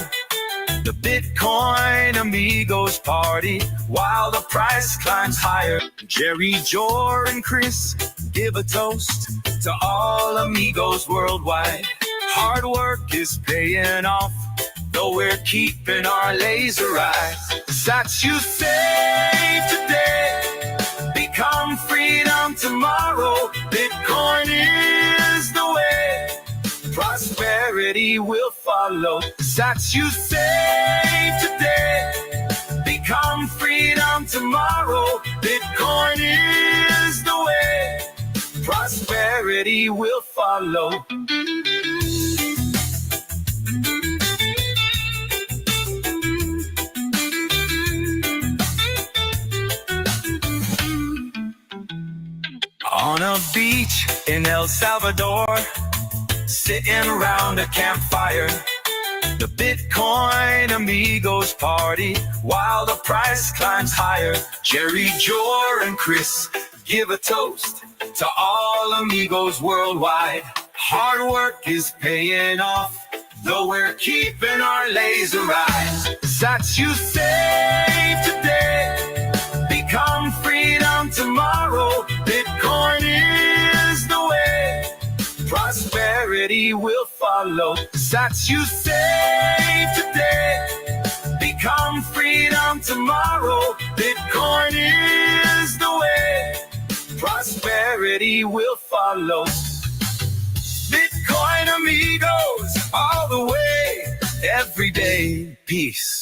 The Bitcoin amigos party while the price climbs higher. Jerry, Jor, and Chris give a toast to all amigos worldwide. Hard work is paying off, though we're keeping our laser eyes. Sats you save today, become freedom tomorrow. Bitcoin is the way, prosperity will follow. Sats you save today, become freedom tomorrow. Bitcoin is the way, prosperity will follow. On a beach in El Salvador, sitting around a campfire. The Bitcoin amigos party while the price climbs higher. Jerry, Jor, and Chris give a toast to all amigos worldwide. Hard work is paying off, though we're keeping our laser eyes. Sats you save today, become freedom tomorrow. Bitcoin is the way, prosperity will follow. Sats you save today, become freedom tomorrow. Bitcoin is the way, prosperity will follow. Bitcoin amigos all the way, every day, peace.